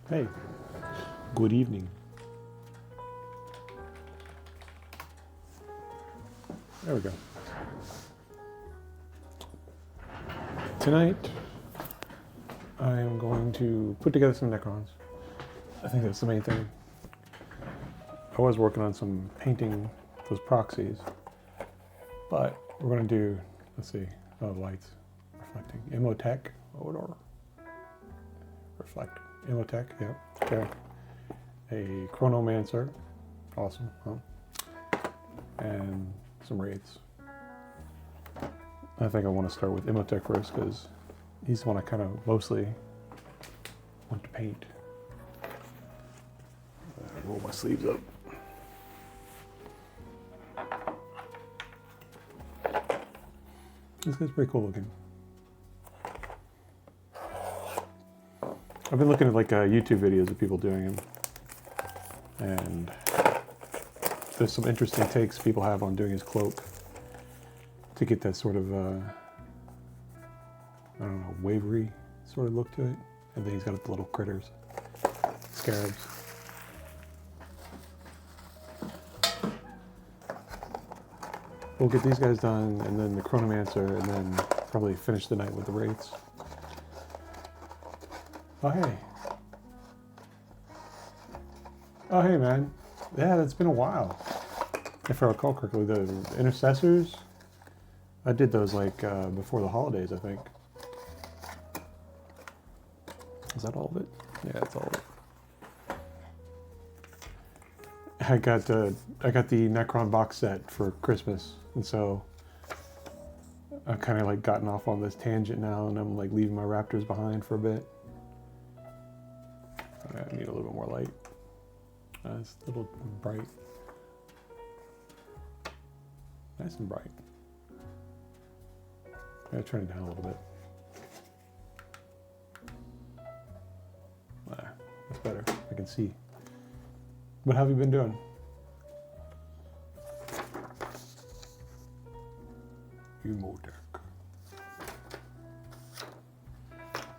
Hey, good evening. There we go. Tonight, I am going to put together some Necrons. I think that's the main thing. I was working on some painting those proxies, but we're going to do, let's see, lights, reflecting, Imotekh, odor, reflect, Imotekh, yep, okay. A Chronomancer, awesome, huh? And some Wraiths. I think I want to start with Imotekh first because he's the one I kind of mostly want to paint. Roll my sleeves up. This guy's pretty cool looking. I've been looking at like YouTube videos of people doing him, and there's some interesting takes people have on doing his cloak to get that sort of, I don't know, wavery sort of look to it. And then he's got the little critters, scarabs. We'll get these guys done, and then the Chronomancer, and then probably finish the night with the Wraiths. Oh, hey. Oh, hey, man. Yeah, that's been a while. If I recall correctly, the Intercessors, I did those like before the holidays, I think. Is that all of it? Yeah, that's all of it. I got the Necron box set for Christmas, and so I've kind of like gotten off on this tangent now, and I'm like leaving my Raptors behind for a bit. I need a little bit more light. It's a little bright. Nice and bright. I'm gonna turn it down a little bit. That's better. I can see. What have you been doing? Imotekh.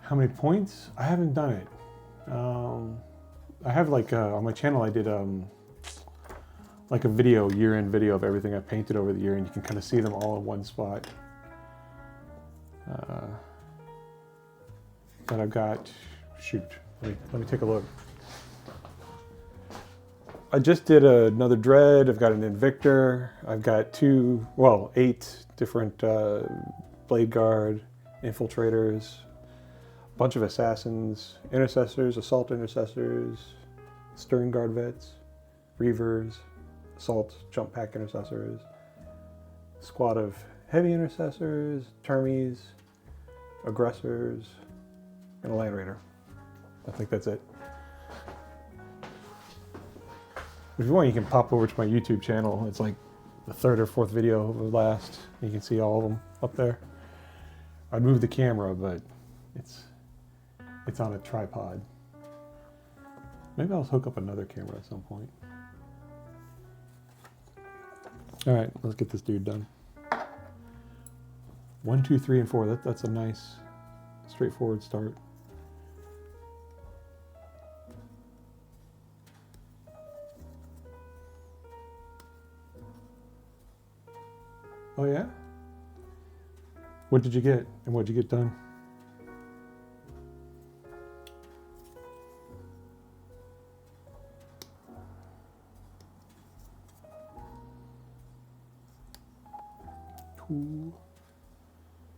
How many points? I haven't done it. I have like on my channel I did like a video, year-end video of everything I painted over the year, and you can kind of see them all in one spot. But I've got, shoot, let me take a look. I just did another Dread. I've got an Invictor. I've got 8 different Blade Guard, Infiltrators, a bunch of Assassins, Intercessors, Assault Intercessors, Stern Guard Vets, Reavers, Assault Jump Pack Intercessors, squad of Heavy Intercessors, Termies, Aggressors, and a Land Raider. I think that's it. If you want, you can pop over to my YouTube channel. It's like the 3rd or 4th video of the last. You can see all of them up there. I'd move the camera, but it's on a tripod. Maybe I'll hook up another camera at some point. All right, let's get this dude done. 1, 2, 3, and 4. That's a nice, straightforward start. Oh yeah? What did you get? And what did you get done? Two.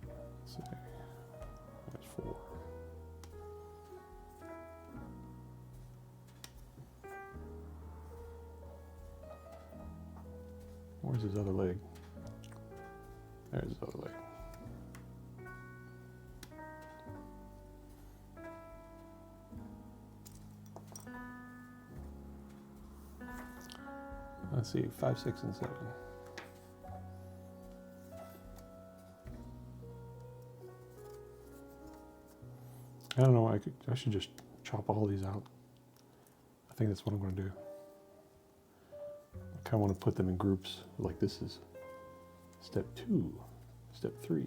Let's see. That's 4. Where's his other leg? There's his other leg. Let's see, 5, 6, and 7. I don't know, I should just chop all these out. I think that's what I'm going to do. I kind of want to put them in groups, like this is step 2, step 3.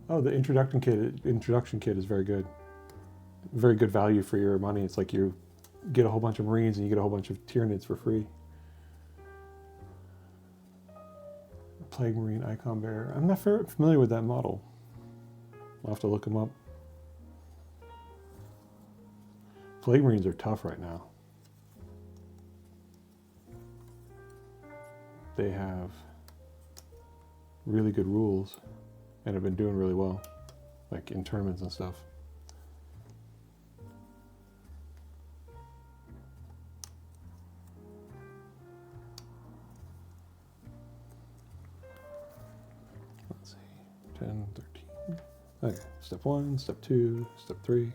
Oh, the introduction kit is very good. Very good value for your money. It's like you get a whole bunch of Marines and you get a whole bunch of Tyranids for free. Plague Marine Icon Bearer. I'm not familiar with that model. I'll have to look them up. Plague Marines are tough right now. They have really good rules and have been doing really well, like in tournaments and stuff. Let's see, 10, 13. Okay, step 1, step 2, step 3.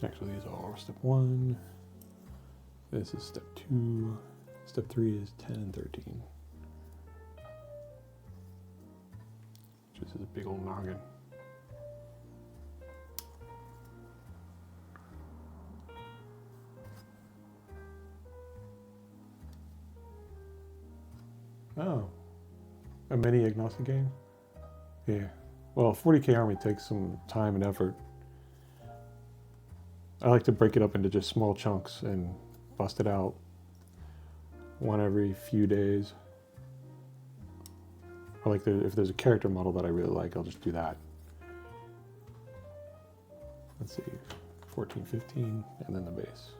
Actually, these are all step 1. This is step 2. Step 3 is 10 and 13. This is a big old noggin. Oh, a mini agnostic game? Yeah. Well, 40K army takes some time and effort. I like to break it up into just small chunks and bust it out one every few days. Or like if there's a character model that I really like, I'll just do that. Let's see, 14, 15, and then the base.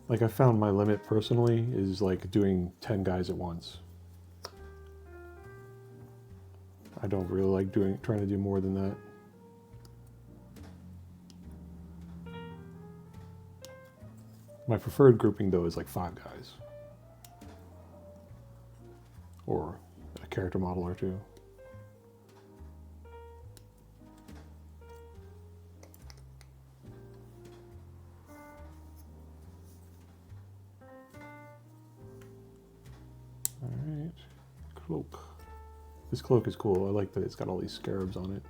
Like I found my limit personally is like doing 10 guys at once. I don't really like trying to do more than that. My preferred grouping though is like 5 guys. Or a character model or 2. Alright, cloak. This cloak is cool. I like that it's got all these scarabs on it.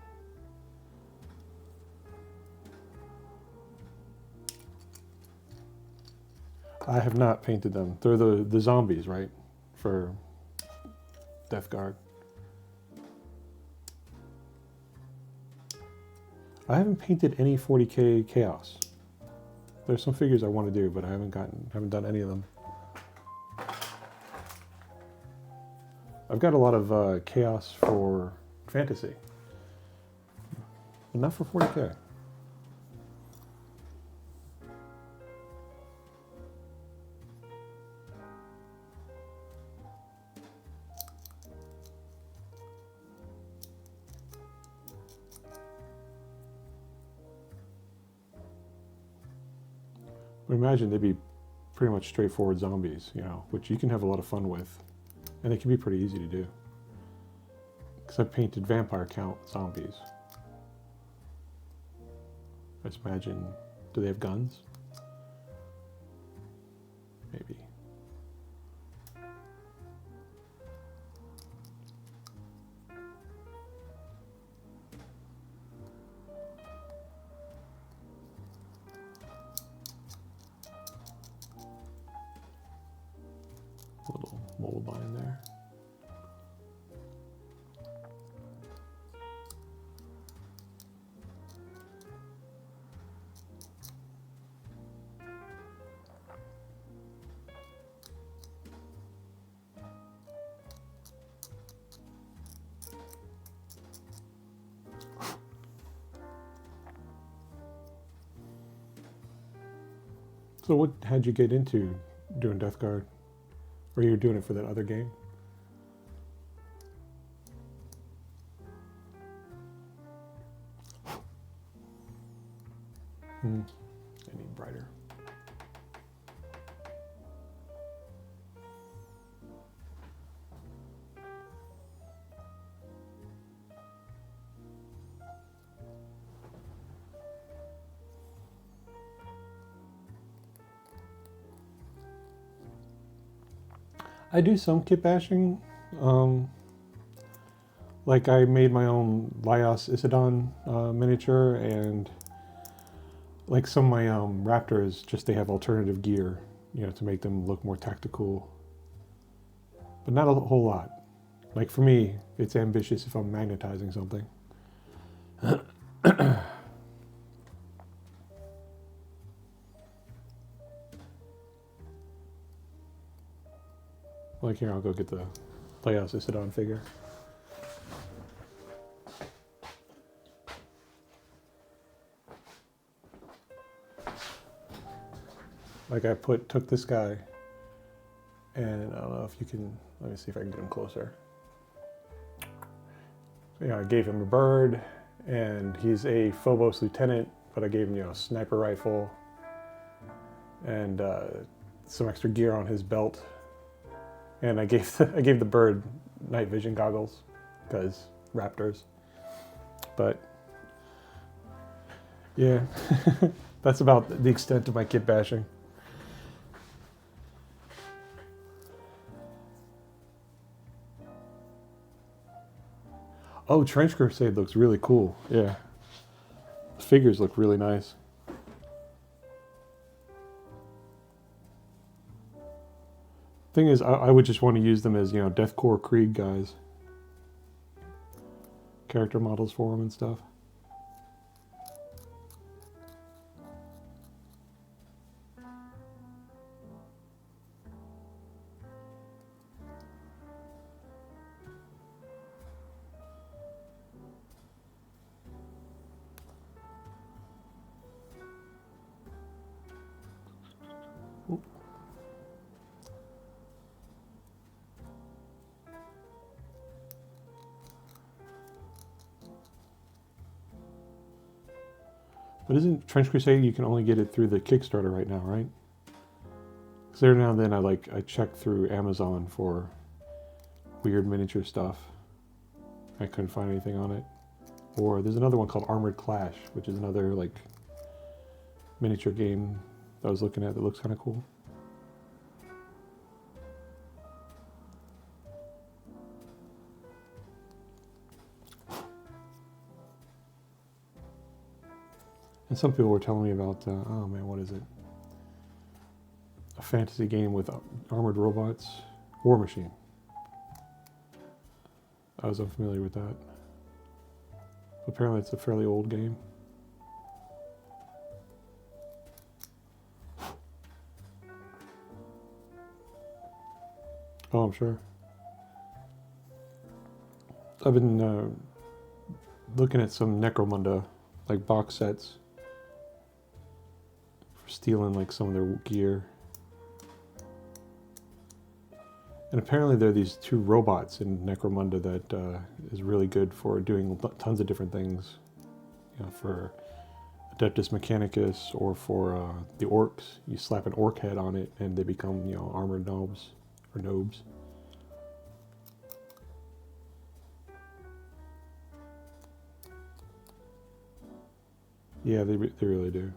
I have not painted them. They're the zombies, right? For Death Guard. I haven't painted any 40K Chaos. There's some figures I want to do, but I haven't done any of them. I've got a lot of Chaos for Fantasy, but not for 40K. But imagine they'd be pretty much straightforward zombies, you know, which you can have a lot of fun with. And they can be pretty easy to do. Because I've painted vampire count zombies. Let's imagine, do they have guns? Maybe. A little mold line there. So how'd you get into doing Death Guard? Or you were doing it for that other game? I need brighter. I do some kit bashing. Like I made my own Laios Isodon miniature, and like some of my Raptors, just they have alternative gear, you know, to make them look more tactical. But not a whole lot. Like for me, it's ambitious if I'm magnetizing something. Like here, I'll go get the Laios Isodon figure. Like I took this guy, and I don't know if you can, let me see if I can get him closer. So, I gave him a bird, and he's a Phobos lieutenant, but I gave him, a sniper rifle, and some extra gear on his belt. And I gave the bird night vision goggles, because raptors. But, yeah, that's about the extent of my kit bashing. Oh, Trench Crusade looks really cool. Yeah. The figures look really nice. Thing is, I would just want to use them as, Deathcore Krieg guys. Character models for them and stuff. But isn't Trench Crusade, you can only get it through the Kickstarter right now, right? Because every now and then I check through Amazon for weird miniature stuff. I couldn't find anything on it. Or there's another one called Armored Clash, which is another miniature game that I was looking at that looks kind of cool. And some people were telling me about, oh man, what is it? A fantasy game with armored robots. War Machine. I was unfamiliar with that. Apparently it's a fairly old game. Oh, I'm sure. I've been looking at some Necromunda, box sets. Stealing some of their gear. And apparently there are these two robots in Necromunda that is really good for doing tons of different things. For Adeptus Mechanicus or for the orcs. You slap an orc head on it and they become, armored nobs or nobs. Yeah, they really do.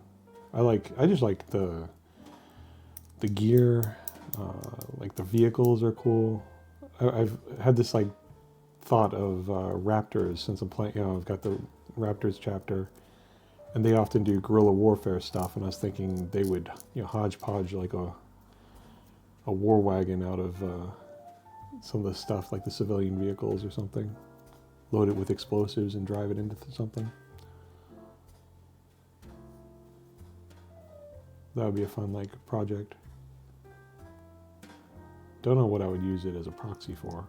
I just like the gear, the vehicles are cool. I've had this thought of Raptors since I'm playing. I've got the Raptors chapter, and they often do guerrilla warfare stuff. And I was thinking they would hodgepodge a war wagon out of some of the stuff, like the civilian vehicles or something, load it with explosives and drive it into something. That would be a fun project. Don't know what I would use it as a proxy for.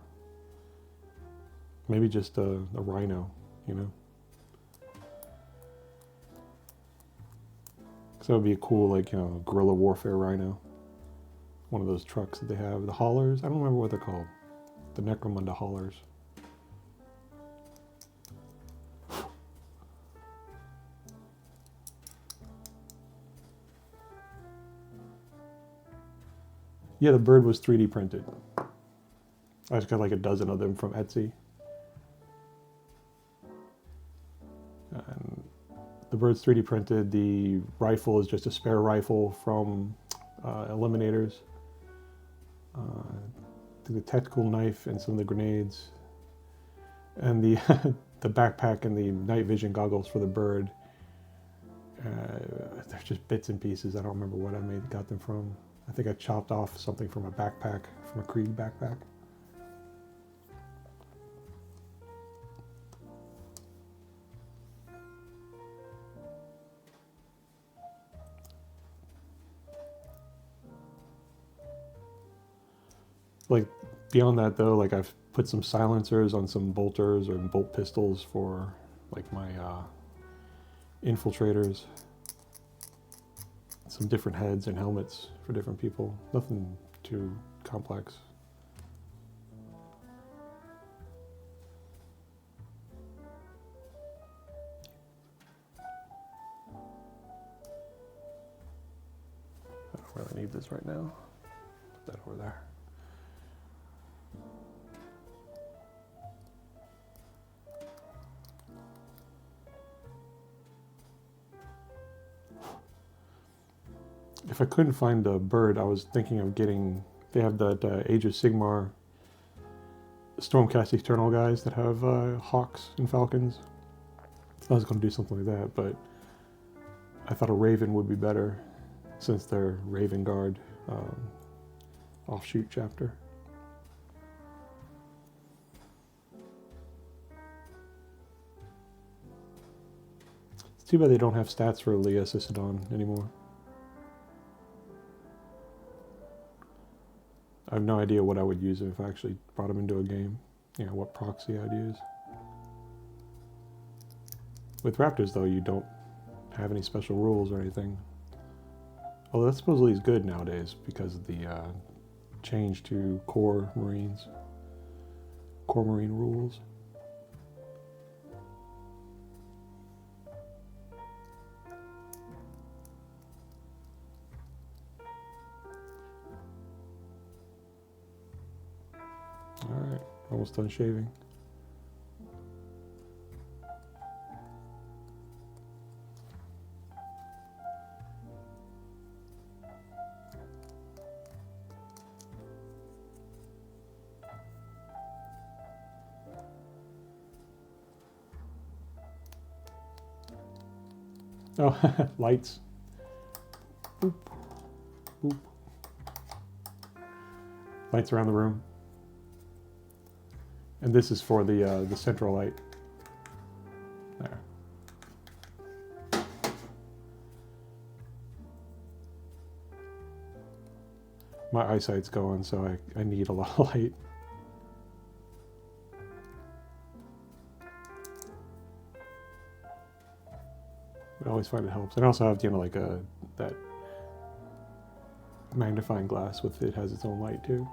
Maybe just a rhino, Because that would be a cool, guerrilla warfare rhino. One of those trucks that they have. The haulers? I don't remember what they're called. The Necromunda haulers. Yeah, the bird was 3D printed. I just got a dozen of them from Etsy. And the bird's 3D printed. The rifle is just a spare rifle from Eliminators. The tactical knife and some of the grenades. And the the backpack and the night vision goggles for the bird, they're just bits and pieces. I don't remember what I got them from. I think I chopped off something from a backpack, from a Krieg backpack. Like, beyond that though, like I've put some silencers on some bolters or bolt pistols for like my infiltrators. Some different heads and helmets for different people. Nothing too complex. I don't really need this right now. Put that over there. If I couldn't find a bird, I was thinking of getting, they have that Age of Sigmar Stormcast Eternal guys that have hawks and falcons. I was going to do something like that, but I thought a raven would be better since they're Raven Guard offshoot chapter. It's too bad they don't have stats for Leah Sissadon anymore. I have no idea what I would use if I actually brought him into a game. You know, what proxy I'd use. With Raptors, though, you don't have any special rules or anything. Although that supposedly is good nowadays because of the change to core Marines. Core Marine rules. Alright, almost done shaving. Oh, lights. Boop. Boop. Lights around the room. And this is for the central light. There. My eyesight's going, so I need a lot of light. I always find it helps. And I also have, you know, like that magnifying glass with it has its own light too.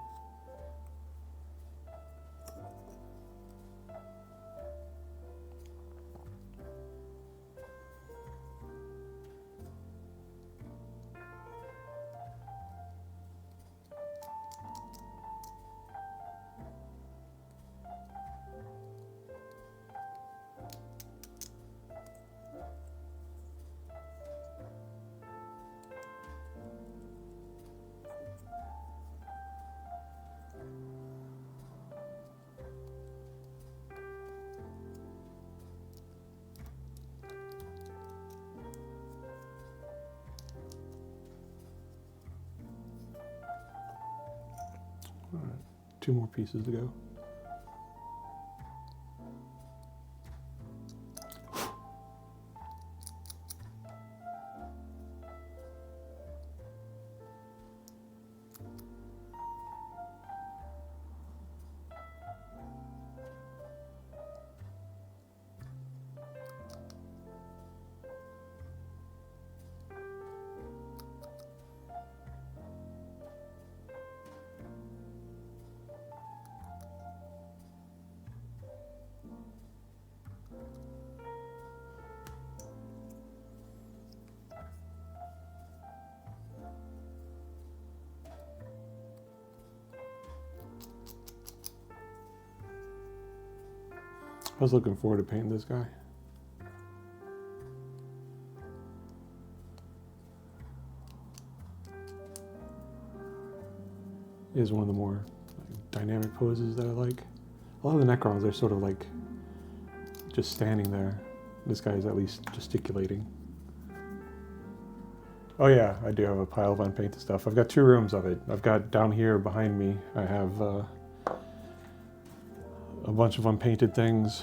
All right, 2 more pieces to go. I was looking forward to painting this guy. He is one of the more dynamic poses that I like. A lot of the Necrons are sort of like just standing there. This guy is at least gesticulating. Oh yeah, I do have a pile of unpainted stuff. I've got 2 rooms of it. I've got down here behind me, I have a bunch of unpainted things,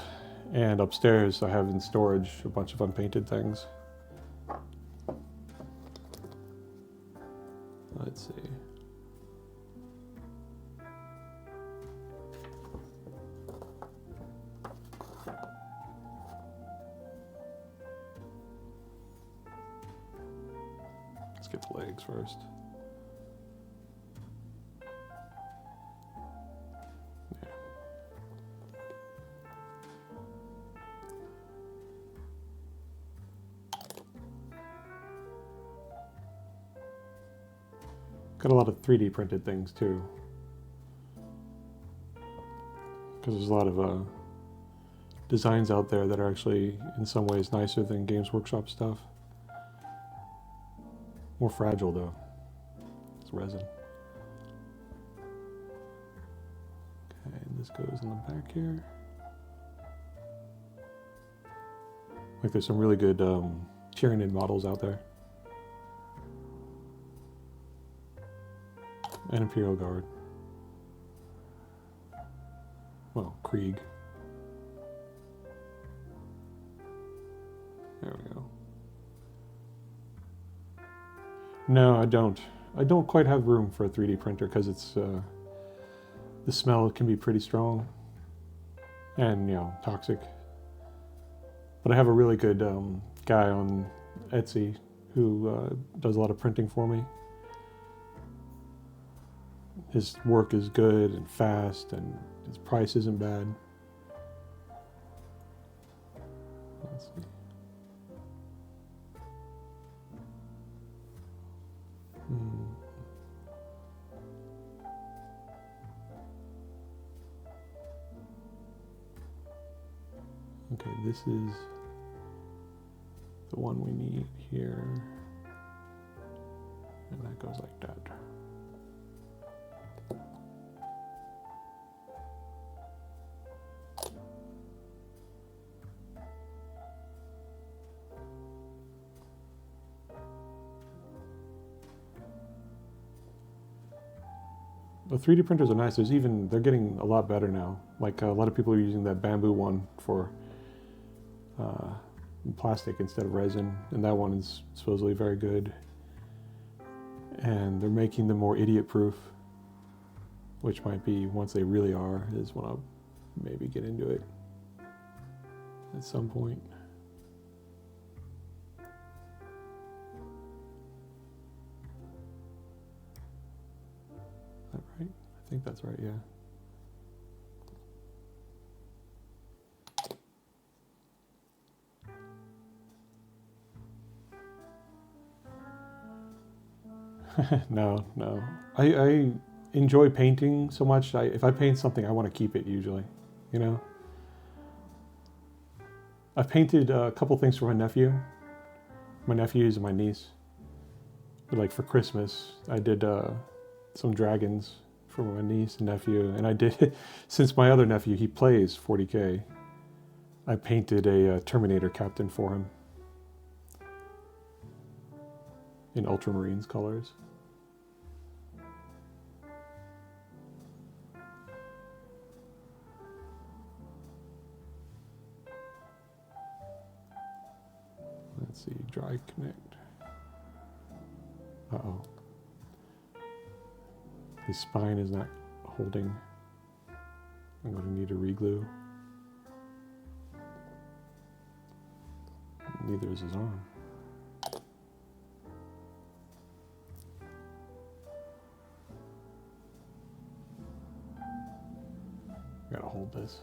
and upstairs I have in storage a bunch of unpainted things. Let's see. Let's get the legs first. Yeah. Got a lot of 3D printed things too, because there's a lot of designs out there that are actually in some ways nicer than Games Workshop stuff. More fragile though. It's resin. Okay, and this goes in the back here. Like there's some really good Tyranid models out there. And Imperial Guard. Well, Krieg. There we go. No, I don't. I don't quite have room for a 3D printer because it's the smell can be pretty strong and, you know, toxic. But I have a really good guy on Etsy who does a lot of printing for me. His work is good and fast, and his price isn't bad. Let's see. Okay, this is the one we need here. And that goes like that. The 3D printers are nice. They're getting a lot better now. Like a lot of people are using that bamboo one for plastic instead of resin, and that one is supposedly very good. And they're making them more idiot-proof, which might be, once they really are, is when I'll maybe get into it at some point. Is that right? I think that's right, yeah. No. I enjoy painting so much. If I paint something, I want to keep it usually, you know? I've painted a couple things for my nephew. My nephews and my niece. Like for Christmas, I did some dragons for my niece and nephew. And I did, since my other nephew, he plays 40K, I painted a Terminator captain for him. In Ultramarines colors. Let's see, dry connect. Uh-oh. His spine is not holding. I'm going to need to reglue. Neither is his arm. Gotta hold this.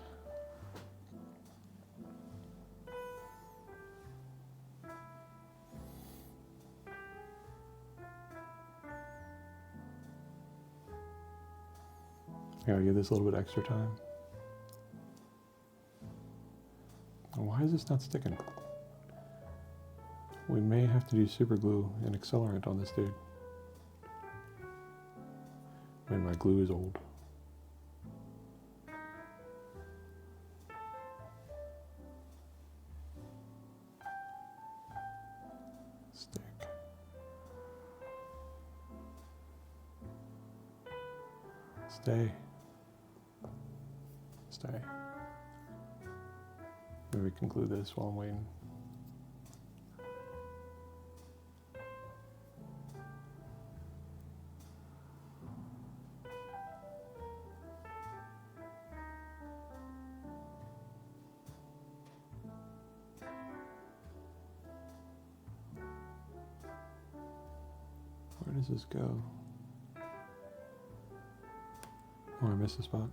Gotta give this a little bit extra time. Why is this not sticking? We may have to do super glue and accelerant on this dude. Maybe my glue is old. Stay. Stay. Maybe we conclude this while I'm waiting. Where does this go? Oh, I missed a spot.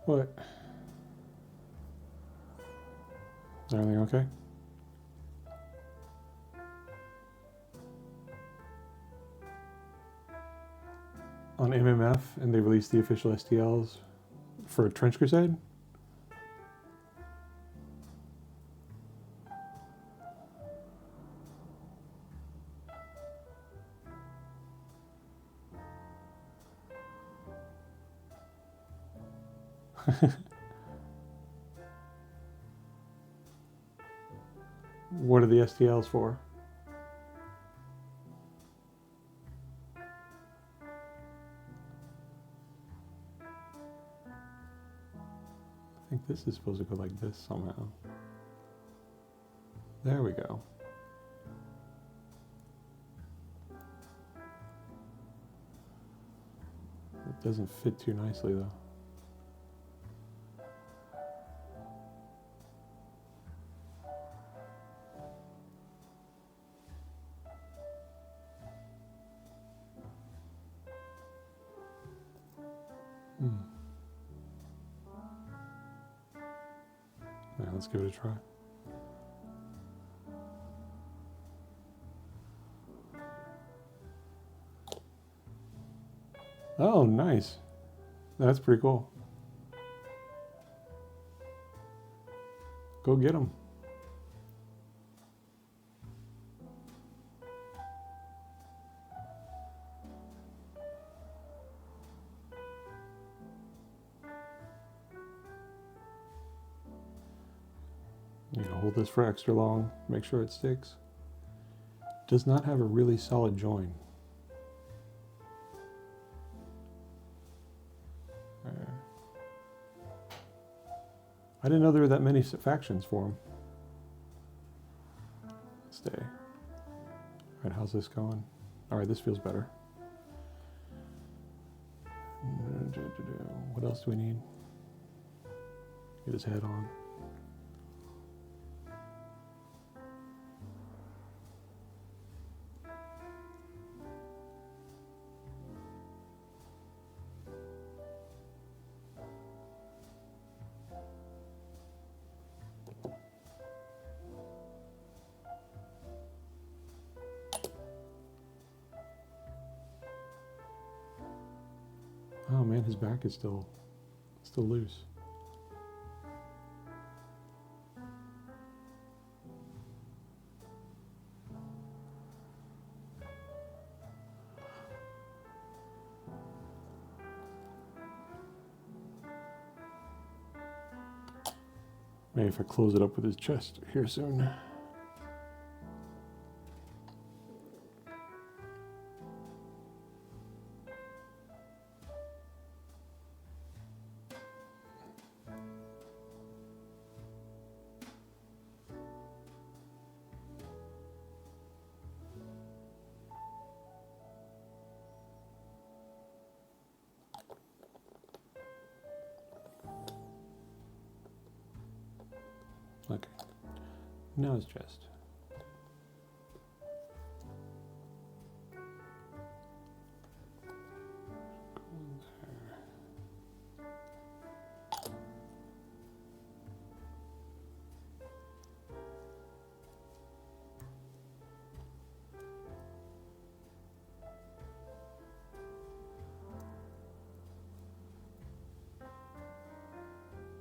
What? Is everything okay? On MMF, and they released the official STLs for Trench Crusade. What are the STLs for? I think this is supposed to go like this somehow. There we go. It doesn't fit too nicely though. Yeah, let's give it a try. Oh, nice. That's pretty cool. Go get them. You know, hold this for extra long, make sure it sticks. Does not have a really solid join. There. I didn't know there were that many factions for him. Stay. Alright, how's this going? Alright, this feels better. What else do we need? Get his head on. Oh man, his back is still loose. Maybe if I close it up with his chest here soon. Okay. Now his chest.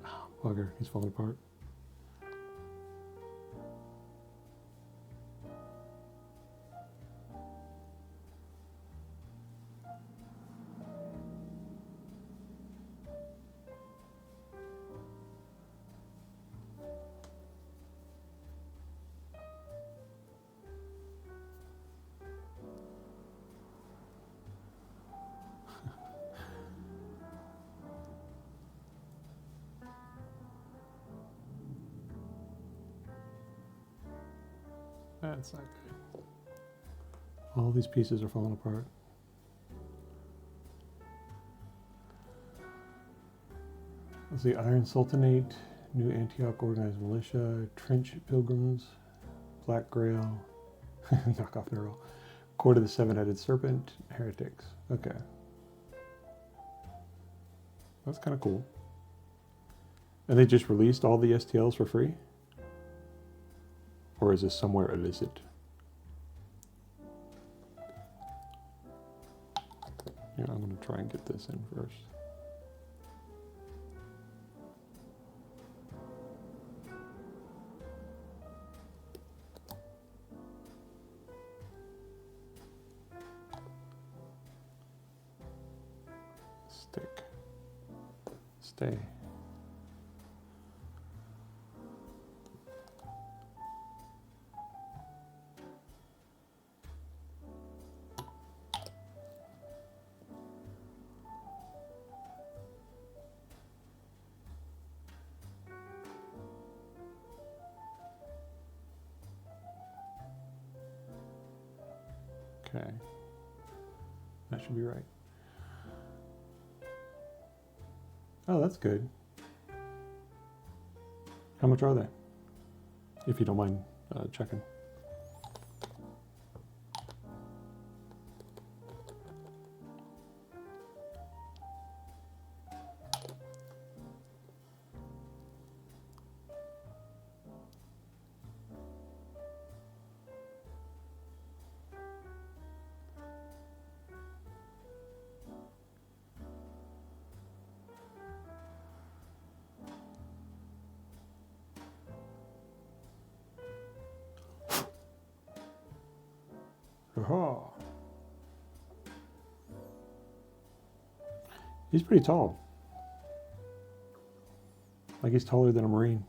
Oh, bugger, he's falling apart. That's not good. All these pieces are falling apart. Let's see, Iron Sultanate, New Antioch Organized Militia, Trench Pilgrims, Black Grail, Knockoff Neural, Court of the Seven-Headed Serpent, Heretics. Okay. That's kind of cool. And they just released all the STLs for free? Or is this somewhere illicit? Yeah, I'm going to try and get this in first. Stick. Stay. Okay, that should be right. Oh, that's good. How much are they? If you don't mind checking. Aha. He's pretty tall. Like he's taller than a Marine.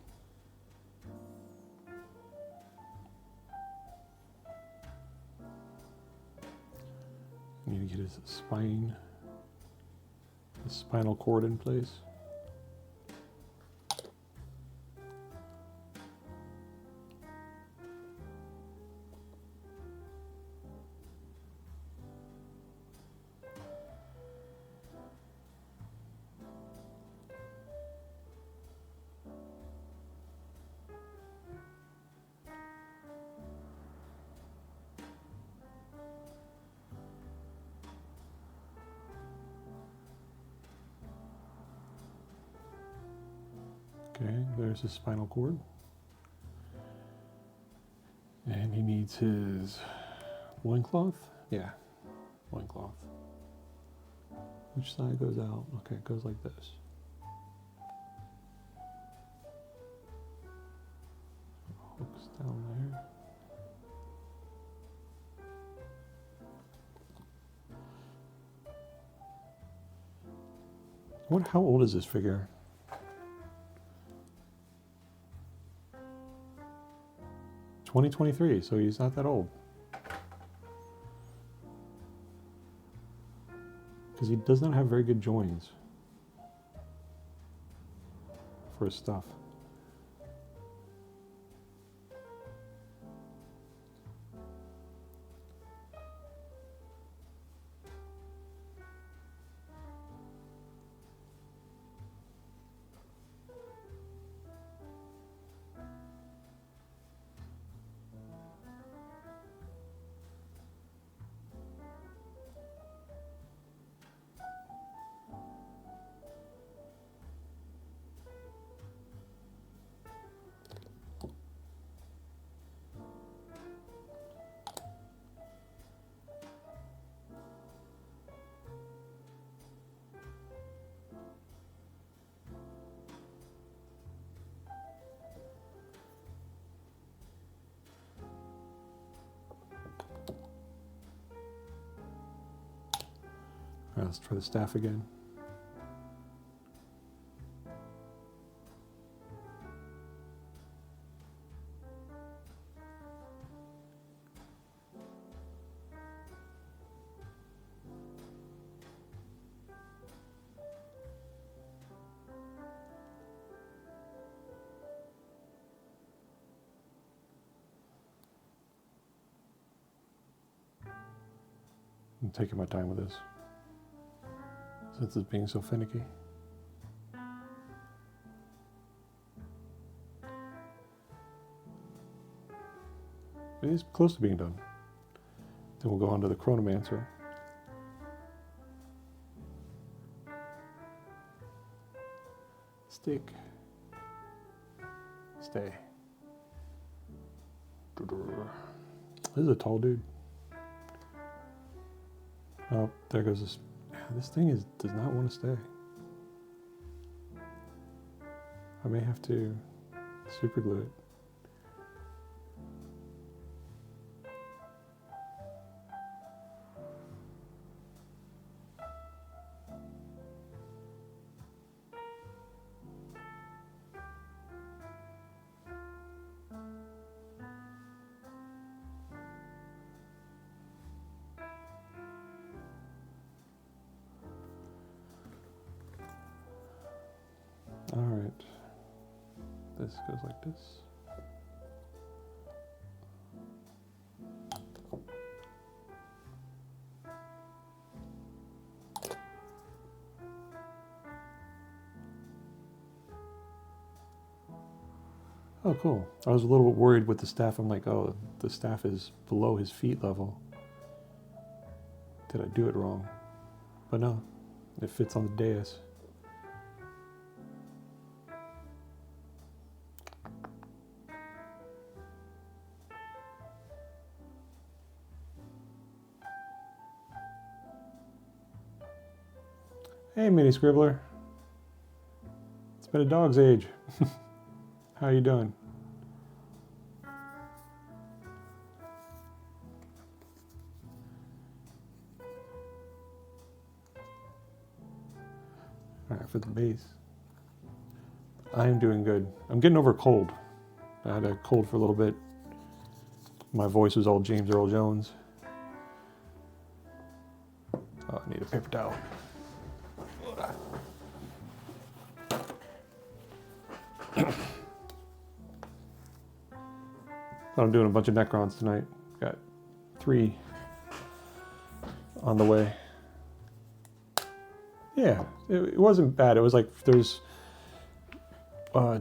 I need to get his spine, his spinal cord in place. Okay, there's his spinal cord. And he needs his loincloth? Yeah, loincloth. Which side goes out? Okay, it goes like this. Hooks down there. How old is this figure? 2023, so he's not that old. Because he does not have very good joins for his stuff. All right, let's try the staff again. taking my time with this, since it's being so finicky. It is close to being done. Then we'll go on to the Chronomancer. Stick. Stay. This is a tall dude. Oh, there goes this. This thing does not want to stay. I may have to super glue it. All right, this goes like this. Oh, cool. I was a little bit worried with the staff. I'm like, oh, the staff is below his feet level. Did I do it wrong? But no, it fits on the dais. Hey, Mini Scribbler. It's been a dog's age. How you doing? All right, for the base. I am doing good. I'm getting over a cold. I had a cold for a little bit. My voice was all James Earl Jones. Oh, I need a paper towel. I'm doing a bunch of Necrons tonight. Got 3 on the way. Yeah, it wasn't bad. It was like there's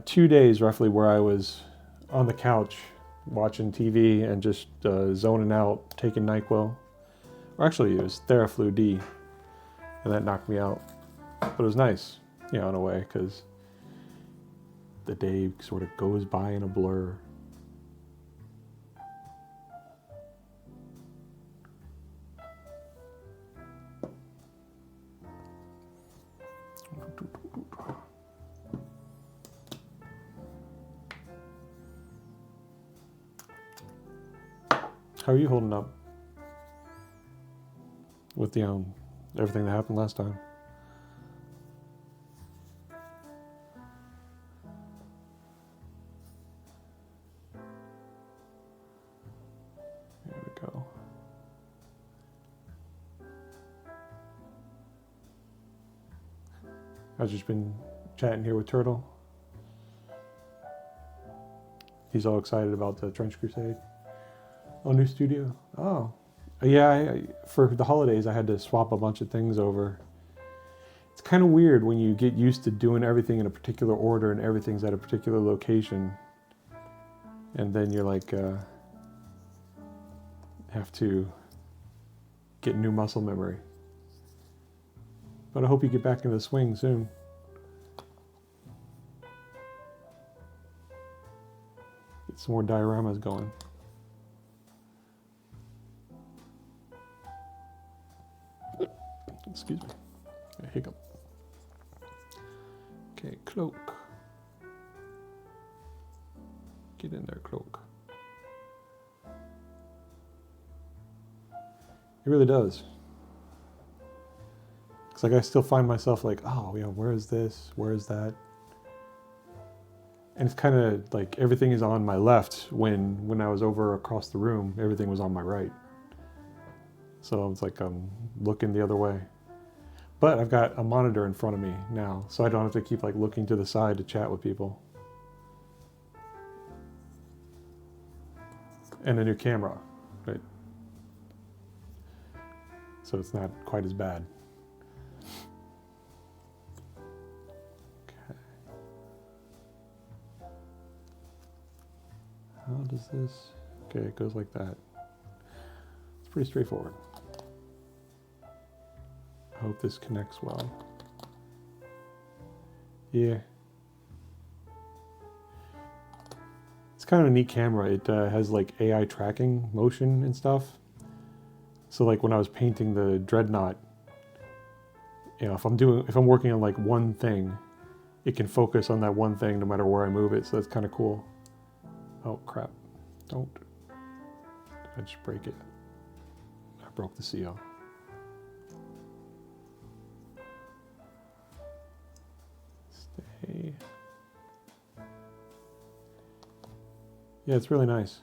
2 days roughly where I was on the couch watching TV and just zoning out, taking NyQuil. Or actually it was Theraflu D, and that knocked me out. But it was nice, you know, in a way, because the day sort of goes by in a blur. How are you holding up with the everything that happened last time? There we go. I've just been chatting here with Turtle. He's all excited about the Trench Crusade. Oh, new studio. Oh, yeah. For the holidays, I had to swap a bunch of things over. It's kind of weird when you get used to doing everything in a particular order and everything's at a particular location, and then you're like, have to get new muscle memory. But I hope you get back into the swing soon. Get some more dioramas going. Excuse me, a hiccup. Okay, cloak. Get in there, cloak. It really does. It's like I still find myself like, oh, you know, where is this? Where is that? And it's kind of like everything is on my left when I was over across the room, everything was on my right. So it's like I'm looking the other way. But I've got a monitor in front of me now, so I don't have to keep like looking to the side to chat with people. And a new camera, right? so it's not quite as bad. Okay. How does this? Okay, it goes like that. It's pretty straightforward. I hope this connects well. Yeah. It's kind of a neat camera. It has like AI tracking motion and stuff. So like when I was painting the dreadnought, you know, if I'm working on like one thing, it can focus on that one thing no matter where I move it. So that's kind of cool. Oh crap! Don't! Did I just break it? I broke the seal. Stay. Yeah, it's really nice.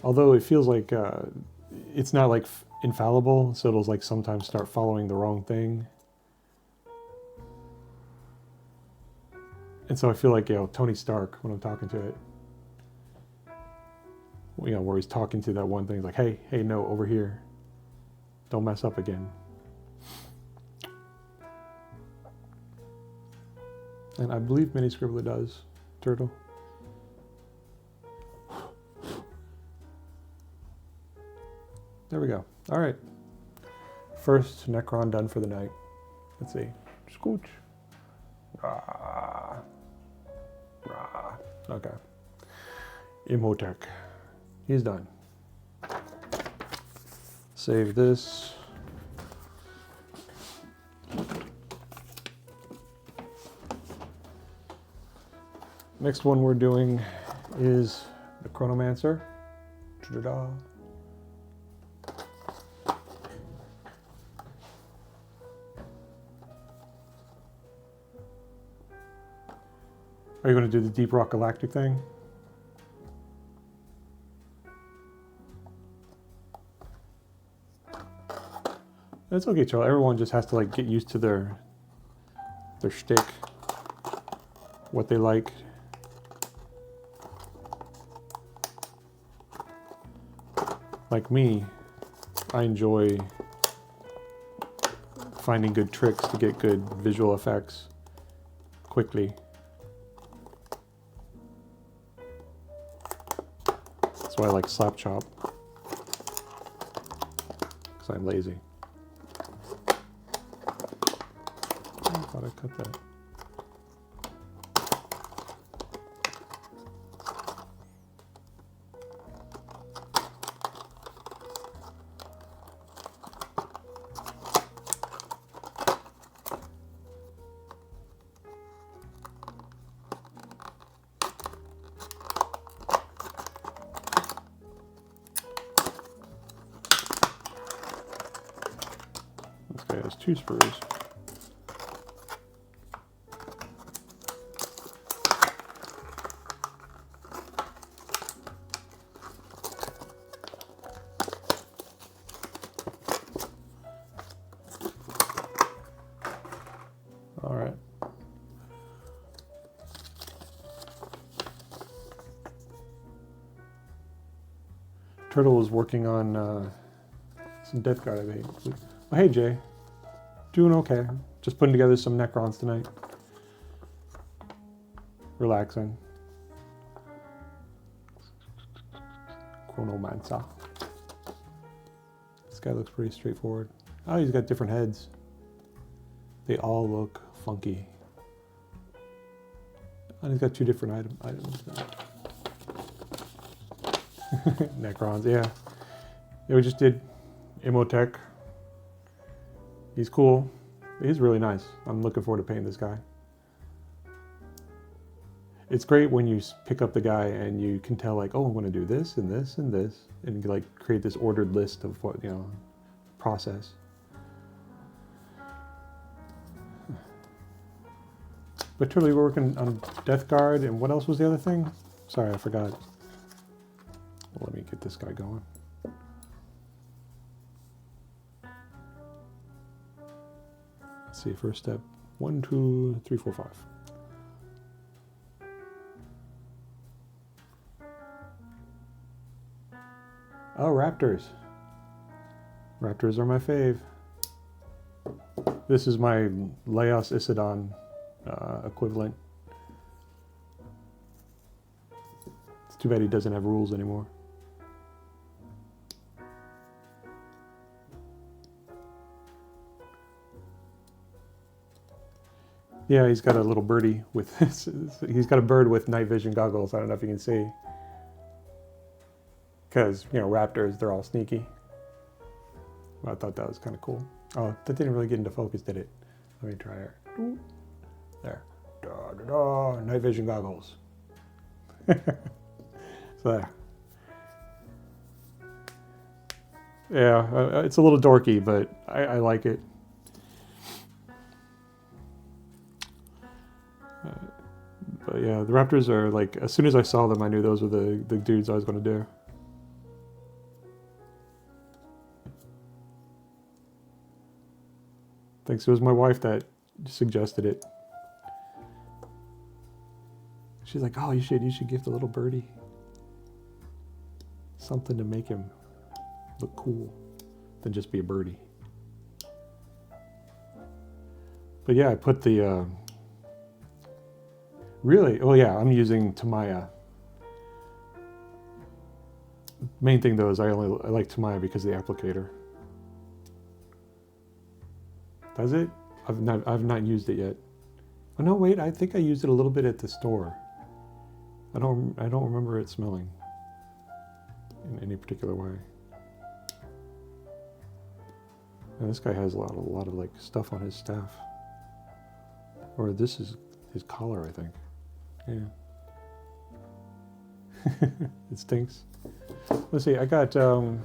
Although it feels like it's not like infallible, so it'll like sometimes start following the wrong thing. And so I feel like, you know, Tony Stark when I'm talking to it. You know, where he's talking to that one thing, like, hey, no, over here. Don't mess up again. And I believe Mini Scribbler does, Turtle. There we go. All right. First Necron done for the night. Let's see. Scooch. Rah. Rah. Okay. Imotekh. He's done. Save this. Next one we're doing is the Chronomancer. Ta-da. Are you going to do the Deep Rock Galactic thing? It's okay, Charlie. Everyone just has to like get used to their shtick, what they like. Like me, I enjoy finding good tricks to get good visual effects quickly. That's why I like slap chop, because I'm lazy. I thought I cut that. This guy has 2 sprues. All right. Turtle was working on some Death Guard I made. Oh, hey, Jay. Doing okay. Just putting together some Necrons tonight. Relaxing. Chronomancer. This guy looks pretty straightforward. Oh, he's got different heads. They all look funky. And he's got 2 different items. Necrons, yeah. Yeah, we just did Imotekh. He's cool. He's really nice. I'm looking forward to painting this guy. It's great when you pick up the guy and you can tell like, oh, I'm going to do this and this and this, and like create this ordered list of what, you know, process. But totally we're working on Death Guard, and what else was the other thing? Sorry, I forgot. Well, let me get this guy going. Let's see, first step, 1, 2, 3, 4, 5. Oh, raptors. Raptors are my fave. This is my Laos Isodon equivalent. It's too bad he doesn't have rules anymore. Yeah, he's got a little birdie with he's got a bird with night vision goggles. I don't know if you can see. Because, you know, raptors, they're all sneaky. I thought that was kind of cool. Oh, that didn't really get into focus, did it? Let me try it. There. Da, da, da. Night vision goggles. So there. Yeah, it's a little dorky, but I like it. But yeah, the raptors are like, as soon as I saw them, I knew those were the dudes I was going to do. Thanks, it was my wife that suggested it. She's like, oh, you should give the little birdie something to make him look cool than just be a birdie. But yeah, I put the really, oh yeah, I'm using Tamaya. Main thing though is I like Tamaya because of the applicator. Does it? I've not used it yet. Oh no, wait, I think I used it a little bit at the store. I don't remember it smelling in any particular way. And this guy has a lot of like stuff on his staff. Or this is his collar, I think. Yeah. It stinks. Let's see, I got oh,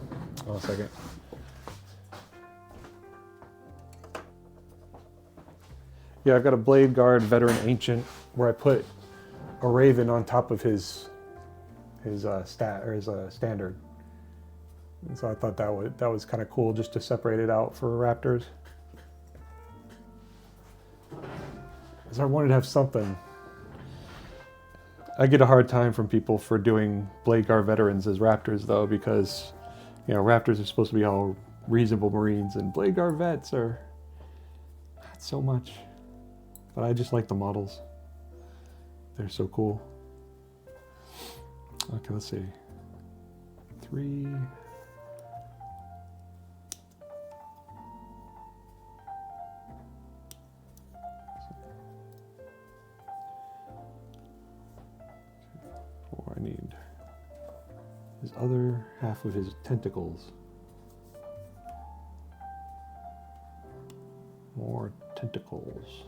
a second. Yeah, I've got a Blade Guard Veteran Ancient where I put a Raven on top of his standard. And so I thought that was kind of cool just to separate it out for Raptors. Because I wanted to have something. I get a hard time from people for doing Blade Guard Veterans as Raptors though, because, you know, Raptors are supposed to be all reasonable Marines and Blade Guard Vets are not so much. But I just like the models. They're so cool. Okay, let's see. 3. I need his other half of his tentacles. More tentacles.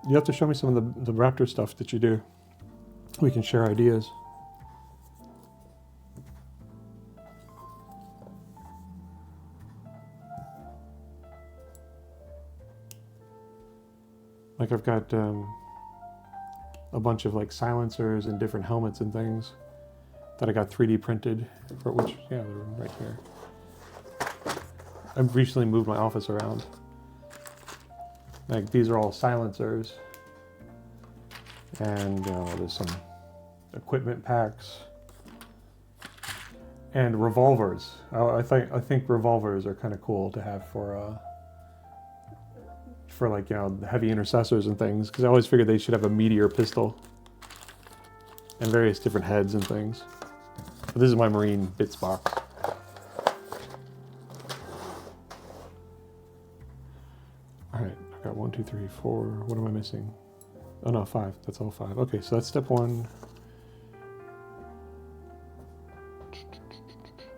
You have to show me some of the Raptor stuff that you do. We can share ideas. Like I've got a bunch of like silencers and different helmets and things that I got 3D printed for, which, yeah, they're right here. I've recently moved my office around. Like these are all silencers, and there's some equipment packs and revolvers. I think revolvers are kind of cool to have for like, you know, heavy intercessors and things, because I always figured they should have a meteor pistol and various different heads and things. But this is my Marine bits box. All right. 1, 2, 3, 4. What am I missing? Oh no, 5. That's all 5. Okay, so that's step 1.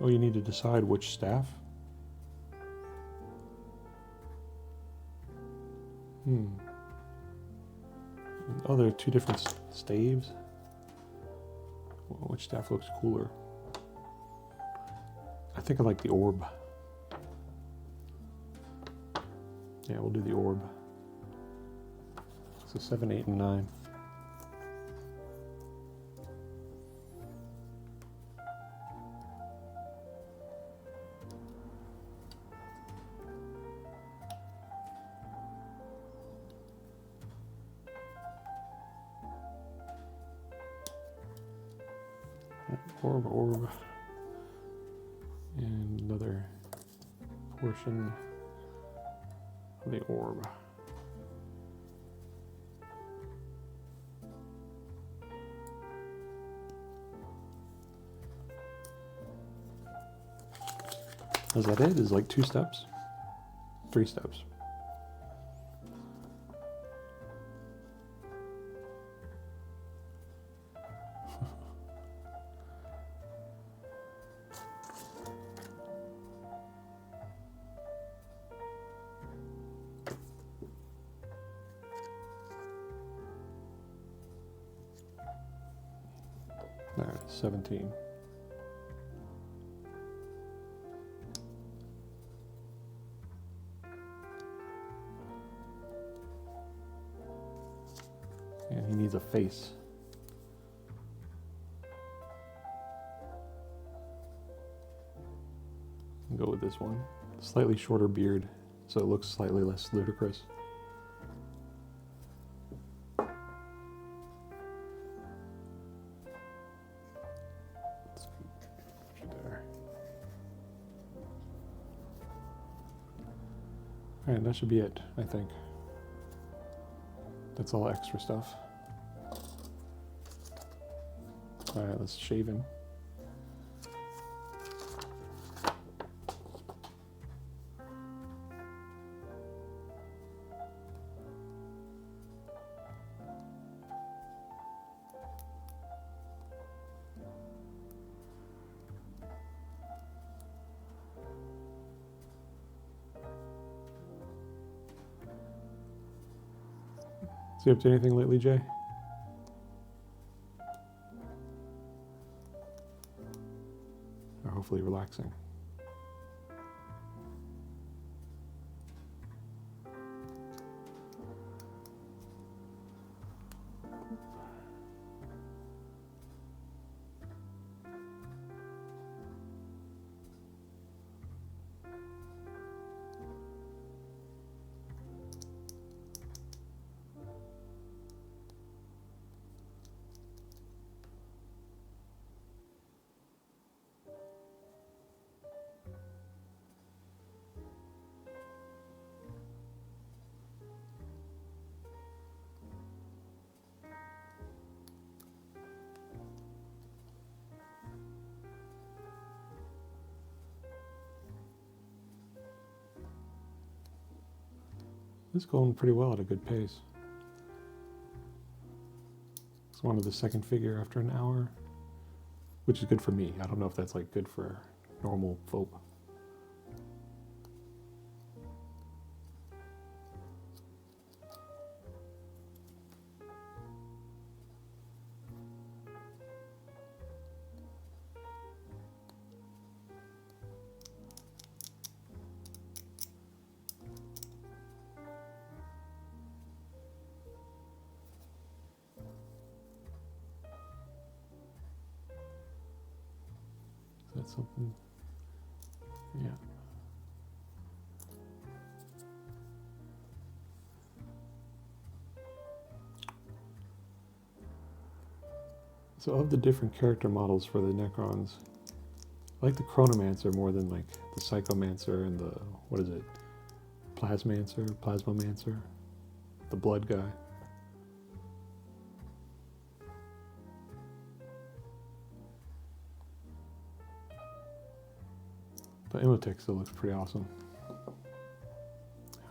Oh, you need to decide which staff? Oh, there are 2 different staves. Which staff looks cooler? I think I like the orb. Yeah, we'll do the orb. So 7, 8, and 9. Orb. And another portion of the orb. Is that it? Is like 2 steps? 3 steps. All right, 17. And he needs a face. I'll go with this one. Slightly shorter beard, so it looks slightly less ludicrous. Alright, that should be it, I think. That's all extra stuff. Alright, let's shave him. So you up to anything lately, Jay? Or hopefully relaxing. This is going pretty well at a good pace. It's one of the second figure after an hour, which is good for me. I don't know if that's like good for normal folk. That's something, yeah. So of the different character models for the Necrons, I like the Chronomancer more than like the Psychomancer and the, what is it, Plasmomancer, the blood guy. But Imotekh still looks pretty awesome.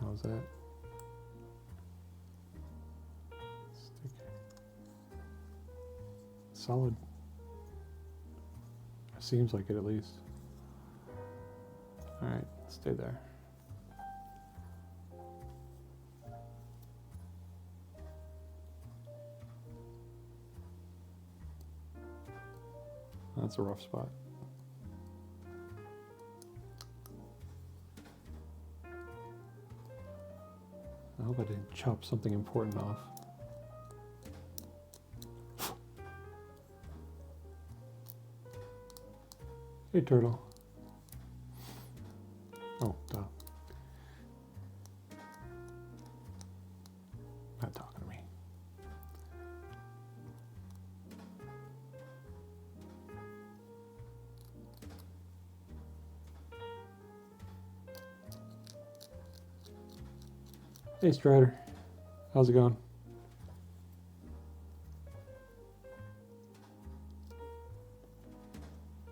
How's that? Stick. Solid. Seems like it at least. Alright, stay there. That's a rough spot. I hope I didn't chop something important off. Hey, turtle. Oh, duh. Not talking to me. Hey Strider, how's it going?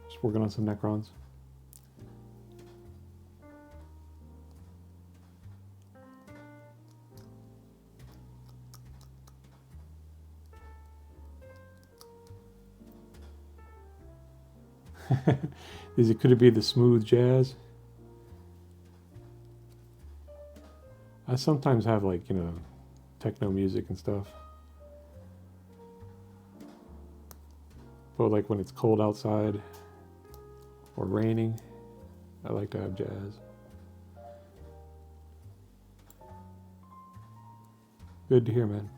Just working on some Necrons. Could it be the smooth jazz? I sometimes have like, you know, techno music and stuff. But like when it's cold outside or raining, I like to have jazz. Good to hear, man.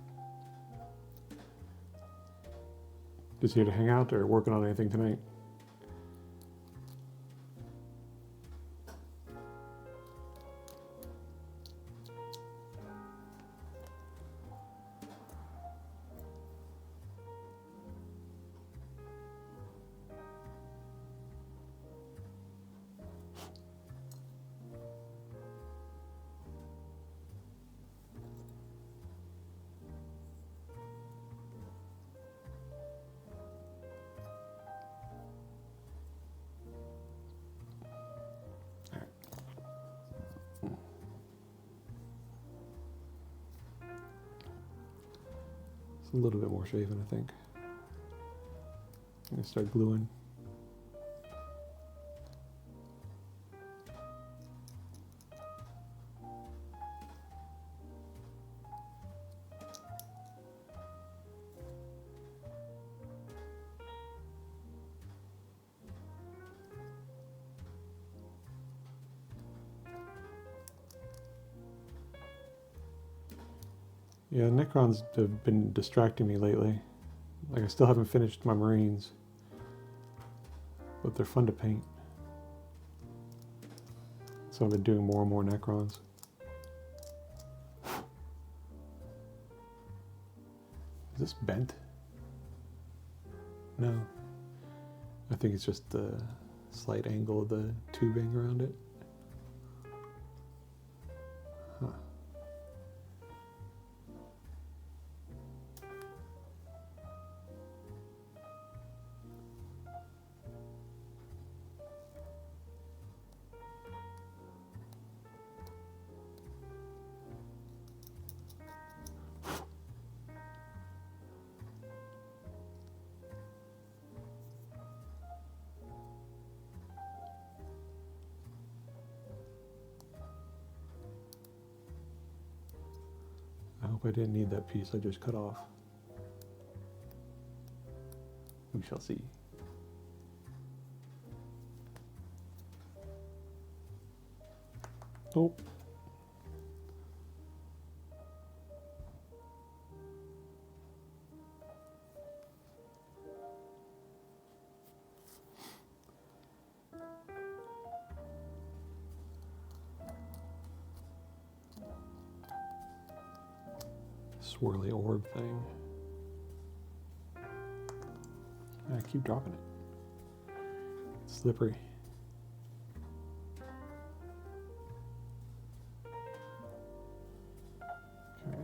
Just here to hang out or working on anything tonight? It's a little bit more shaven, I think. I'm gonna start gluing. Yeah, Necrons have been distracting me lately. Like I still haven't finished my Marines, but they're fun to paint. So I've been doing more and more Necrons. Is this bent? No. I think it's just the slight angle of the tubing around it. Huh. I hope I didn't need that piece I just cut off. We shall see. Nope. Swirly orb thing. I keep dropping it. It's slippery. Okay.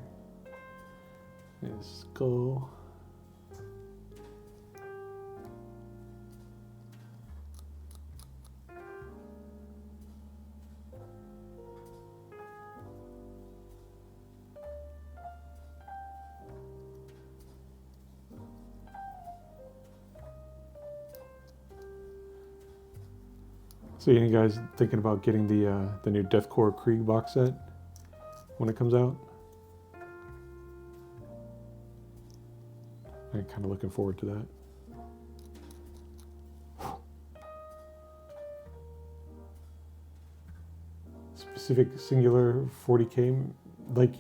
His skull. So you guys thinking about getting the new Deathcore Krieg box set when it comes out? I'm kind of looking forward to that. Specific singular 40K, like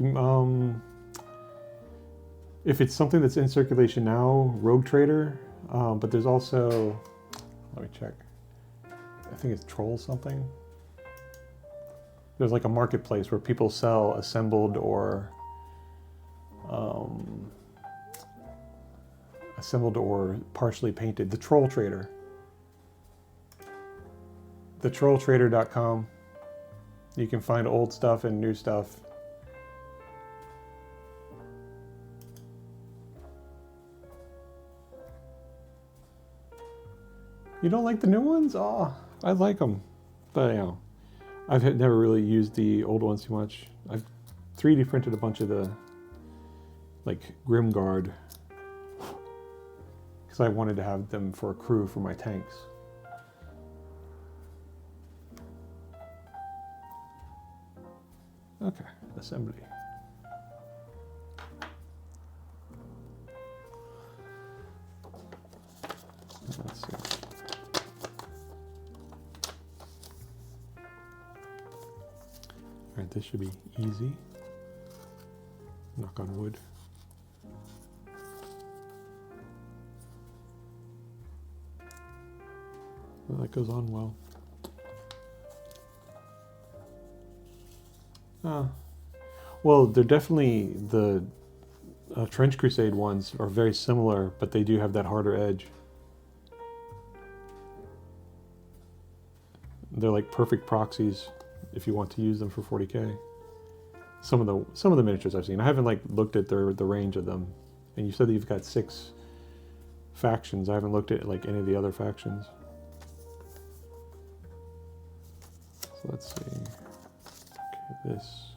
if it's something that's in circulation now, Rogue Trader, but there's also, let me check. I think it's Troll something. There's like a marketplace where people sell assembled or partially painted. The Troll Trader. TheTrollTrader.com. You can find old stuff and new stuff. You don't like the new ones? Oh, I like them. But, you know, I've never really used the old ones too much. I've 3D printed a bunch of the, like, Grimguard. Because I wanted to have them for a crew for my tanks. Okay, assembly. Let's see. All right, this should be easy. Knock on wood. Well, that goes on well. Well, they're definitely the Trench Crusade ones are very similar, but they do have that harder edge. They're like perfect proxies if you want to use them for 40K. Some of the miniatures I've seen. I haven't like looked at the range of them. And you said that you've got 6 factions. I haven't looked at like any of the other factions. So let's see. Okay, this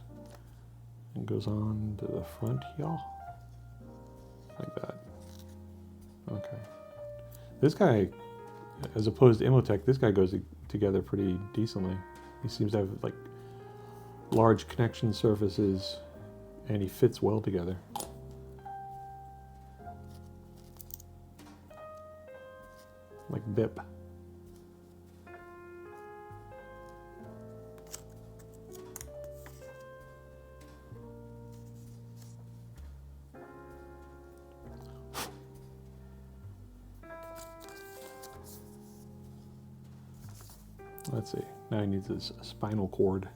and goes on to the front, y'all. Like that. Okay. This guy, as opposed to Imotekh, this guy goes together pretty decently. He seems to have like large connection surfaces and he fits well together. Like Bip. Let's see. Now he needs his spinal cord.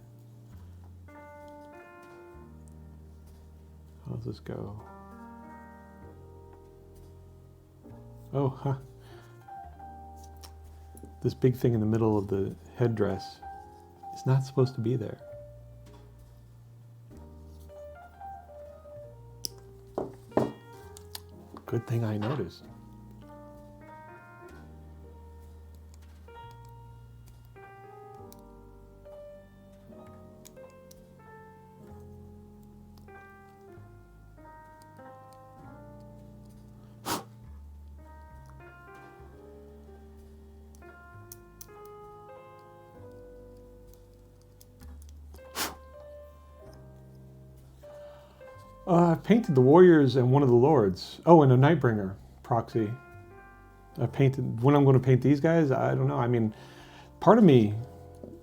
How does this go? Oh, huh. This big thing in the middle of the headdress is not supposed to be there. Good thing I noticed. I've painted the warriors and one of the lords. Oh, and a Nightbringer proxy. I painted, when I'm going to paint these guys, I don't know. I mean, part of me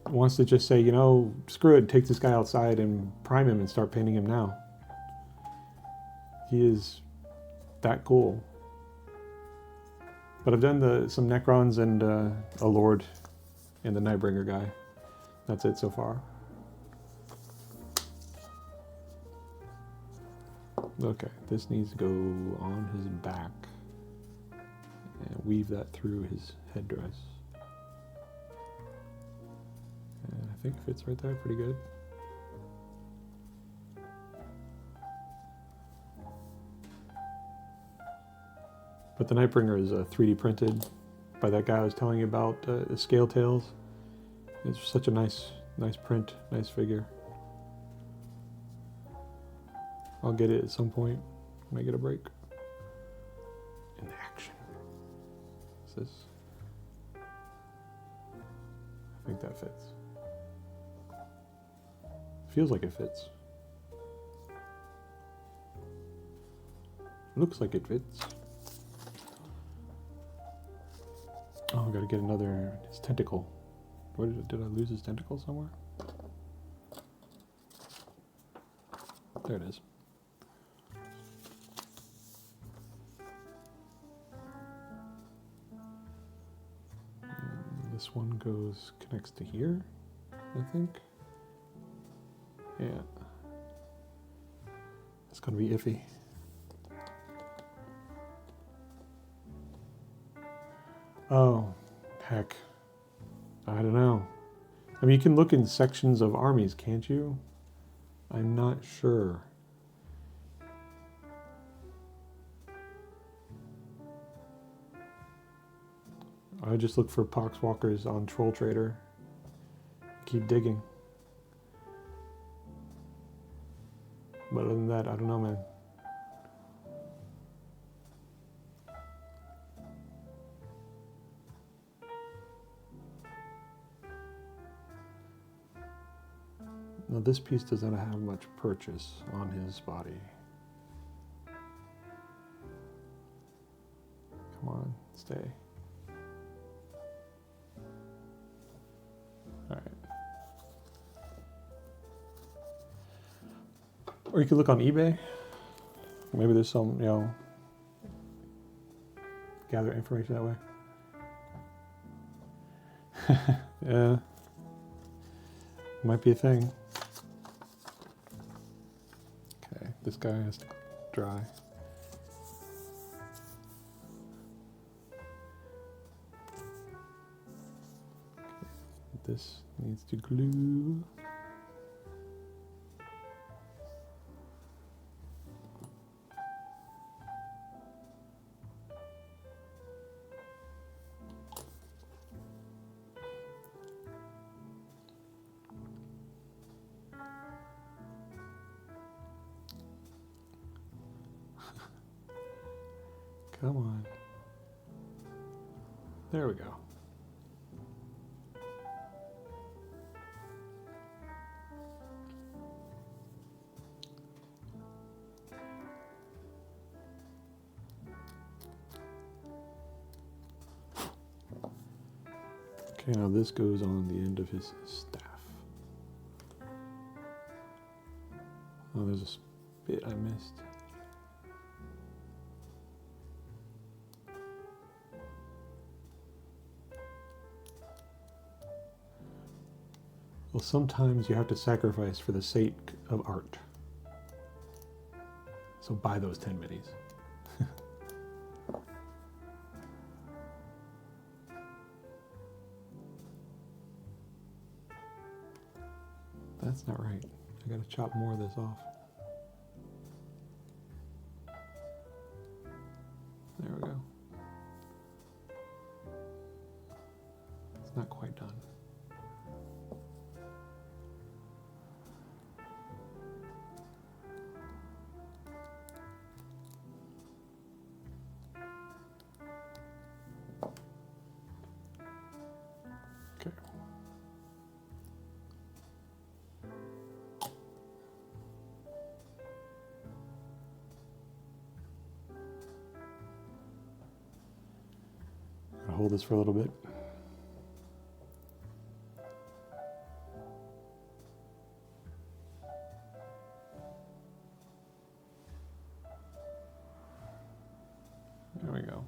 wants to just say, you know, screw it, take this guy outside and prime him and start painting him now. He is that cool. But I've done some Necrons and a lord and the Nightbringer guy. That's it so far. Okay, this needs to go on his back and weave that through his headdress. And I think it fits right there pretty good. But the Nightbringer is 3D printed by that guy I was telling you about, the Scale Tails. It's such a nice print, nice figure. I'll get it at some point when I get a break. In action. What's this? I think that fits. Feels like it fits. Looks like it fits. Oh, I gotta get his tentacle. Where did I lose his tentacle somewhere? There it is. This one connects to here, I think. Yeah. It's gonna be iffy. Oh, heck. I don't know. I mean, you can look in sections of armies, can't you? I'm not sure. I just look for poxwalkers on Troll Trader. Keep digging. But other than that, I don't know, man. Now this piece doesn't have much purchase on his body. Come on, stay. Alright. Or you could look on eBay. Maybe there's some, you know, gather information that way. Yeah. Might be a thing. Okay, this guy has to dry. This needs to glue. Come on. There we go. Okay, now this goes on the end of his staff. Oh, there's a bit I missed. Well, sometimes you have to sacrifice for the sake of art. So buy those 10 minis. That's not right. I gotta chop more of this off. There we go. It's not quite done. Okay. I'll hold this for a little bit. There we go.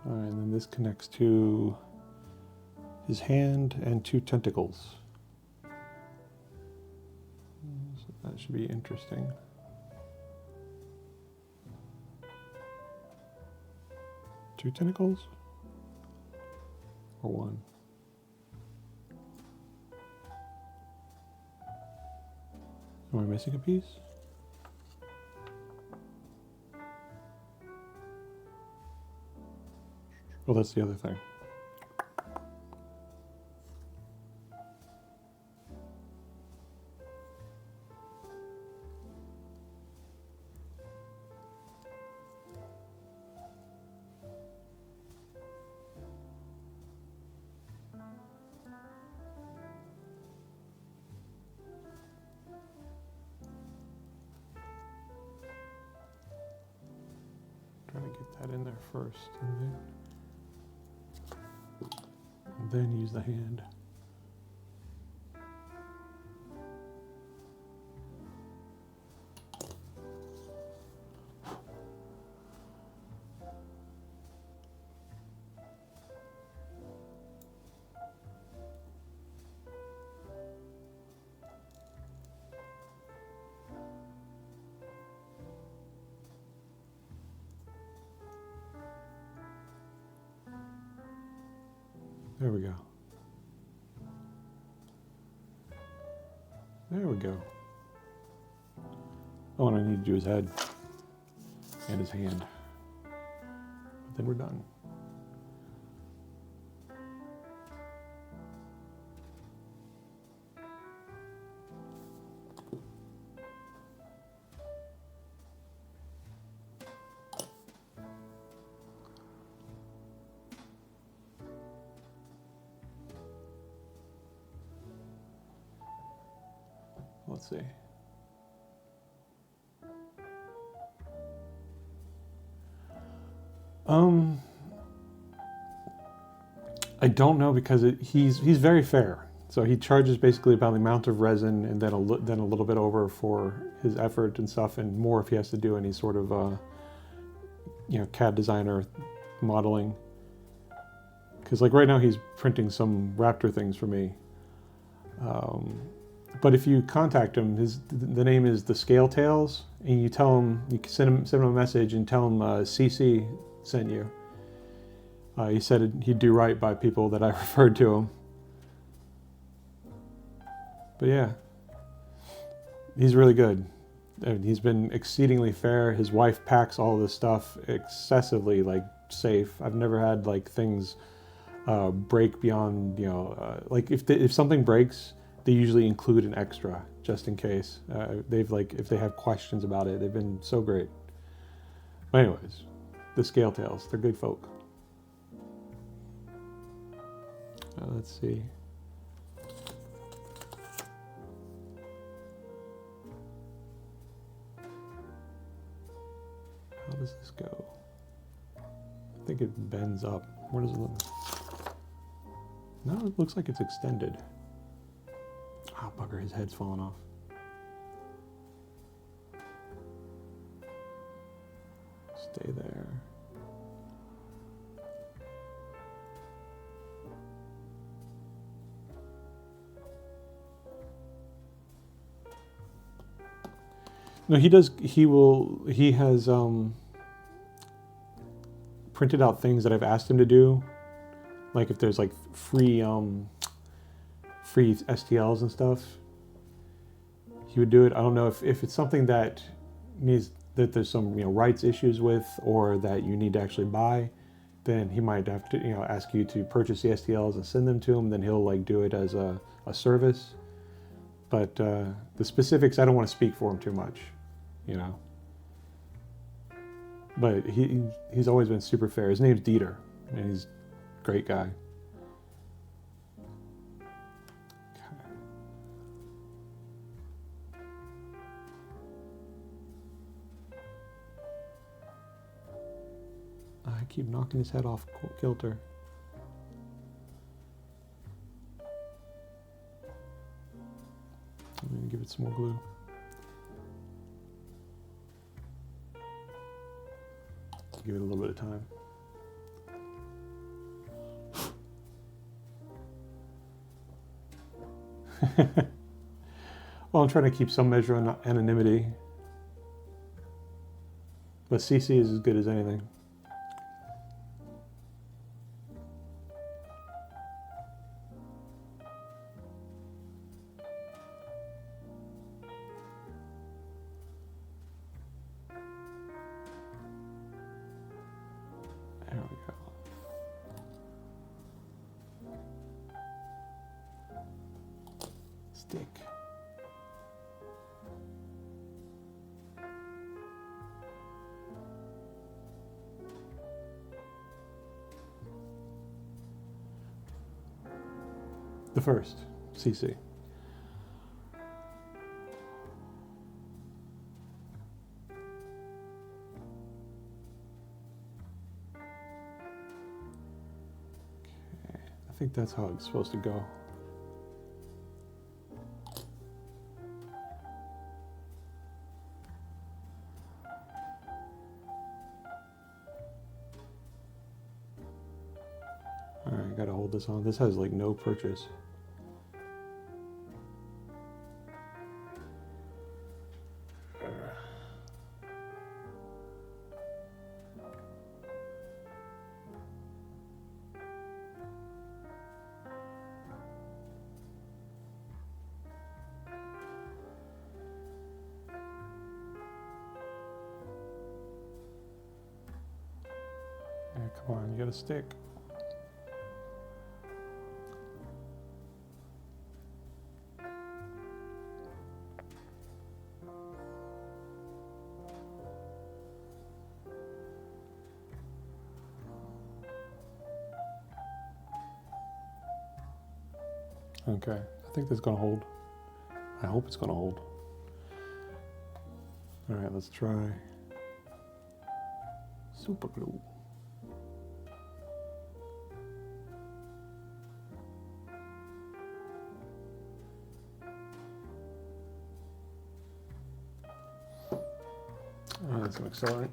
All right, and then this connects to his hand and 2 tentacles. So that should be interesting. Two tentacles? Or 1? Am I missing a piece? Well, that's the other thing. Trying to get that in there first, and then use the hand. There we go. There we go. Oh, and I need to do his head and his hand. Then we're done. Let's see. I don't know because he's very fair. So he charges basically about the amount of resin and then a little bit over for his effort and stuff, and more if he has to do any sort of CAD designer modeling. Because like right now he's printing some raptor things for me. But if you contact him, the name is the Scale Tales, and you tell him, you can send him a message and tell him CC sent you. He said he'd do right by people that I referred to him. But yeah, he's really good. And he's been exceedingly fair. His wife packs all this stuff excessively like safe. I've never had like things break beyond, like if something breaks, they usually include an extra just in case. They've like, if they have questions about it, they've been so great. But anyways, the Scale Tales, they're good folk. Let's see. How does this go? I think it bends up. Where does it look? No, it looks like it's extended. Ah, bugger, his head's falling off. Stay there. No, he does. He has printed out things that I've asked him to do, like if there's like free STLs and stuff. He would do it. I don't know if it's something that there's some rights issues with, or that you need to actually buy. Then he might have to ask you to purchase the STLs and send them to him. Then he'll like do it as a service. But the specifics, I don't want to speak for him too much. But he's always been super fair. His name's Dieter, and he's a great guy. I keep knocking his head off kilter. I'm going to give it some more glue. Give it a little bit of time. Well, I'm trying to keep some measure of anonymity. But CC is as good as anything. There we go. Stick. The first, CC. I think that's how it's supposed to go. All right, gotta hold this on. This has like no purchase. come on, you gotta stick. Okay, I think this is gonna hold. I hope it's gonna hold. All right, let's try super glue. And some accelerant.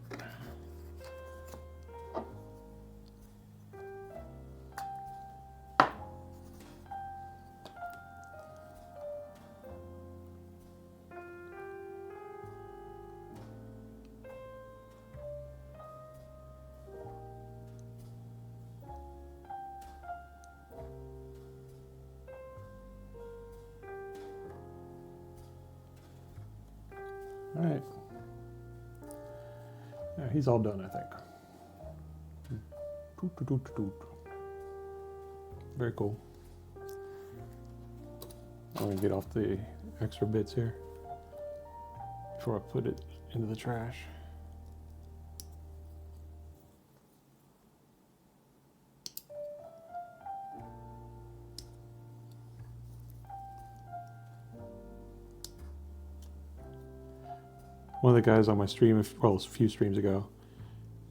All right. Yeah, he's all done, I think. Very cool. I'm gonna get off the extra bits here before I put it into the trash. One of the guys on my stream, well, a few streams ago,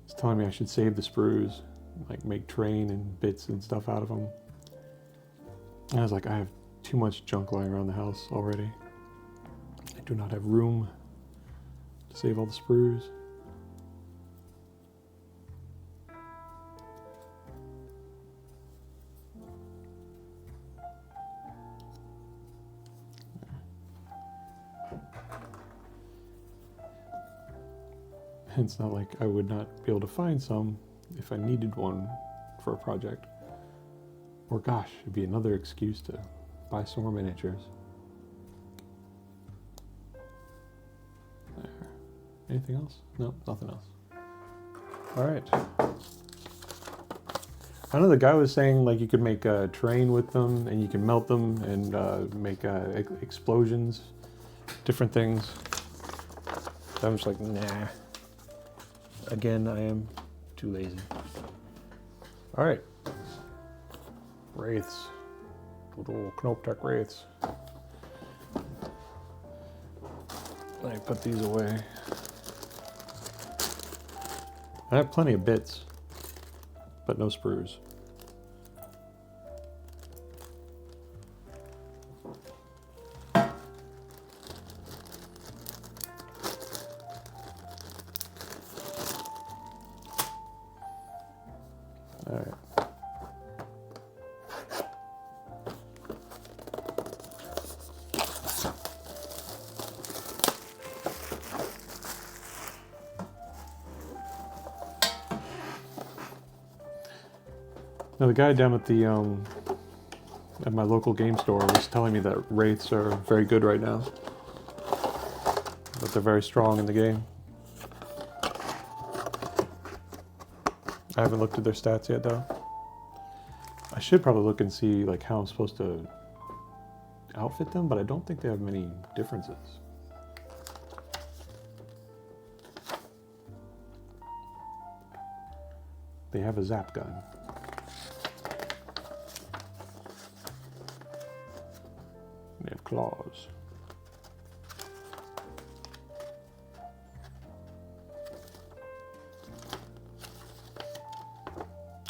was telling me I should save the sprues, like make terrain and bits and stuff out of them. And I was like, I have too much junk lying around the house already. I do not have room to save all the sprues. It's not like I would not be able to find some if I needed one for a project. Or gosh, it'd be another excuse to buy some more miniatures. There. Anything else? No, nothing else. Alright. I know the guy was saying like you could make a terrain with them and you can melt them and make explosions, different things. So I'm just like, nah. Again, I am too lazy. All right. Wraiths. Little Imotekh Wraiths. Let me put these away. I have plenty of bits, but no sprues. Now the guy down at the at my local game store was telling me that Wraiths are very good right now. That they're very strong in the game. I haven't looked at their stats yet though. I should probably look and see like how I'm supposed to outfit them, but I don't think they have many differences. They have a zap gun. They have claws.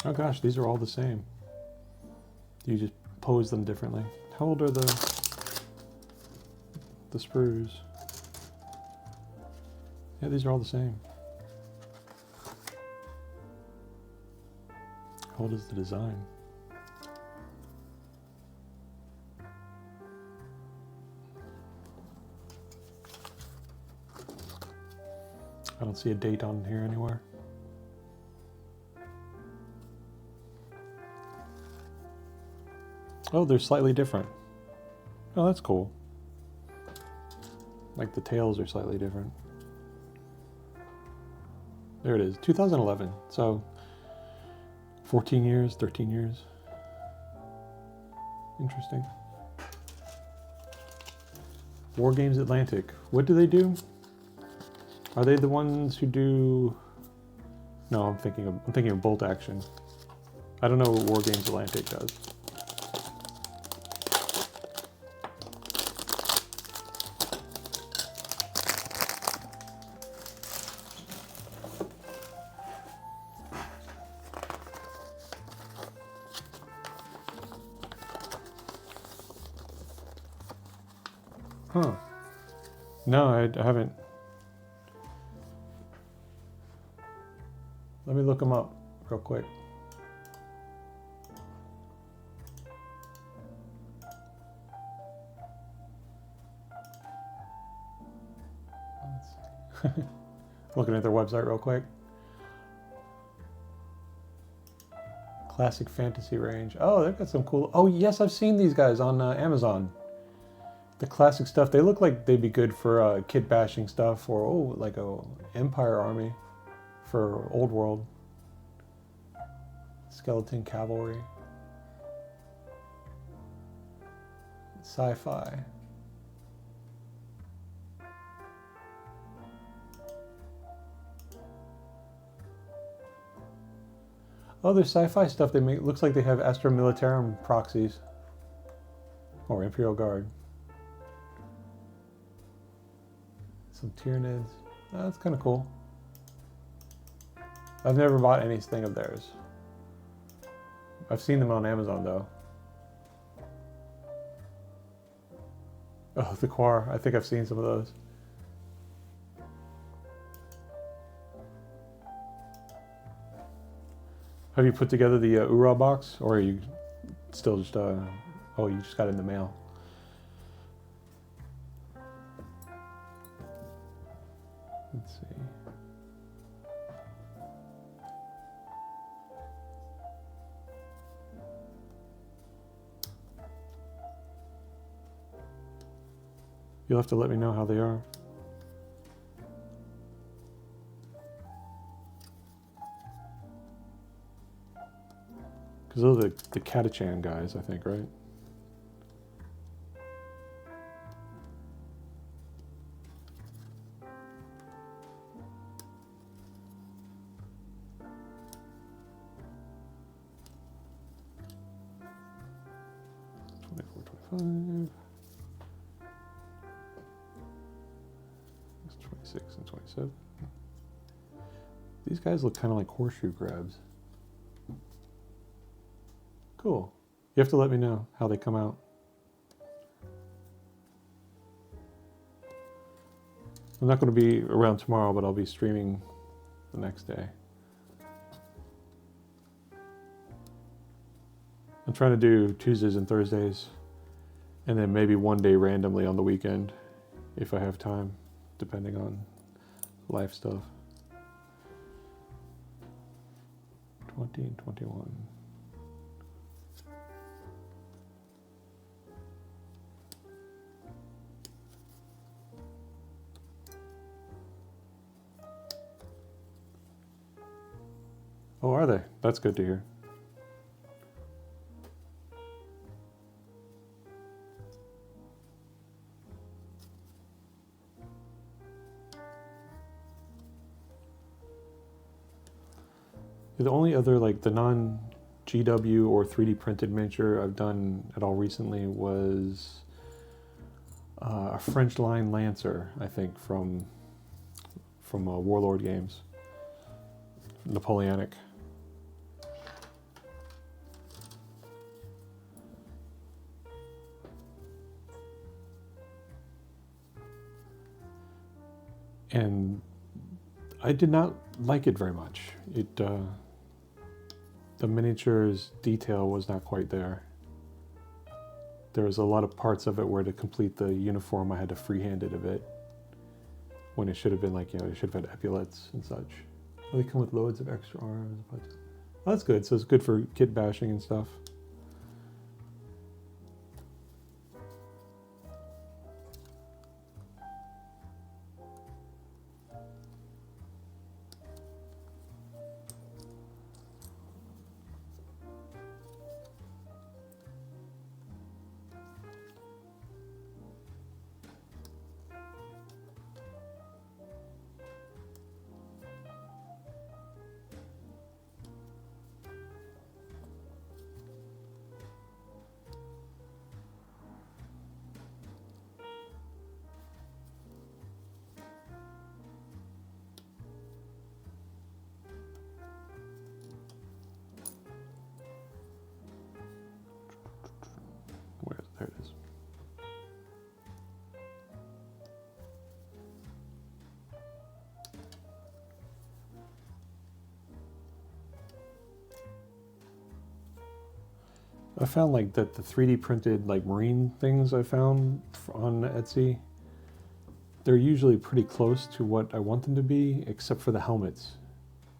Oh gosh, these are all the same. You just pose them differently. How old are the sprues? Yeah, these are all the same. How old is the design? I don't see a date on here anywhere. Oh, they're slightly different. Oh, that's cool. Like the tails are slightly different. There it is, 2011. So 14 years, 13 years. Interesting. War Games Atlantic. What do they do? Are they the ones who do... No, I'm thinking of Bolt Action. I don't know what War Games Atlantic does. Huh. No, I haven't. Let me look them up real quick. Looking at their website real quick. Classic fantasy range. Oh, they've got some cool... Oh, yes, I've seen these guys on Amazon. The classic stuff. They look like they'd be good for kit bashing stuff, or like a Empire army for Old World. Skeleton Cavalry. Sci-fi. Oh, there's sci-fi stuff they make. Looks like they have Astra Militarum proxies. Or Imperial Guard. Some Tyranids. Oh, that's kind of cool. I've never bought anything of theirs. I've seen them on Amazon though. Oh, the Quar. I think I've seen some of those. Have you put together the Ura box, or are you still just, oh, you just got it in the mail? Let's see. You'll have to let me know how they are. Because those are the Catachan guys, I think, right? $24.25. That's 26 and 27. These guys look kind of like horseshoe crabs. Cool. You have to let me know how they come out. I'm not going to be around tomorrow, but I'll be streaming the next day. I'm trying to do Tuesdays and Thursdays, and then maybe one day randomly on the weekend, if I have time, depending on life stuff. 20 and 21. Oh, are they? That's good to hear. The only other, like, the non-GW or 3D printed miniature I've done at all recently was a French line Lancer, I think, from Warlord Games. Napoleonic. And I did not like it very much. The miniature's detail was not quite there. There was a lot of parts of it where to complete the uniform I had to freehand it a bit, when it should have been like, you know, it should have had epaulets and such. They come with loads of extra arms. But well, that's good. So it's good for kit bashing and stuff. I found like that the 3D printed like marine things I found on Etsy, they're usually pretty close to what I want them to be, except for the helmets.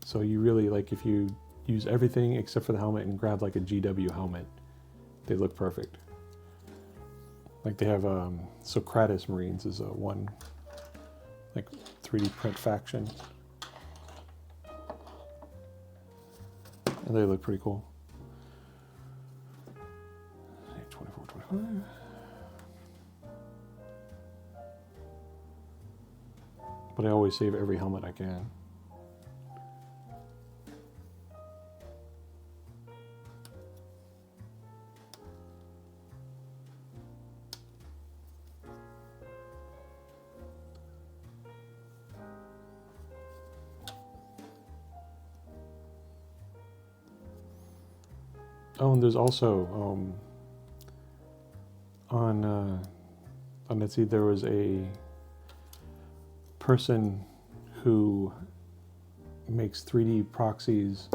So you really, like, if you use everything except for the helmet and grab like a GW helmet, they look perfect. Like they have Socrates Marines is a one like 3D print faction, and they look pretty cool. 24, 25. But I always save every helmet I can. Oh, and there's also on Etsy there was a person who makes 3D proxies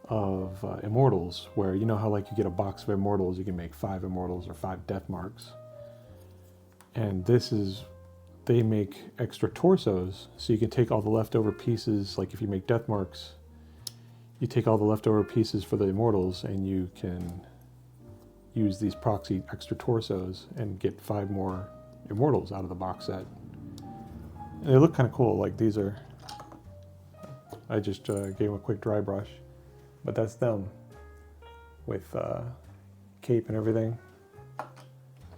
of immortals, where you know how like you get a box of immortals, you can make 5 immortals or 5 death marks. And this is, they make extra torsos, so you can take all the leftover pieces, like if you make death marks, you take all the leftover pieces for the immortals and you can use these proxy extra torsos and get 5 more immortals out of the box set. And they look kind of cool. Like these are, I just gave them a quick dry brush, but that's them with cape and everything.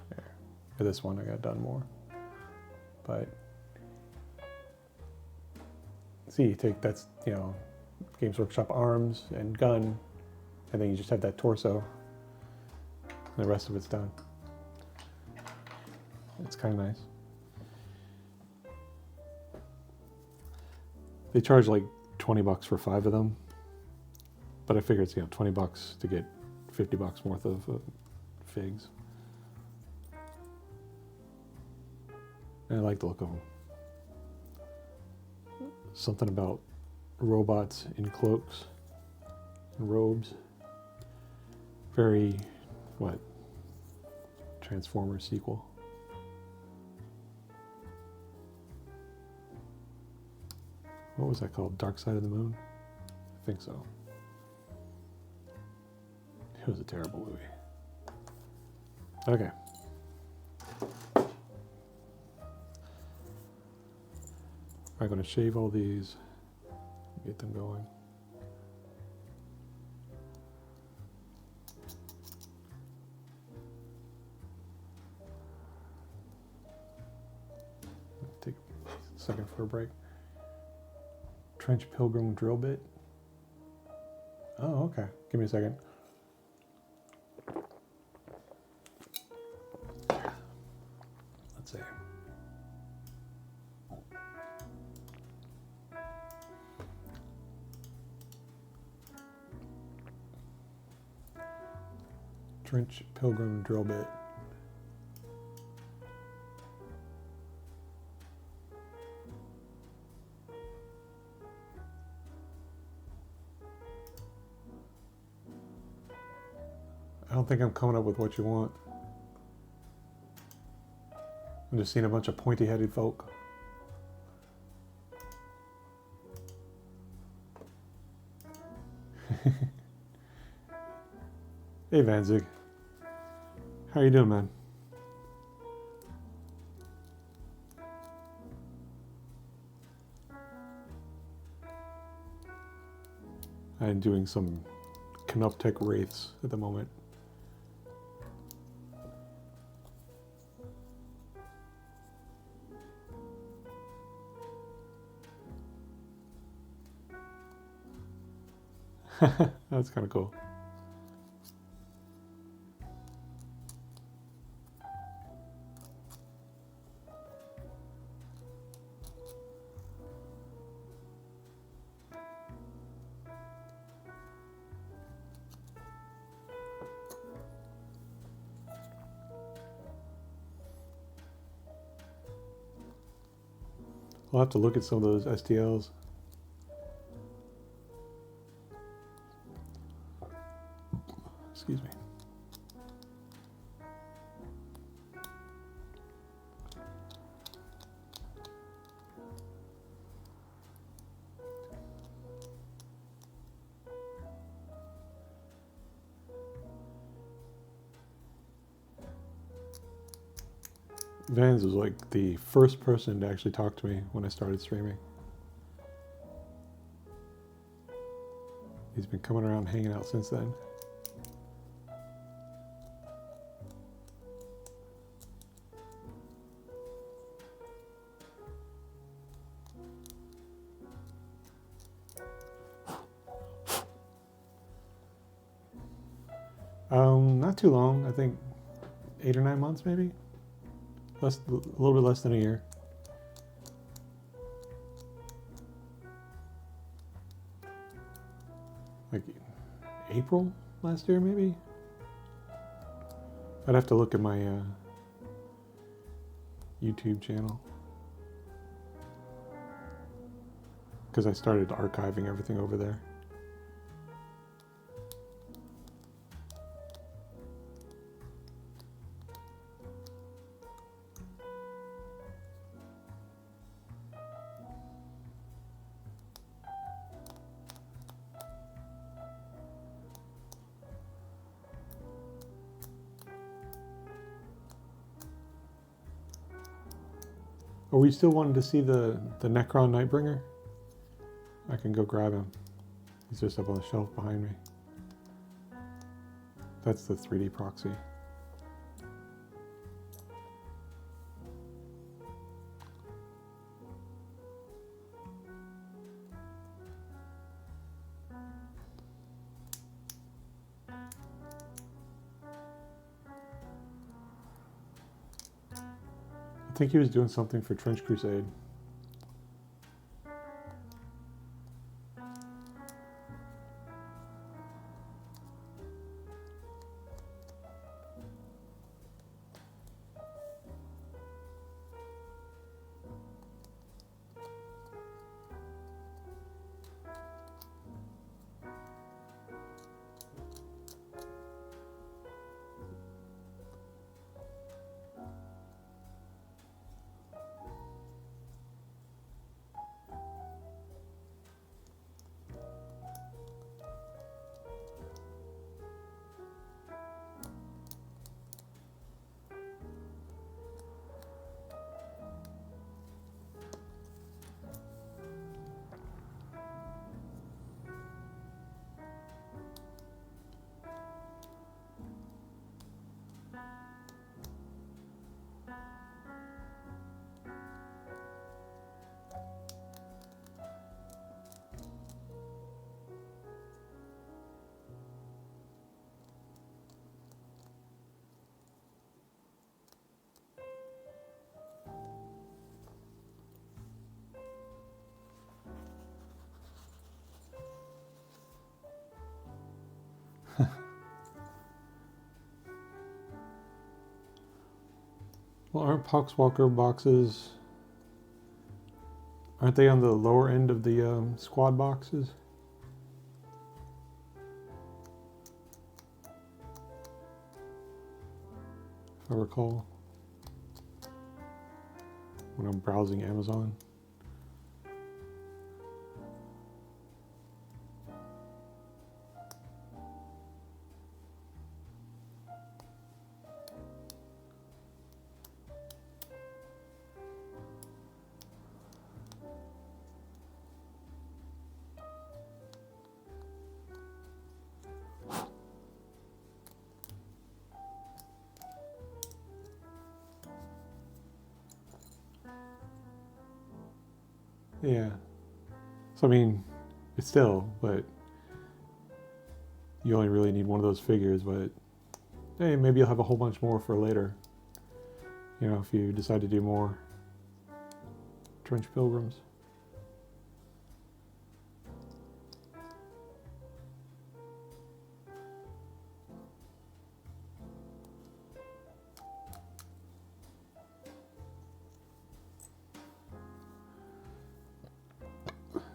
There. For this one I got done more. But see, you take, that's, you know, Games Workshop arms and gun, and then you just have that torso, and the rest of it's done. It's kind of nice. They charge like 20 bucks for 5 of them, but I figure it's, you know, 20 bucks to get 50 bucks worth of figs. And I like the look of them. Something about robots in cloaks and robes. Very, what, Transformers sequel. What was that called? Dark Side of the Moon? I think so. It was a terrible movie. Okay. I'm going to shave all these, get them going. Take a second for a break. Trench Pilgrim drill bit. Oh, okay. Give me a second. Let's see. Trench Pilgrim drill bit. I don't think I'm coming up with what you want. I'm just seeing a bunch of pointy-headed folk. Hey Vanzig. How you doing, man? I'm doing some Imotekh Wraiths at the moment. That's kind of cool. I'll have to look at some of those STLs. Excuse me. Vans was like the first person to actually talk to me when I started streaming. He's been coming around hanging out since then. Not too long. I think 8 or 9 months, maybe. A little bit less than a year. Like April last year, maybe. I'd have to look at my YouTube channel because I started archiving everything over there. Are we still wanting to see the Necron Nightbringer? I can go grab him. He's just up on the shelf behind me. That's the 3D proxy. I think he was doing something for Trench Crusade. Well, aren't Poxwalker boxes, aren't they on the lower end of the squad boxes? If I recall, when I'm browsing Amazon. Yeah. So I mean, it's still, but you only really need one of those figures, but hey, maybe you'll have a whole bunch more for later. You know, if you decide to do more Trench Pilgrims.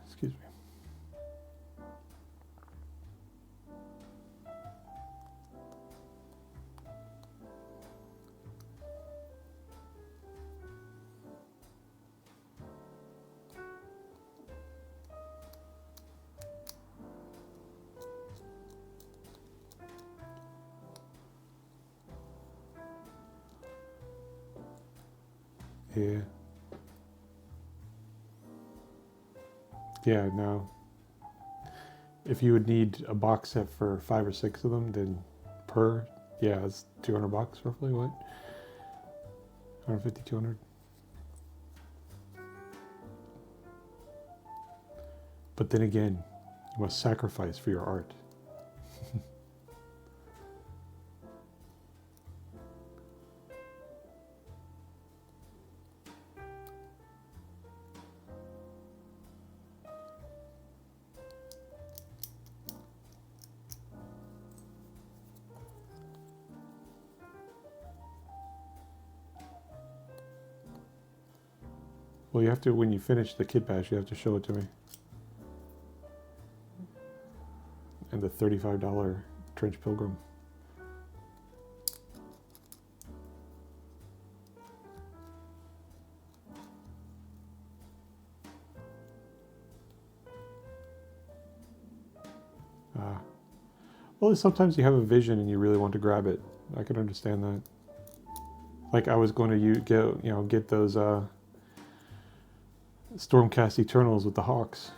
Excuse me. Yeah. Yeah, no. If you would need a box set for 5 or 6 of them, then yeah, it's $200 roughly, what? 150, 200. But then again, you must sacrifice for your art. Well, you have to, when you finish the kit bash, you have to show it to me. And the $35 Trench Pilgrim. Well, sometimes you have a vision and you really want to grab it. I can understand that. Like I was going to get those Stormcast Eternals with the Hawks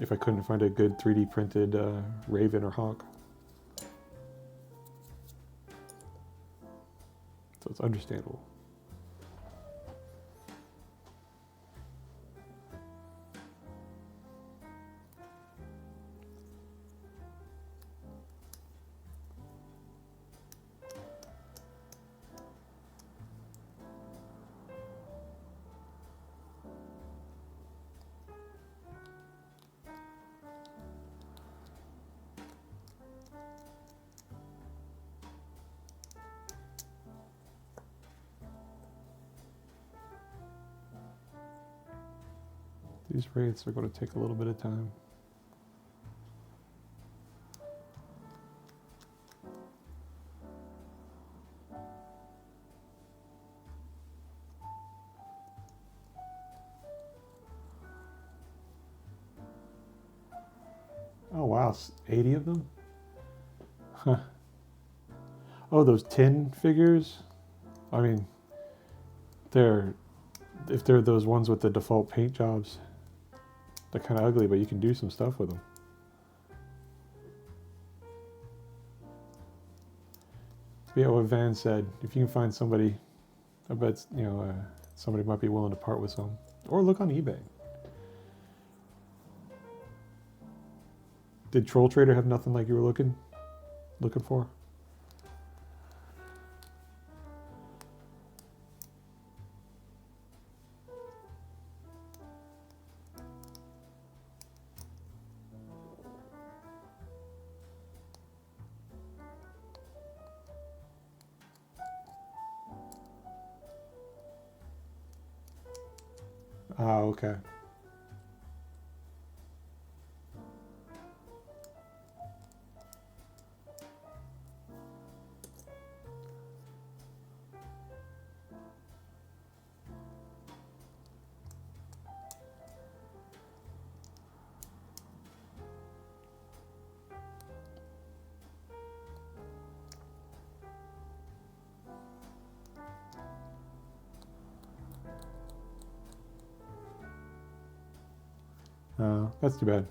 if I couldn't find a good 3D printed Raven or Hawk. So it's understandable. These Wraiths are going to take a little bit of time. Oh wow, 80 of them? Huh. Oh, those 10 figures? I mean, if they're those ones with the default paint jobs, they're kind of ugly, but you can do some stuff with them. But yeah, what Van said, if you can find somebody, I bet, somebody might be willing to part with some. Or look on eBay. Did Troll Trader have nothing like you were looking for? Ah, okay. That's too bad.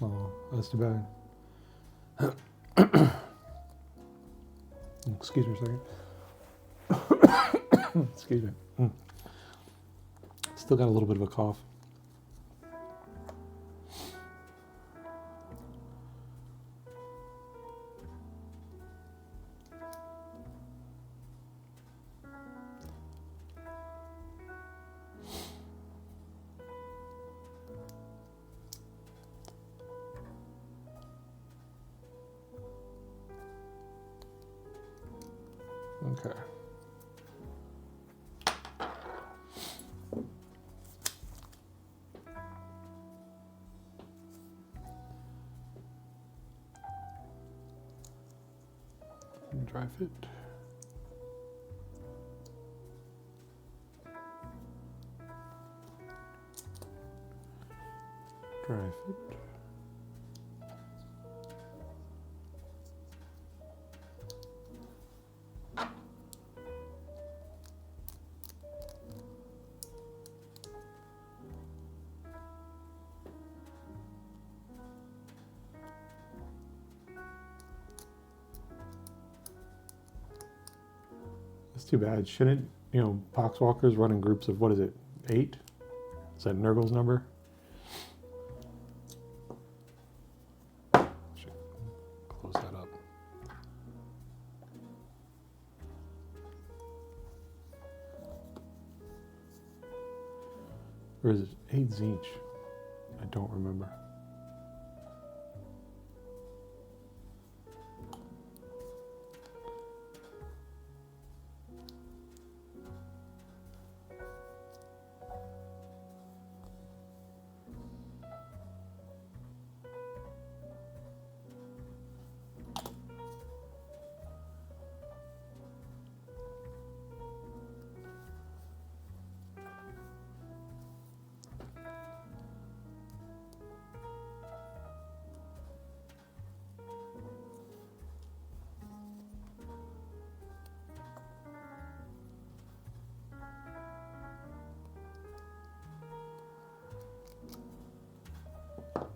Oh, that's too bad. Excuse me a second. Excuse me. Still got a little bit of a cough. Okay. Dry fit. Dry fit. That's too bad. Shouldn't, poxwalkers run in groups of, what is it, 8? Is that Nurgle's number? Should close that up. Or is it 8 Zinch? I don't remember.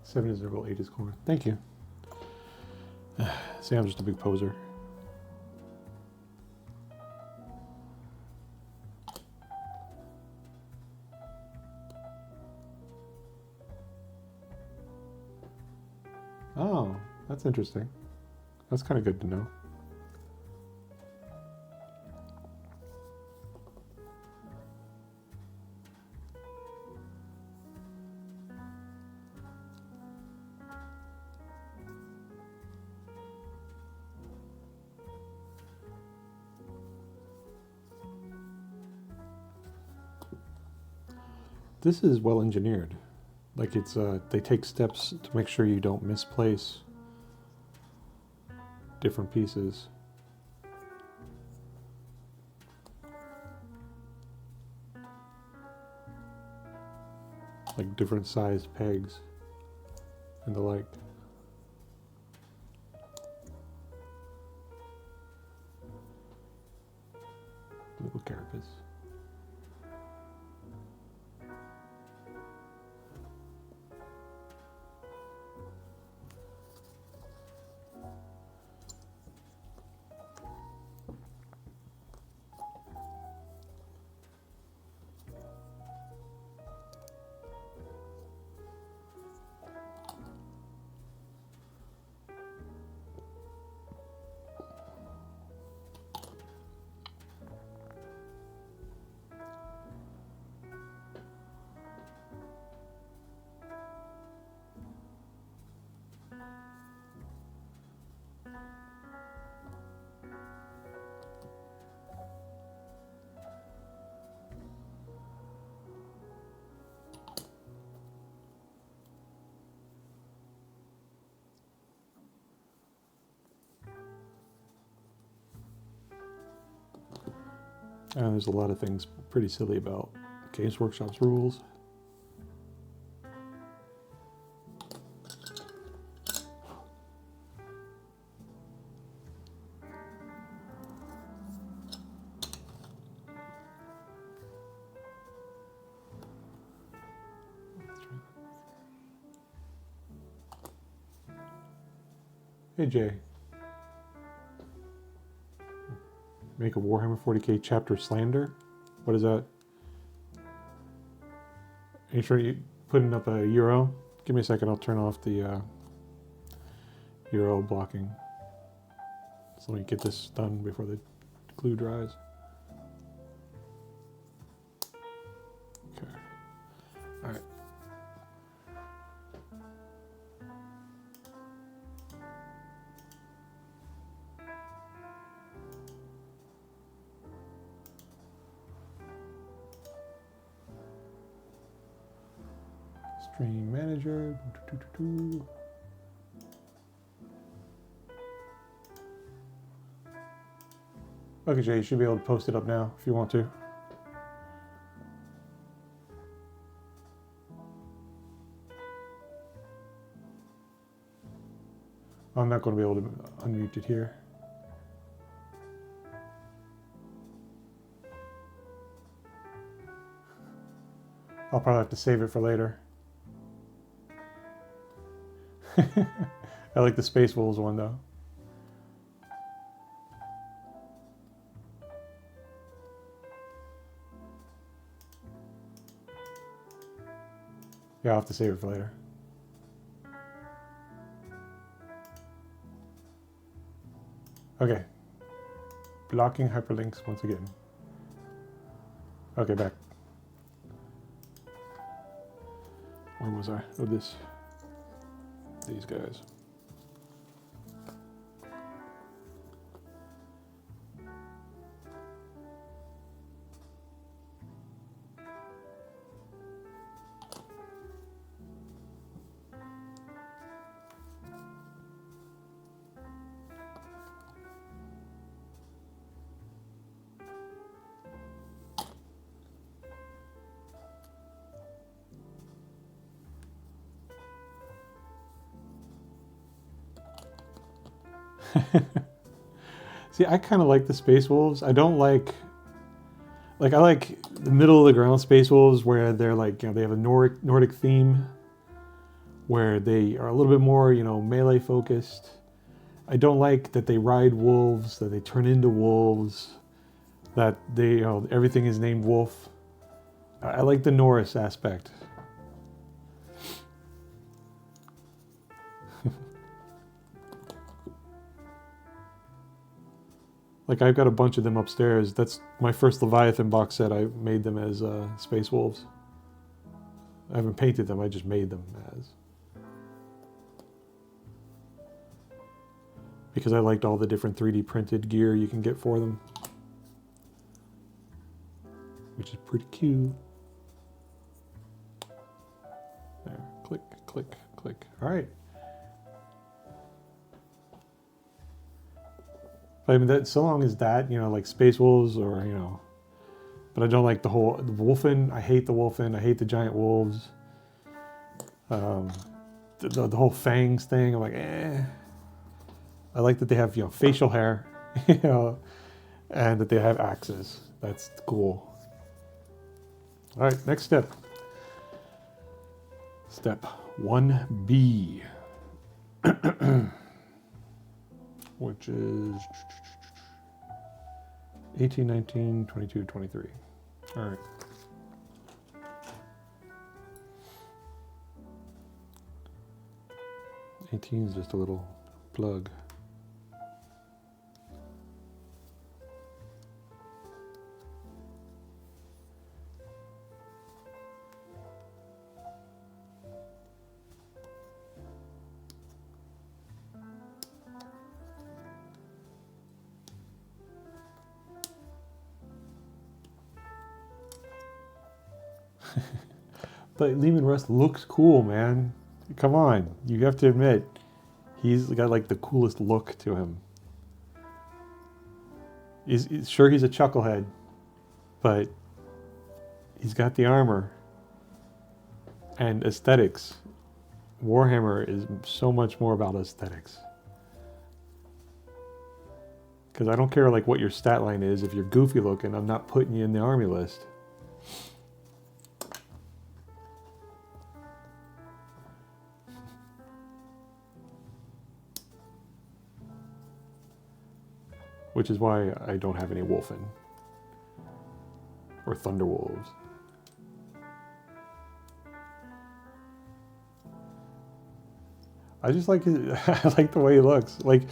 Seven is Nurgle, 8 is Corn. Thank you. See, I'm just a big poser. Oh, that's interesting. That's kind of good to know. This is well engineered. Like it's, they take steps to make sure you don't misplace different pieces. Like different sized pegs and the like. Little carapace. There's a lot of things pretty silly about Games Workshop's rules. Hey Jay. Make a Warhammer 40K chapter slander? What is that? Are you sure you're putting up a URL? Give me a second, I'll turn off the URL blocking. So let me get this done before the glue dries. Okay. Alright. Stream manager. Okay, Jay, you should be able to post it up now if you want to. I'm not going to be able to unmute it here. I'll probably have to save it for later. I like the Space Wolves one though. Yeah, I'll have to save it for later. Okay. Blocking hyperlinks once again. Okay, back. Where was I? Oh, this. These guys. See, I kind of like the Space Wolves. I don't like I like the middle of the ground Space Wolves where they're like, you know, they have a Nordic theme where they are a little bit more, you know, melee focused. I don't like that they ride wolves, that they turn into wolves, that they, you know, everything is named wolf. I like the Norse aspect. Like, I've got a bunch of them upstairs. That's my first Leviathan box set. I made them as Space Wolves. I haven't painted them, I just made them as. Because I liked all the different 3D printed gear you can get for them. Which is pretty cute. There, click, click, click. All right. I mean, that so long as that, you know, like Space Wolves or, you know, but I don't like the Wolfen. I hate the Wolfen. I hate the giant wolves. The whole fangs thing. I'm like, eh. I like that they have, you know, facial hair, you know, and that they have axes. That's cool. All right, next step. Step 1B. Which is 18, 19, 22, 23. All right. '18 is just a little plug. But Lehman Russ looks cool, man. Come on, you have to admit, he's got like the coolest look to him. He's a chucklehead, but he's got the armor and aesthetics. Warhammer is so much more about aesthetics. Because I don't care like what your stat line is. If you're goofy looking, I'm not putting you in the army list. Which is why I don't have any Wolfen or Thunderwolves. I just like I like the way he looks. Like,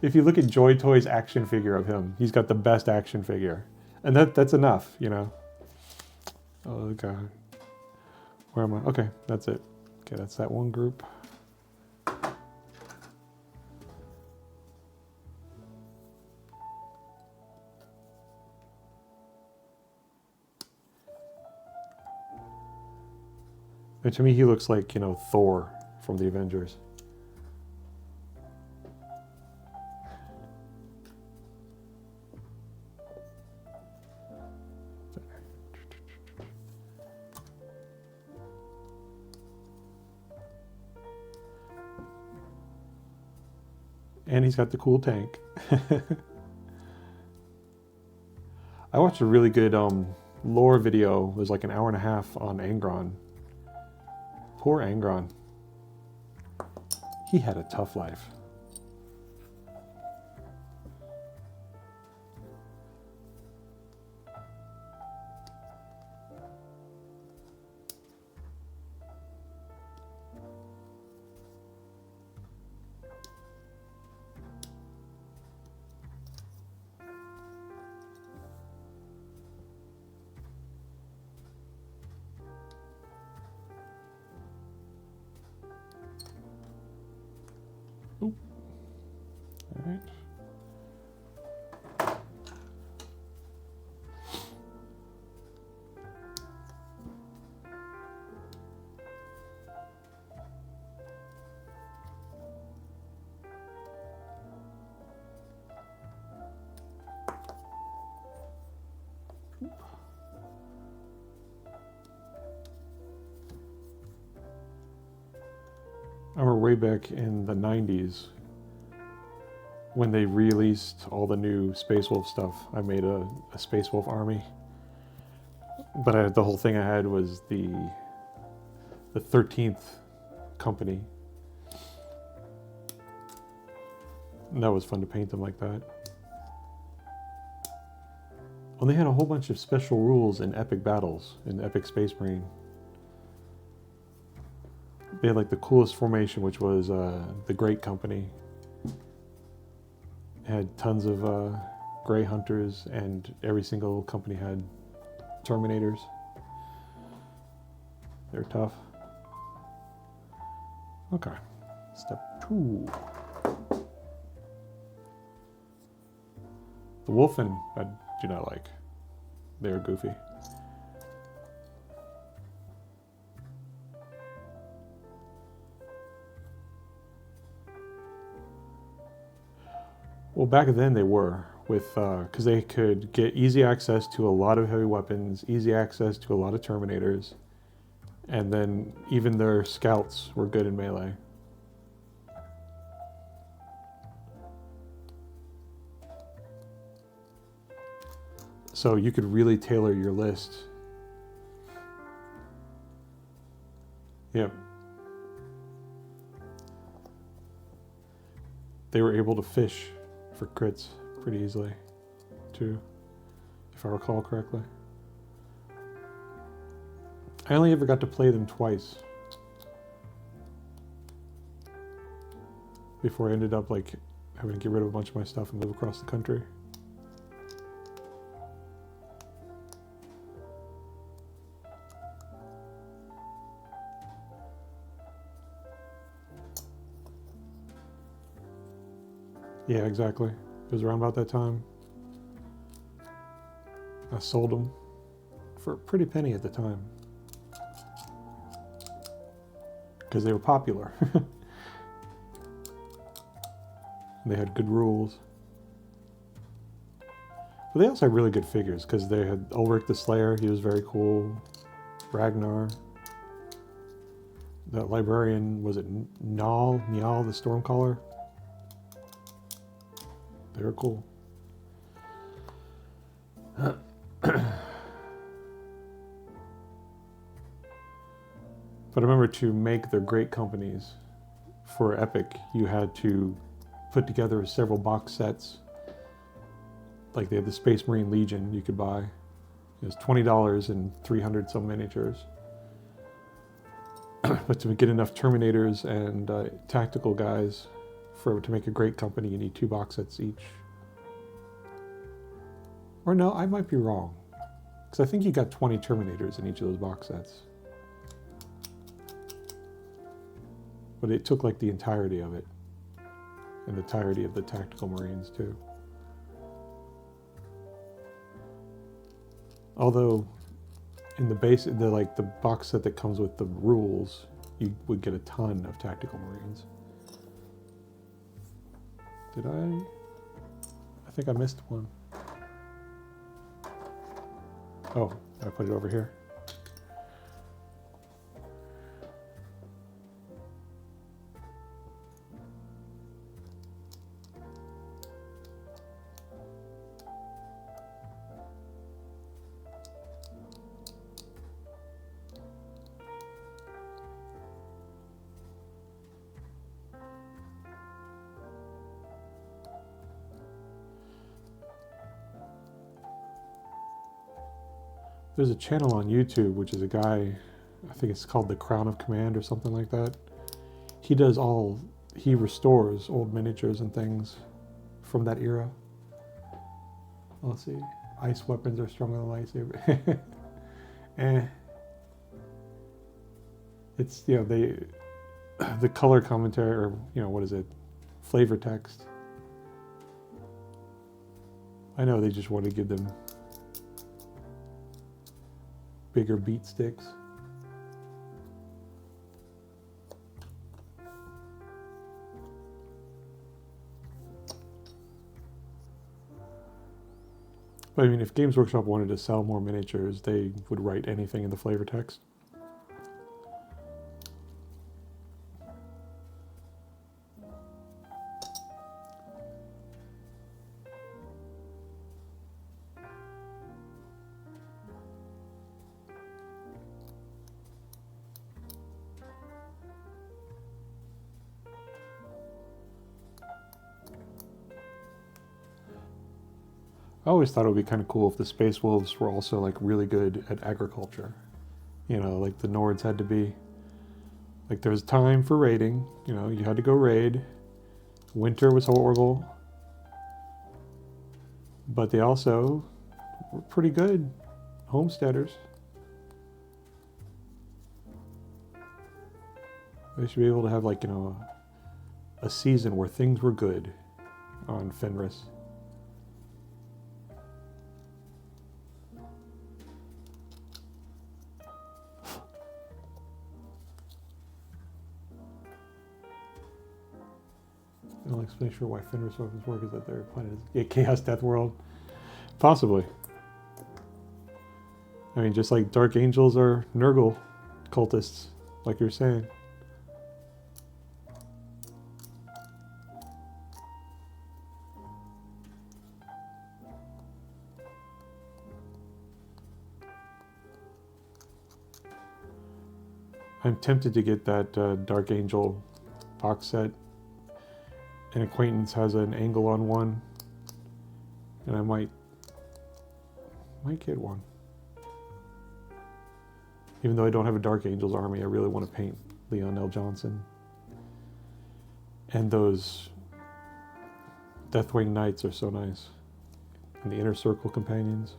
if you look at Joy Toy's action figure of him, he's got the best action figure, and that's enough, you know. Oh God, where am I? Okay, that's it. Okay, that's that one group. And to me, he looks like, you know, Thor from the Avengers. And he's got the cool tank. I watched a really good lore video. It was like an hour and a half on Angron. Poor Angron. He had a tough life. All right. I remember way back in the 90s when they released all the new Space Wolf stuff. I made a Space Wolf army. But the whole thing I had was the 13th company. And that was fun to paint them like that. Well, they had a whole bunch of special rules in epic battles, in Epic Space Marine. They had like the coolest formation, which was the Great Company. It had tons of Grey Hunters, and every single company had Terminators. They're tough. Okay, step 2. The Wolfen I do not like. They're goofy. Well, back then they were, with because they could get easy access to a lot of heavy weapons, easy access to a lot of Terminators, and then even their scouts were good in melee. So you could really tailor your list. Yep. They were able to fish for crits pretty easily, too, if I recall correctly. I only ever got to play them twice before I ended up like having to get rid of a bunch of my stuff and move across the country. Yeah, exactly. It was around about that time. I sold them for a pretty penny at the time. Because they were popular. They had good rules. But they also had really good figures, because they had Ulrich the Slayer, he was very cool. Ragnar. That librarian, was it Njal the Stormcaller? They were cool. But I remember, to make their great companies for Epic, you had to put together several box sets. Like they had the Space Marine Legion you could buy. It was $20 and 300 some miniatures. But to get enough Terminators and tactical guys to make a great company, you need 2 box sets each. Or no, I might be wrong. Because I think you got 20 Terminators in each of those box sets. But it took like the entirety of it. And the entirety of the tactical Marines too. Although, in the base, the box set that comes with the rules, you would get a ton of tactical marines. Did I? I think I missed one. Oh, I put it over here. There's a channel on YouTube, which is a guy, I think it's called The Crown of Command or something like that. He restores old miniatures and things from that era. Let's see, ice weapons are stronger than lightsaber. It's, you know, the color commentary, or, you know, what is it? Flavor text. I know they just want to give them bigger beat sticks. But I mean, if Games Workshop wanted to sell more miniatures, they would write anything in the flavor text. I always thought it would be kind of cool if the Space Wolves were also like really good at agriculture. You know, like the Nords had to be. Like there was time for raiding, you know, you had to go raid. Winter was horrible. But they also were pretty good homesteaders. They should be able to have, like, you know, a season where things were good on Fenris. The only explanation for why Fenris weapons work is that their planet is a Chaos Death World. Possibly. I mean, just like Dark Angels are Nurgle cultists, like you're saying. I'm tempted to get that Dark Angel box set. An acquaintance has an angle on one, and I might get one. Even though I don't have a Dark Angels army, I really want to paint Leon L. Johnson. And those Deathwing Knights are so nice. And the Inner Circle companions.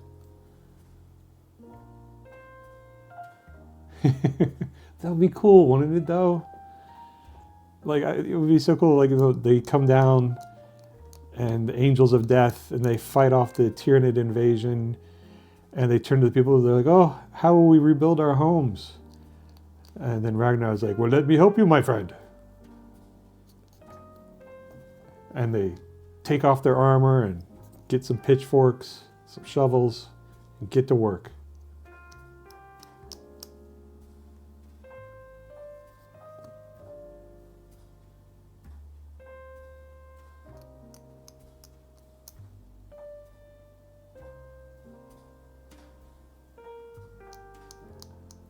That would be cool, wouldn't it though? Like, it would be so cool, like, you know, they come down and the Angels of Death, and they fight off the Tyranid invasion, and they turn to the people, they're like, oh, how will we rebuild our homes? And then Ragnar's like, well, let me help you, my friend. And they take off their armor and get some pitchforks, some shovels, and get to work.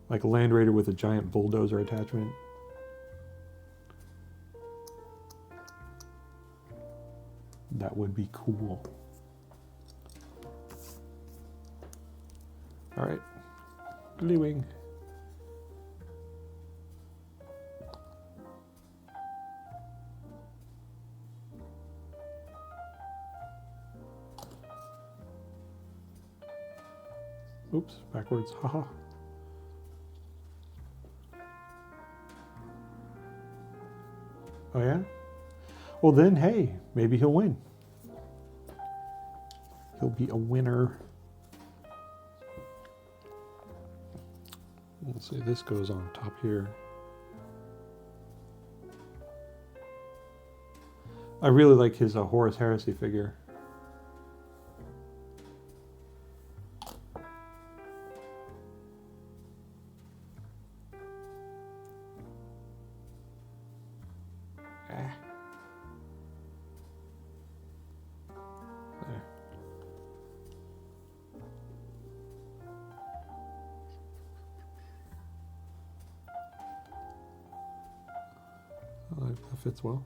Like a Land Raider with a giant bulldozer attachment. That would be cool. All right, gluing. Oops, backwards, haha. Oh yeah? Well then, hey, maybe he'll win. He'll be a winner. Let's see, this goes on top here. I really like his Horus Heresy figure. That fits well.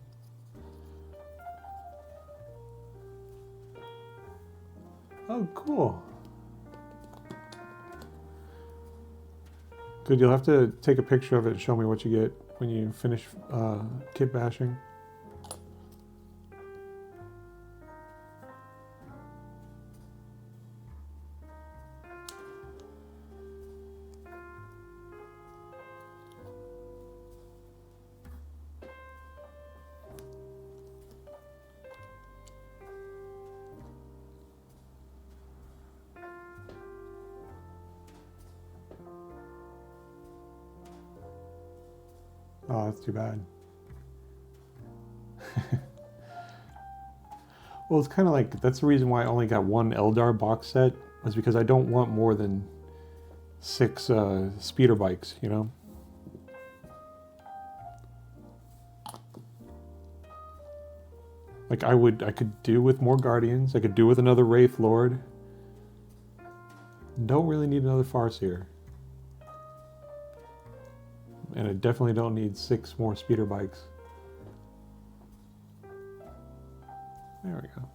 Oh, cool. Good, you'll have to take a picture of it and show me what you get when you finish kit bashing. Oh, that's too bad. Well, it's kind of like, that's the reason why I only got one Eldar box set, was because I don't want more than 6 speeder bikes, you know? Like I could do with more Guardians, I could do with another Wraith Lord. Don't really need another Farseer. And I definitely don't need 6 more speeder bikes. There we go.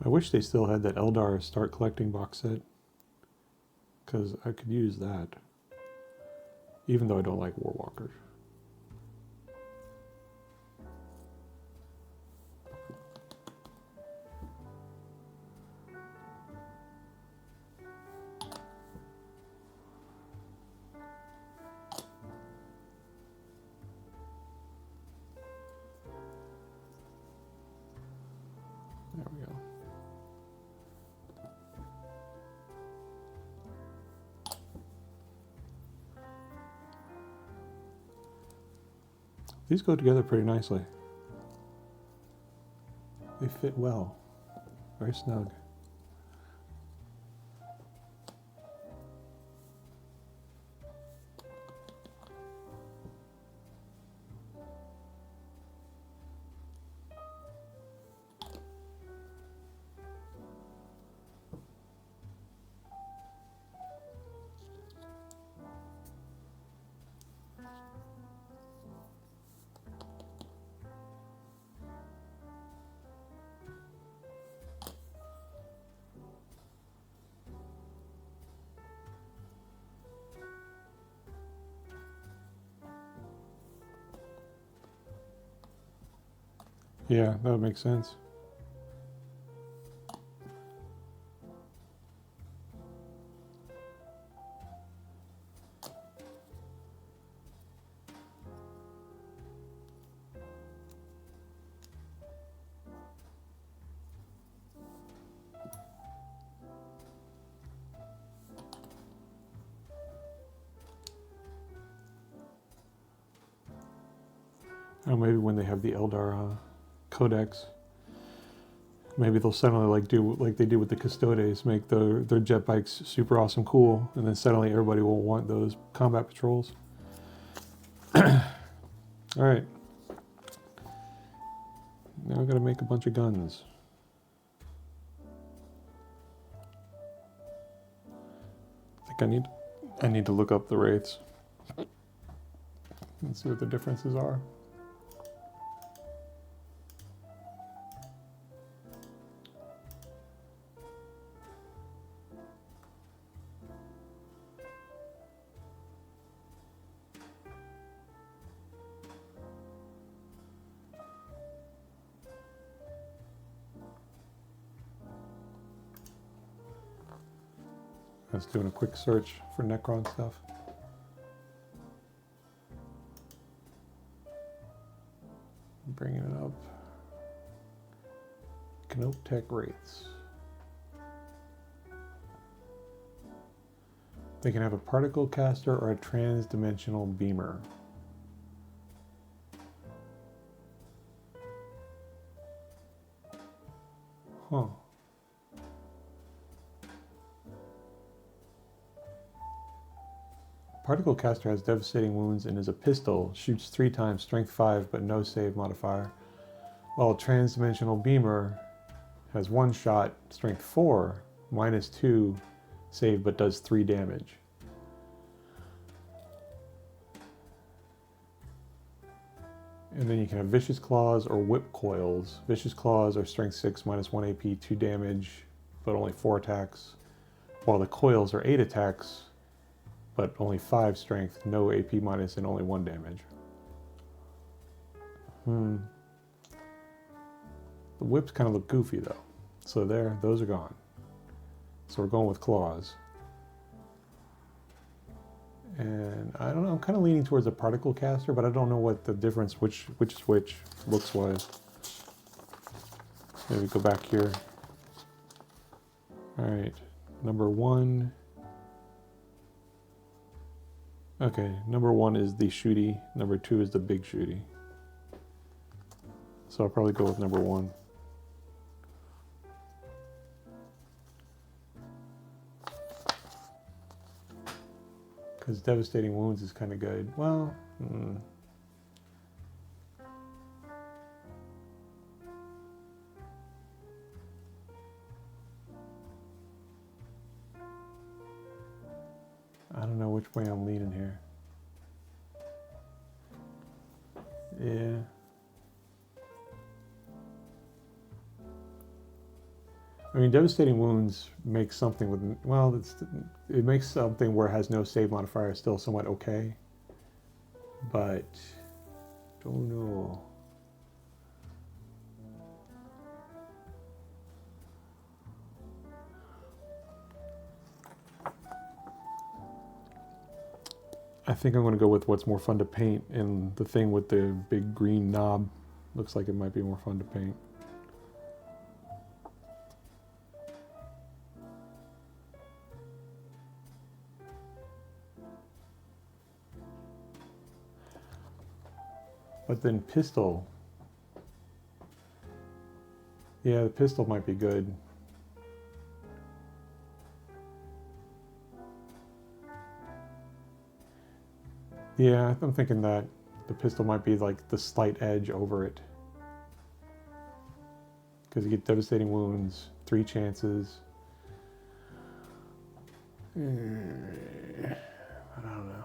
I wish they still had that Eldar Start Collecting box set, because I could use that, even though I don't like Warwalkers. There we go. These go together pretty nicely. They fit well. Very snug. Yeah, that would make sense. Oh, maybe when they have the Eldar Codex, maybe they'll suddenly like do like they do with the Custodes, make their jet bikes super awesome cool, and then suddenly everybody will want those combat patrols. All right, now I gotta make a bunch of guns. I think I need to look up the Wraiths and see what the differences are. I was doing a quick search for Necron stuff. Bringing it up. Imotekh Wraiths. They can have a particle caster or a trans-dimensional beamer. Huh. Particle caster has devastating wounds and is a pistol, shoots 3 times, strength 5, but no save modifier. While trans-dimensional beamer has 1 shot, strength 4, -2, save, but does 3 damage. And then you can have Vicious Claws or Whip Coils. Vicious Claws are strength 6, -1 AP, 2 damage, but only 4 attacks. While the Coils are 8 attacks, but only 5 strength, no AP minus, and only 1 damage. The whips kind of look goofy though. So there, those are gone. So we're going with claws. And I don't know, I'm kind of leaning towards a particle caster, but I don't know what the difference, which is which, looks wise. Maybe go back here. All right, number 1. Okay, number 1 is the shooty, number 2 is the big shooty. So I'll probably go with number 1. Because devastating wounds is kind of good. Well, I don't know which way I'm leaning here. Yeah. I mean, devastating wounds makes something with, well, it makes something where it has no save modifier still somewhat okay. But, don't know. I think I'm going to go with what's more fun to paint, and the thing with the big green knob looks like it might be more fun to paint. But then pistol. Yeah, the pistol might be good. Yeah, I'm thinking that the pistol might be like the slight edge over it. Because you get devastating wounds, 3 chances. I don't know.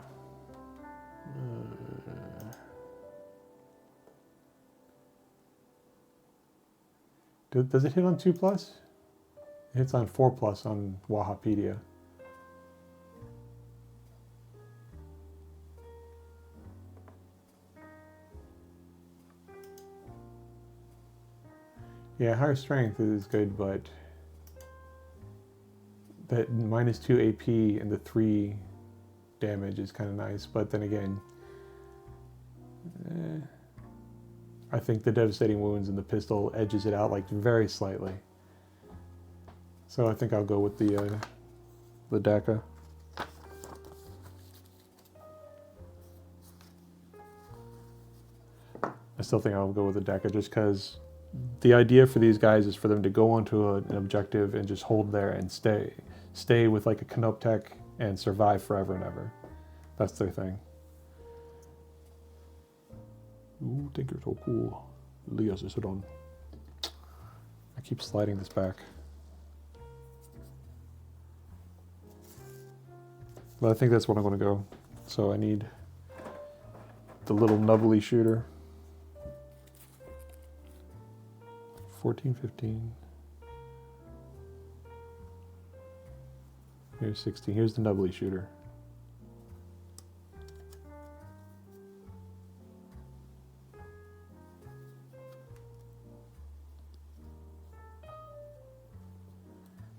Does it hit on 2+? It hits on 4+ on Wahapedia. Yeah, higher strength is good, but that -2 AP and the 3 damage is kind of nice. But then again, I think the devastating wounds and the pistol edges it out like very slightly. So I think I'll go with the DACA. I still think I'll go with the DACA just because the idea for these guys is for them to go onto an objective and just hold there and stay with like a Imotekh and survive forever and ever. That's their thing. Ooh, I think you're so cool. Elias is it on. I keep sliding this back. But I think that's what I'm going to go. So I need the little nubbly shooter. 14, 15. Here's 16. Here's the nubbly shooter.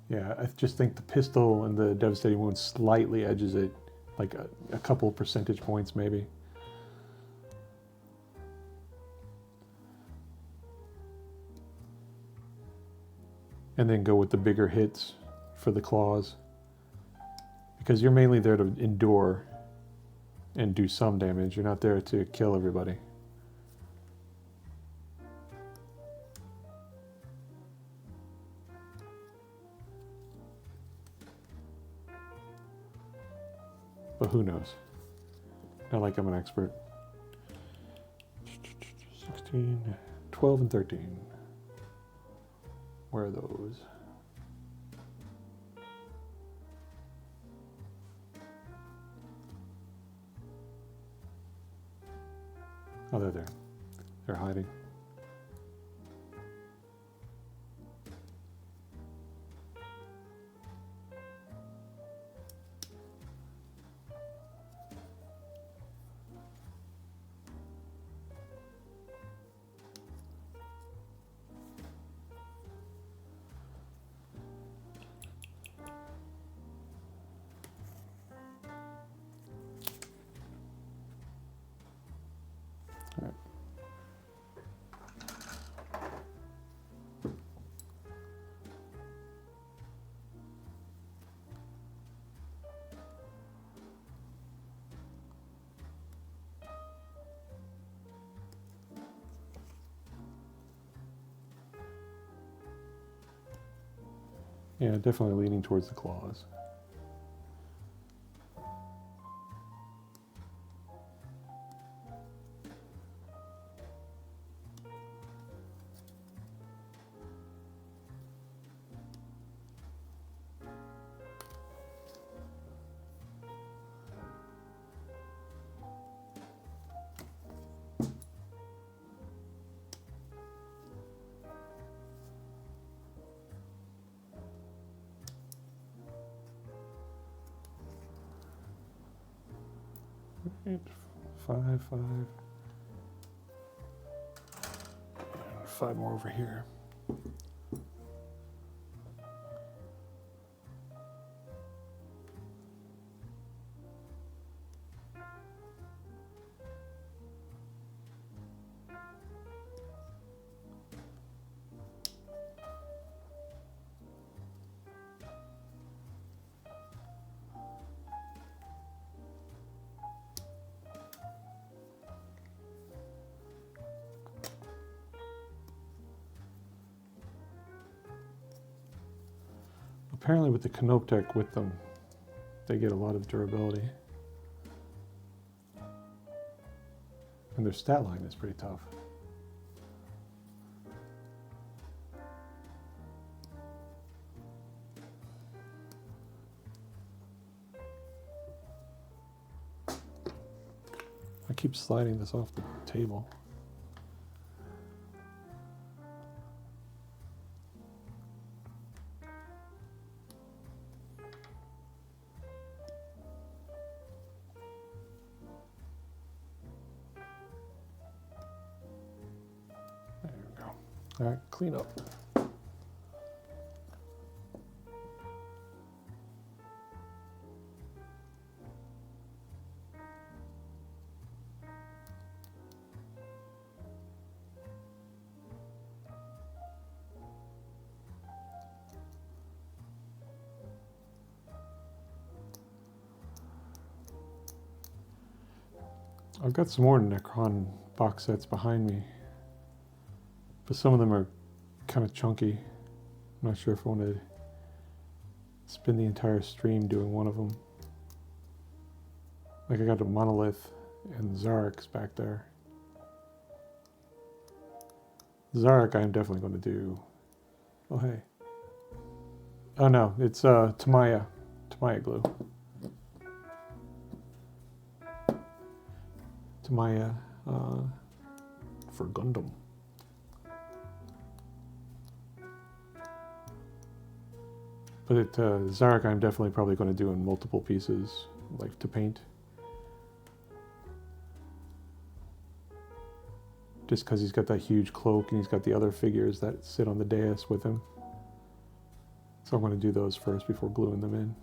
Yeah, I just think the pistol and the devastating wound slightly edges it, like a couple percentage points maybe. And then go with the bigger hits for the claws, because you're mainly there to endure and do some damage. You're not there to kill everybody. But who knows? Not like I'm an expert. 16, 12, and 13. Where are those? Oh, they're there. They're hiding. Yeah, definitely leaning towards the claws. Right, 5, 5. And 5 more over here. Apparently with the Imotekh with them, they get a lot of durability. And their stat line is pretty tough. I keep sliding this off the table. All right, clean up. I've got some more Necron box sets behind me, but some of them are kind of chunky. I'm not sure if I want to spend the entire stream doing one of them. Like I got a Monolith and Zarek's back there. Zarek I'm definitely going to do. Oh hey. Oh no, it's Tamaya glue. Tamaya for Gundam. But Zarek I'm definitely probably going to do in multiple pieces, like to paint. Just because he's got that huge cloak and he's got the other figures that sit on the dais with him. So I'm going to do those first before gluing them in.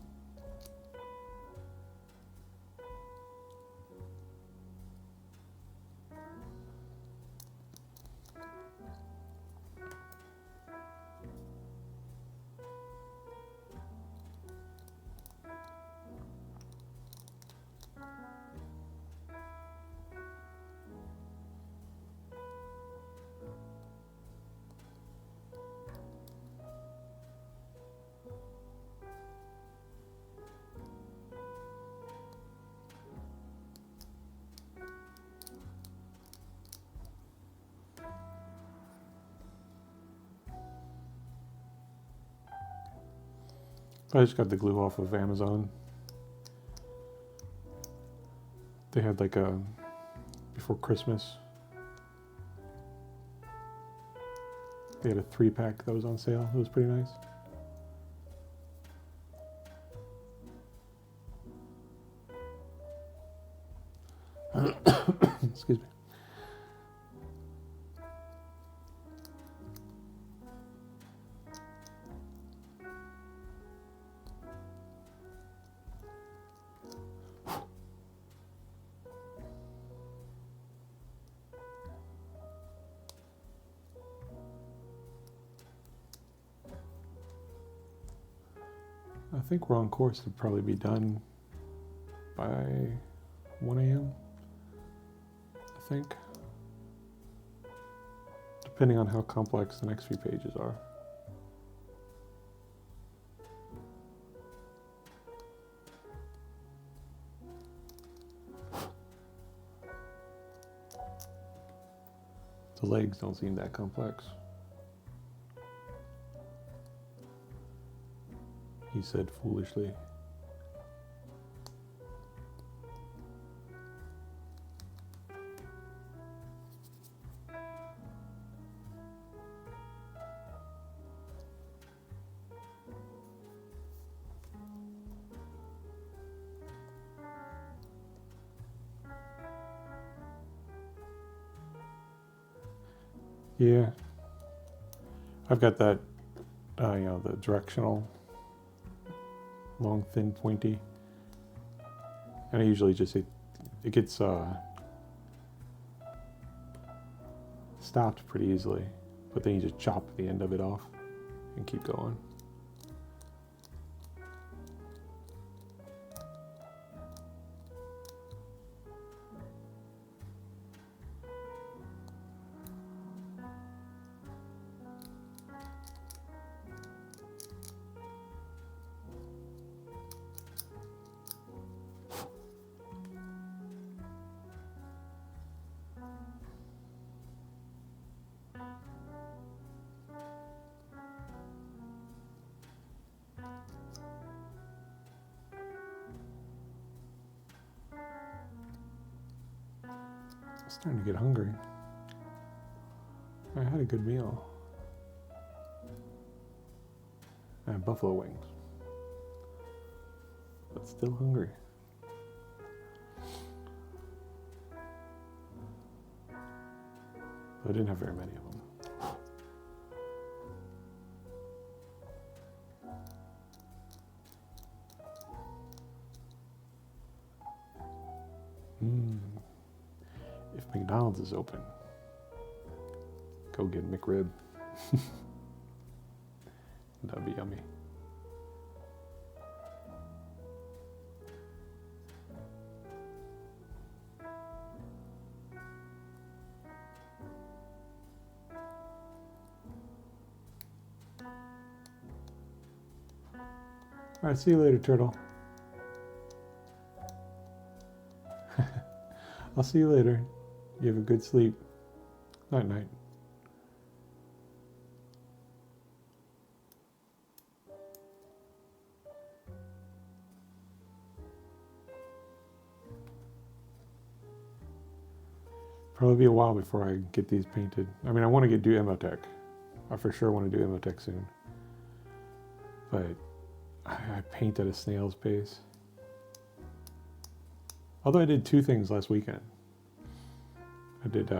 I just got the glue off of Amazon. They had like a, before Christmas, they had a 3-pack that was on sale. It was pretty nice. Excuse me. I think we're on course to probably be done by 1 a.m. I think. Depending on how complex the next few pages are. The legs don't seem that complex. He said foolishly. Yeah. I've got that, you know, the directional, long, thin, pointy. And I usually just, it gets stopped pretty easily. But then you just chop the end of it off and keep going. I'm starting to get hungry. I had a good meal. I had buffalo wings. But still hungry. But I didn't have very many of them. If McDonald's is open, go get McRib. That'd be yummy. All right, see you later, turtle. I'll see you later. You have a good sleep. Night night. Probably be a while before I get these painted. I mean, I want to do Imotekh. I for sure want to do Imotekh soon. But I paint at a snail's pace. Although I did 2 things last weekend. I did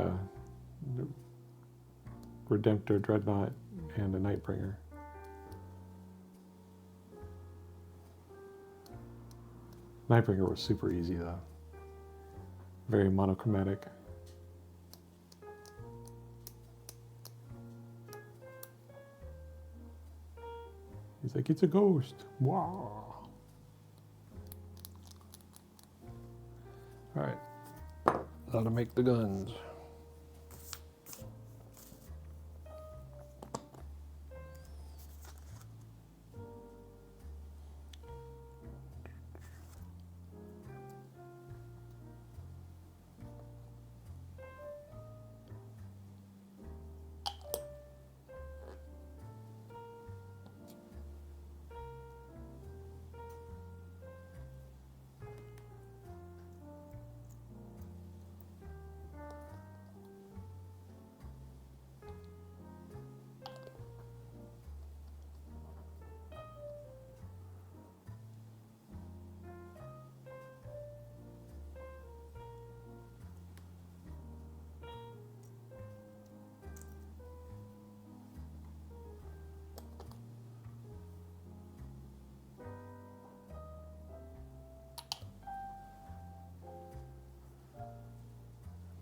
Redemptor, Dreadnought, and a Nightbringer. Nightbringer was super easy though. Very monochromatic. He's like, it's a ghost. Wow. Alright. How to make the guns.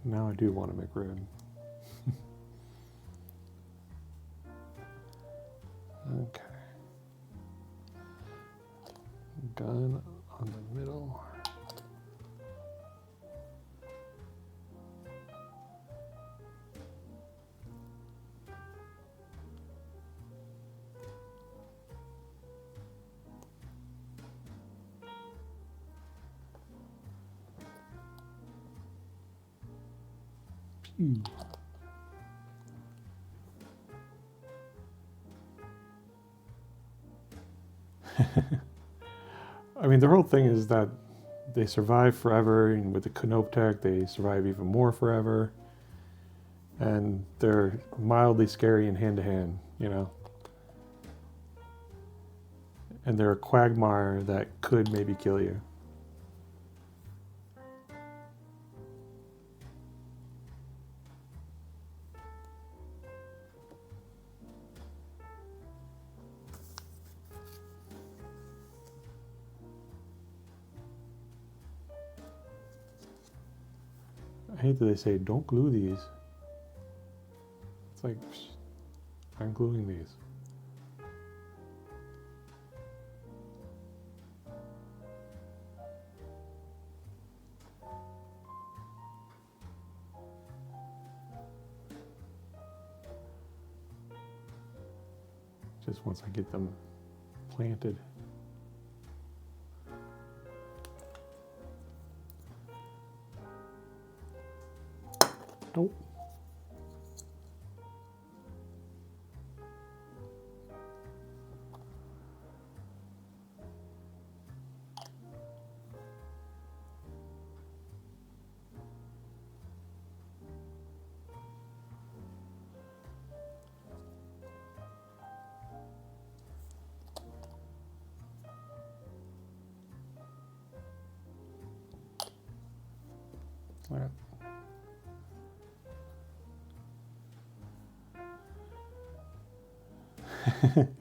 Now I do want to make red. Okay. Gun on the middle. Pew. I mean, the whole thing is that they survive forever, and with the Imotekh, they survive even more forever. And they're mildly scary in hand-to-hand, you know? And they're a quagmire that could maybe kill you. I hate that they say, don't glue these. It's like, I'm gluing these. Just once I get them planted. Nope. All right.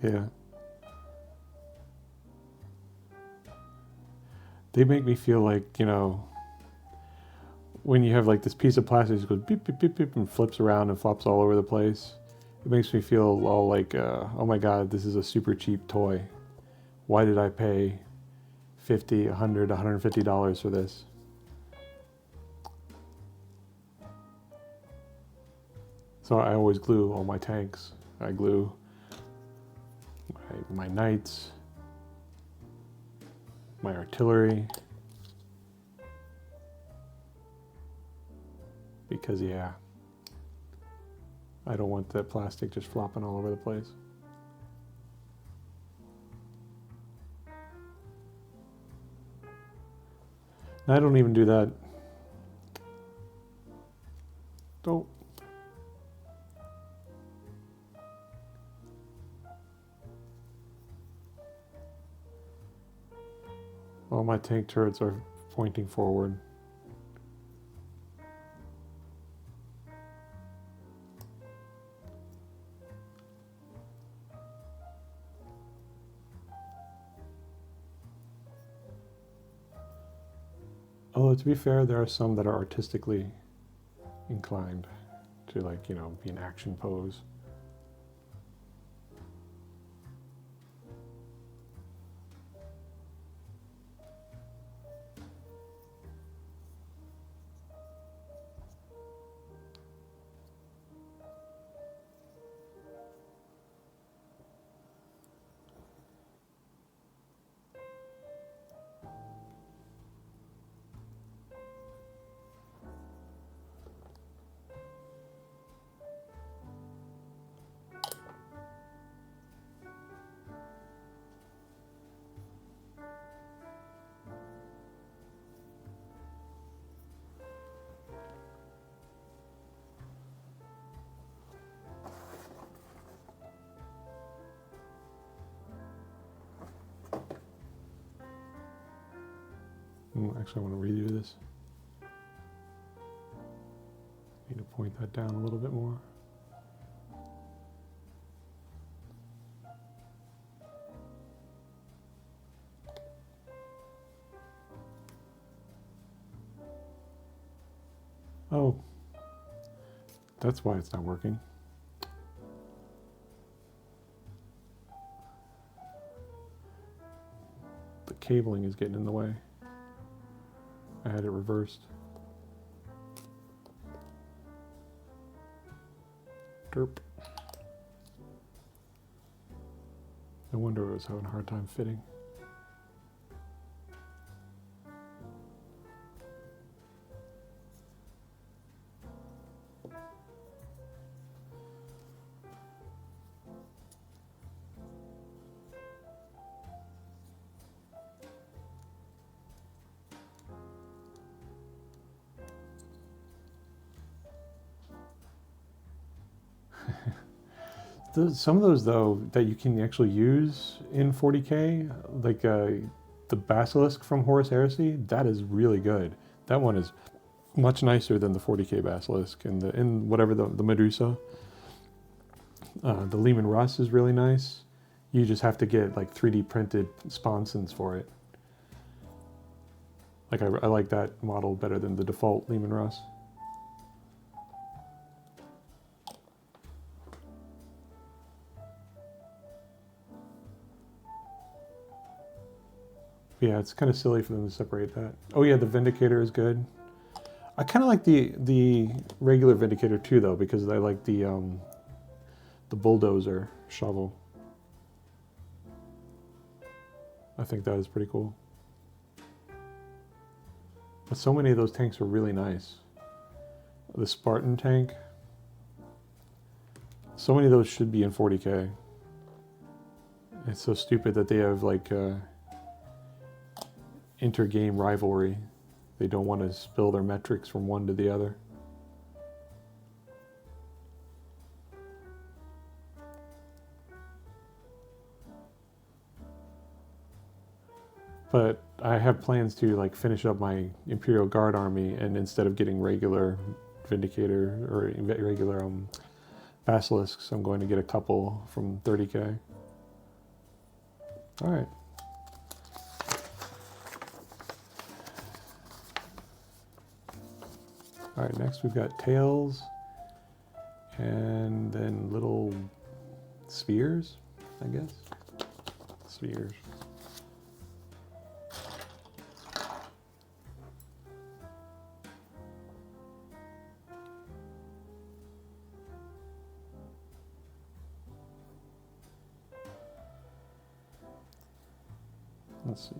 Yeah. They make me feel like, you know, when you have like this piece of plastic that goes beep, beep, beep, beep, and flips around and flops all over the place. It makes me feel all like, oh my God, this is a super cheap toy. Why did I pay $50, $100, $150 for this? So I always glue all my tanks. I glue my knights, my artillery, because yeah, I don't want that plastic just flopping all over the place. I don't even do that. Don't. All my tank turrets are pointing forward. Although to be fair, there are some that are artistically inclined to, like, you know, be an action pose. Actually, I want to redo this. Need to point that down a little bit more. Oh, that's why it's not working. The cabling is getting in the way. I had it reversed. Derp. No wonder it was having a hard time fitting. Some of those, though, that you can actually use in 40K, like the Basilisk from Horus Heresy, that is really good. That one is much nicer than the 40K Basilisk, and the Medusa. The Lehman Russ is really nice. You just have to get like 3D printed sponsons for it. Like I like that model better than the default Lehman Russ. Yeah, it's kind of silly for them to separate that. Oh yeah, the Vindicator is good. I kind of like the regular Vindicator too, though, because I like the bulldozer shovel. I think that is pretty cool. But so many of those tanks are really nice. The Spartan tank. So many of those should be in 40K. It's so stupid that they have like inter-game rivalry. They don't want to spill their metrics from one to the other. But I have plans to like finish up my Imperial Guard army, and instead of getting regular Vindicator or regular Basilisks, I'm going to get a couple from 30K. All right. All right, next we've got tails, and then little spheres, I guess. Spheres. Let's see.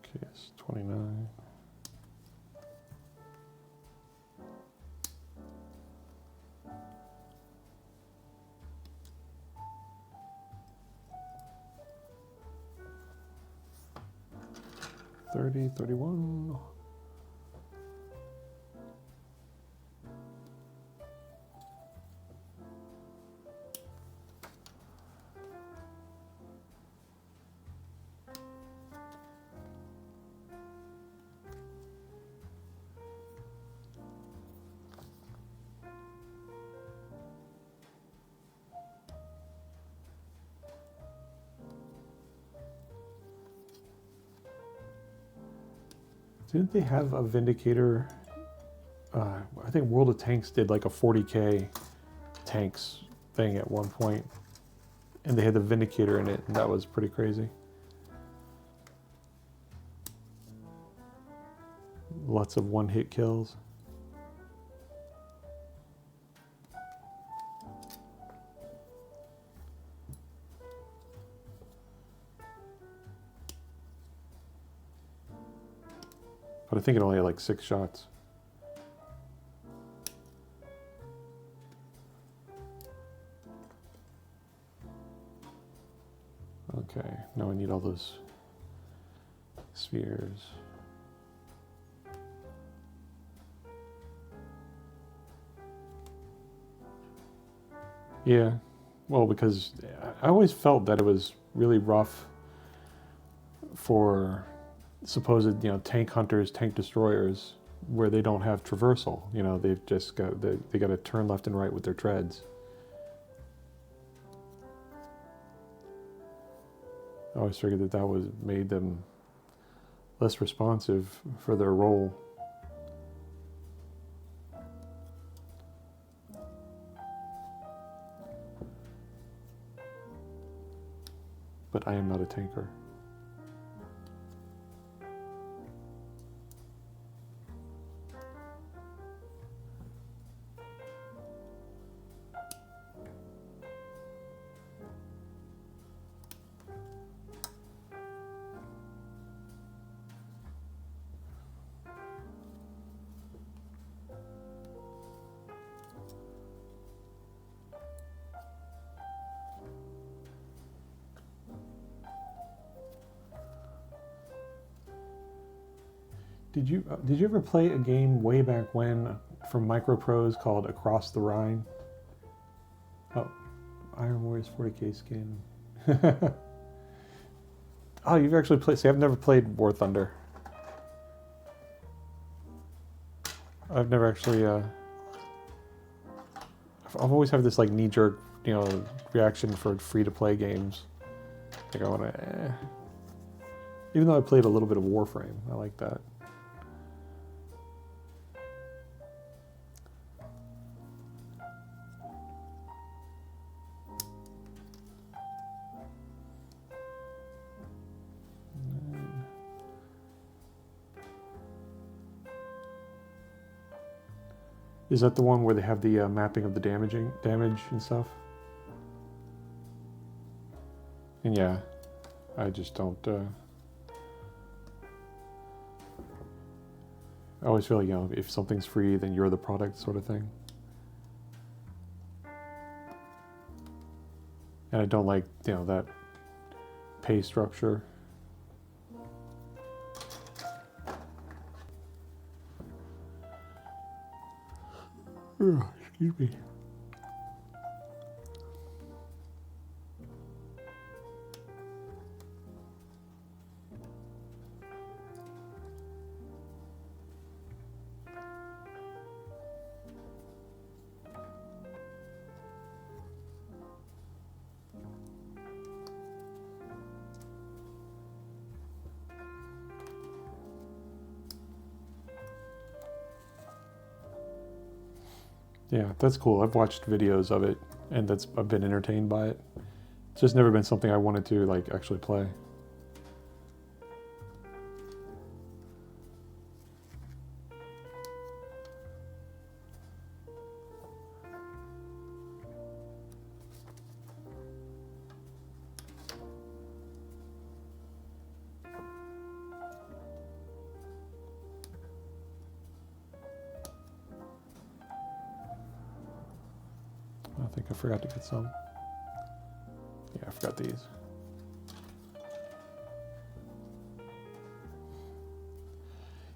Okay, it's 29. $30, $31. Didn't they have a Vindicator? I think World of Tanks did like a 40K tanks thing at one point, and they had the Vindicator in it, and that was pretty crazy. Lots of one-hit kills. But I think it only had like 6 shots. Okay, now I need all those spheres. Yeah, well, because I always felt that it was really rough for supposed, tank hunters, tank destroyers, where they don't have traversal. They've just got they got to turn left and right with their treads. I always figured that was made them less responsive for their role. But I am not a tanker. Did you ever play a game way back when from Microprose called Across the Rhine? Oh, Iron Warriors 40K skin. Oh, you've actually played. See, I've never played War Thunder. I've never actually. I've always had this like knee-jerk, reaction for free-to-play games. Like I want to. Even though I played a little bit of Warframe, I like that. Is that the one where they have the mapping of the damage and stuff? And yeah, I just don't. I always feel like, if something's free, then you're the product, sort of thing. And I don't like, that pay structure. Excuse me. Yeah, that's cool. I've watched videos of it, and I've been entertained by it. It's just never been something I wanted to actually play. I think I forgot to get some. Yeah, I forgot these.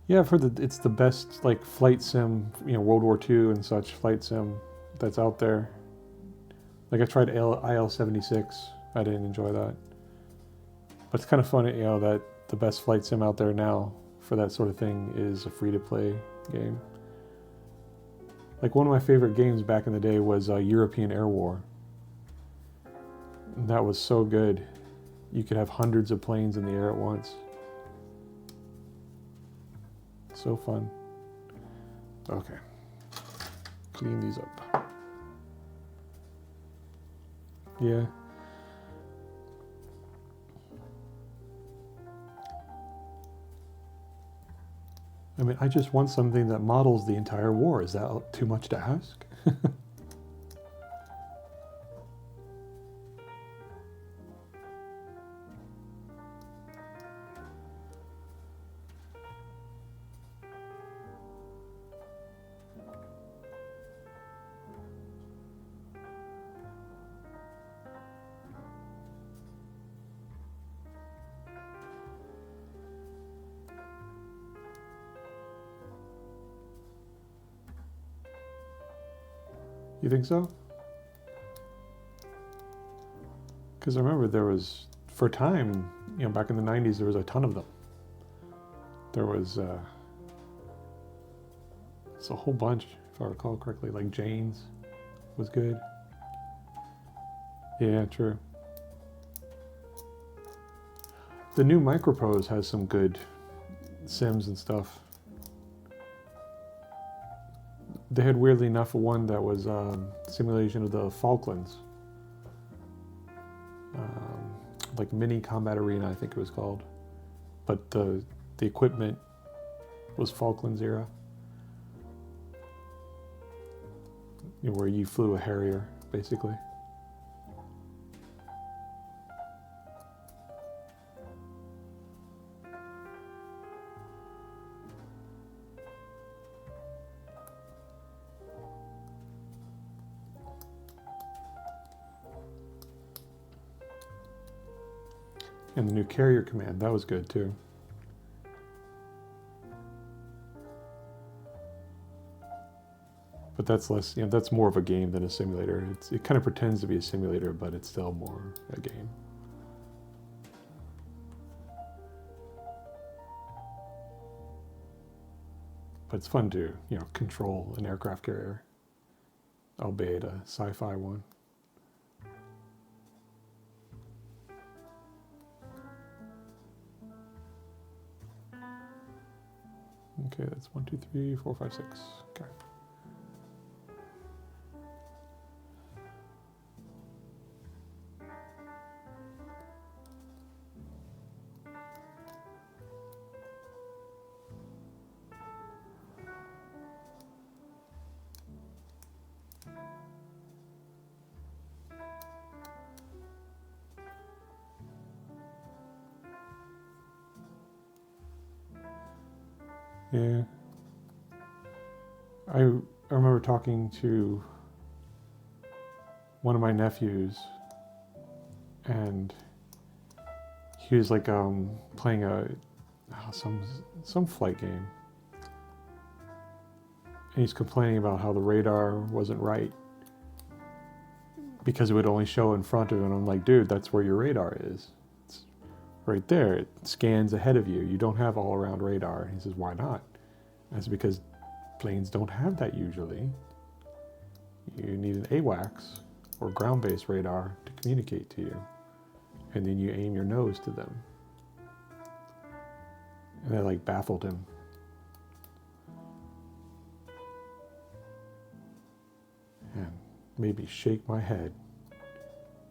Yeah, I've heard that it's the best flight sim, World War II and such flight sim that's out there. I tried IL-76. I didn't enjoy that. But it's kind of funny, that the best flight sim out there now for that sort of thing is a free-to-play game. One of my favorite games back in the day was European Air War. That was so good. You could have hundreds of planes in the air at once. So fun. Okay. Clean these up. Yeah. I mean, I just want something that models the entire war. Is that too much to ask? You think so? Because I remember there was, for a time, you know, back in the 90s, there was a ton of them. There was, it's a whole bunch, if I recall correctly, like Jane's was good. Yeah, true. The new MicroProse has some good sims and stuff. They had, weirdly enough, one that was simulation of the Falklands. Like Mini Combat Arena, I think it was called. But the equipment was Falklands era. You know, where you flew a Harrier, basically. And the new carrier command, that was good too. But that's less, you know, that's more of a game than a simulator. It kind of pretends to be a simulator, but it's still more a game. But it's fun to, you know, control an aircraft carrier, albeit a sci-fi one. Okay, that's 1, 2, 3, 4, 5, 6. Okay. Yeah. I remember talking to one of my nephews, and he was like playing some flight game, and he's complaining about how the radar wasn't right because it would only show in front of him. And I'm like, dude, that's where your radar is. It's right there. It scans ahead of you. You don't have all-around radar. He says, why not? That's because planes don't have that usually. You need an AWACS or ground-based radar to communicate to you. And then you aim your nose to them. And that like baffled him. And made me shake my head.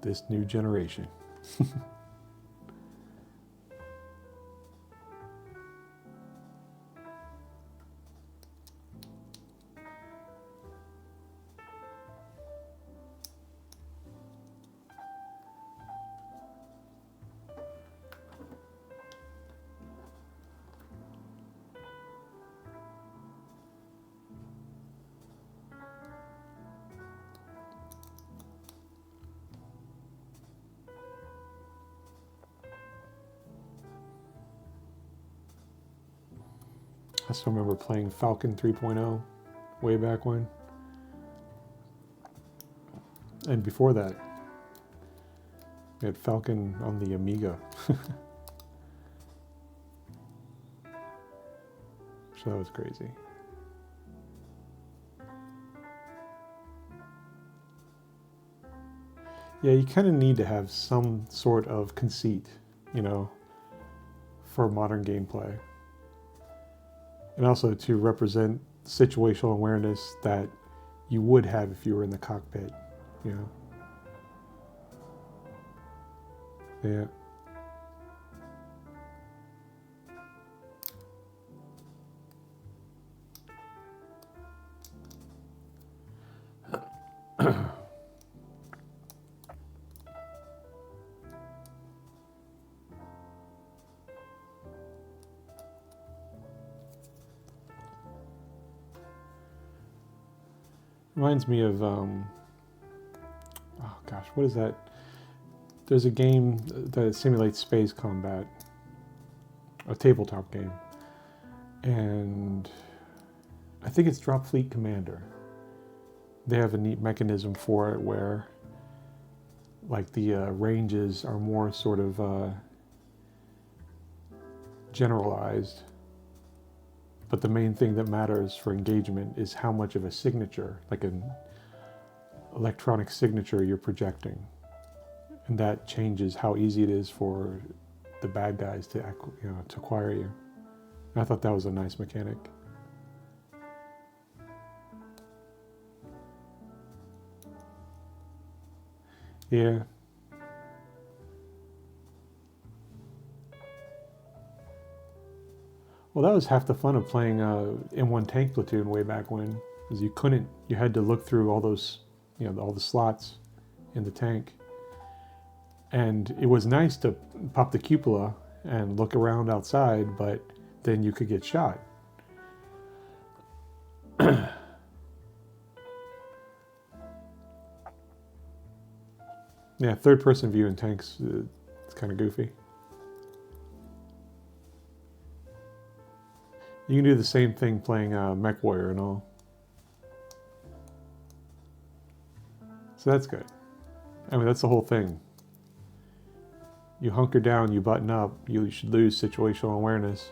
This new generation. I still remember playing Falcon 3.0 way back when. And before that, we had Falcon on the Amiga. So that was crazy. Yeah, you kind of need to have some sort of conceit, you know, for modern gameplay. and also to represent situational awareness that you would have if you were in the cockpit, you know. Yeah. Reminds me of, oh gosh, what is that? There's a game that simulates space combat, a tabletop game, and I think it's Drop Fleet Commander. They have a neat mechanism for it where, like, the ranges are more sort of generalized, but the main thing that matters for engagement is how much of a signature, like an electronic signature, you're projecting. And that changes how easy it is for the bad guys to acquire you. And I thought that was a nice mechanic. Yeah. Well, that was half the fun of playing M1 Tank Platoon way back when, is you had to look through all those, all the slots in the tank. And it was nice to pop the cupola and look around outside, but then you could get shot. Yeah, third-person view in tanks, it's kind of goofy. You can do the same thing playing Mech Warrior and all. So that's good. I mean, that's the whole thing. You hunker down, you button up, you should lose situational awareness.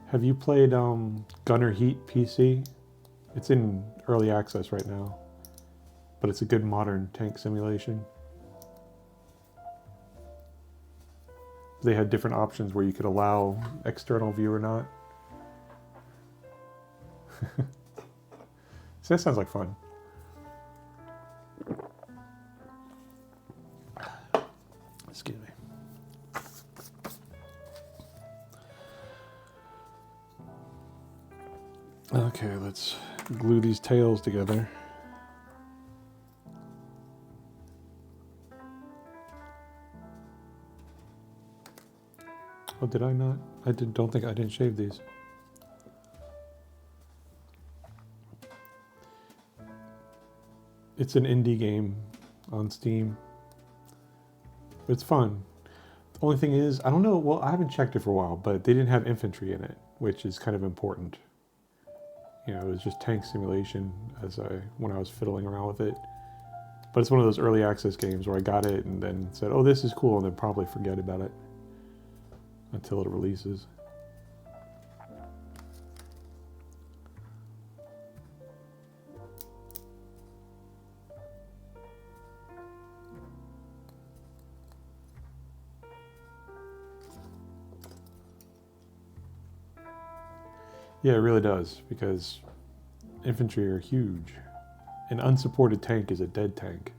Have you played Gunner Heat PC? It's in early access right now, but it's a good modern tank simulation. They had different options where you could allow external view or not. So that sounds like fun. Excuse me. Okay, let's glue these tails together. Oh, did I not? Don't think I didn't shave these. It's an indie game on Steam. It's fun. The only thing is, I don't know, well, I haven't checked it for a while, but they didn't have infantry in it, which is kind of important. It was just tank simulation when I was fiddling around with it. But it's one of those early access games where I got it and then said, oh, this is cool, and then probably forget about it until it releases. Yeah, it really does, because infantry are huge. An unsupported tank is a dead tank.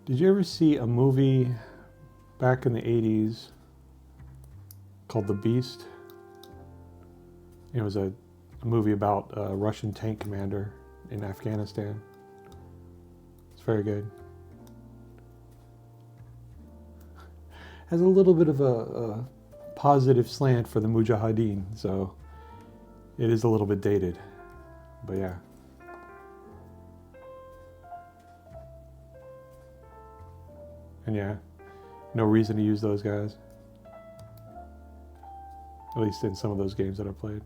Did you ever see a movie back in the 80s called The Beast? It was a movie about a Russian tank commander in Afghanistan. It's very good. Has a little bit of a positive slant for the Mujahideen, so it is a little bit dated, but yeah. And yeah, no reason to use those guys. At least in some of those games that I've played.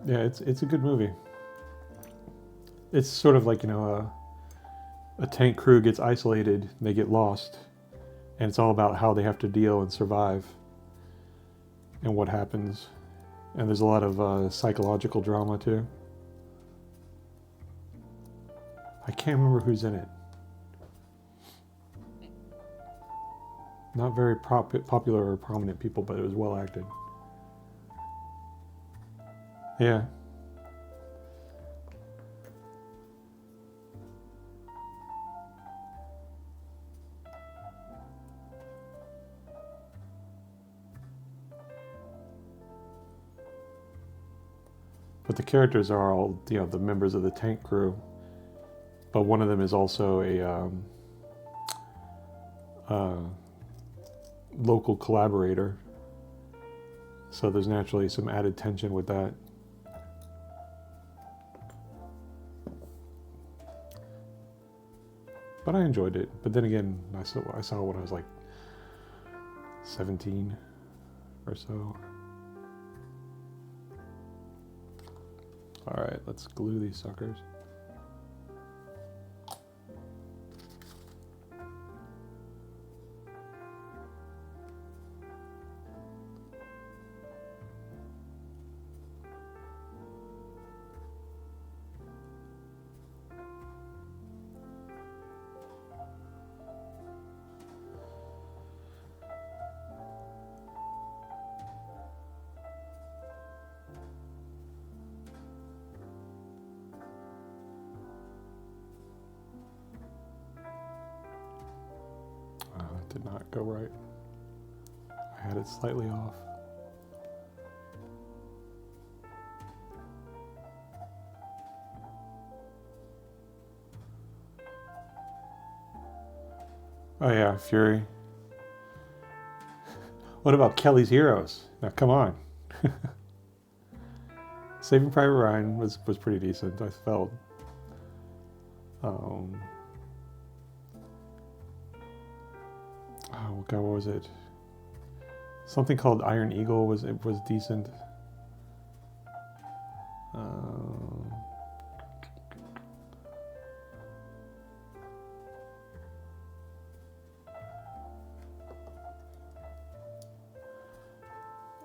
Yeah, it's a good movie. It's sort of like, you know, a tank crew gets isolated, they get lost, and it's all about how they have to deal and survive and what happens. And there's a lot of psychological drama too. I can't remember who's in it. Not very popular or prominent people, but it was well acted. Yeah. But the characters are all, you know, the members of the tank crew. But one of them is also a local collaborator. So there's naturally some added tension with that. But I enjoyed it. But then again, I saw it when I was like 17 or so. All right, let's glue these suckers. Did not go right. I had it slightly off. Oh yeah, Fury. What about Kelly's Heroes? Now come on. Saving Private Ryan was pretty decent, I felt. Oh God, what was it? Something called Iron Eagle was decent.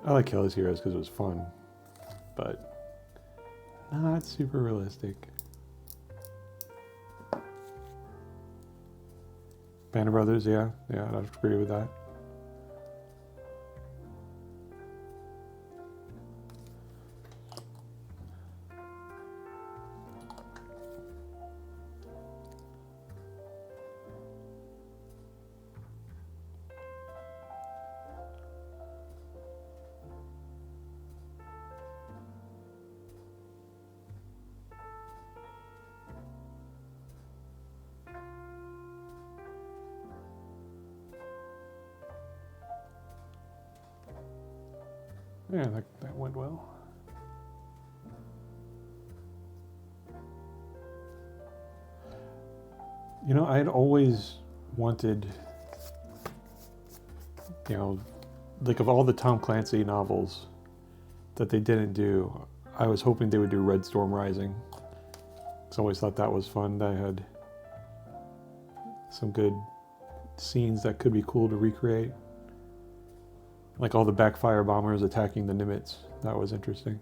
I like Kelly's Heroes because it was fun, but not super realistic. Band of Brothers, yeah, I'd agree with that. Yeah, that went well. You know, I had always wanted, you know, like of all the Tom Clancy novels that they didn't do, I was hoping they would do Red Storm Rising. I always thought that was fun. That had some good scenes that could be cool to recreate. Like all the backfire bombers attacking the Nimitz. That was interesting.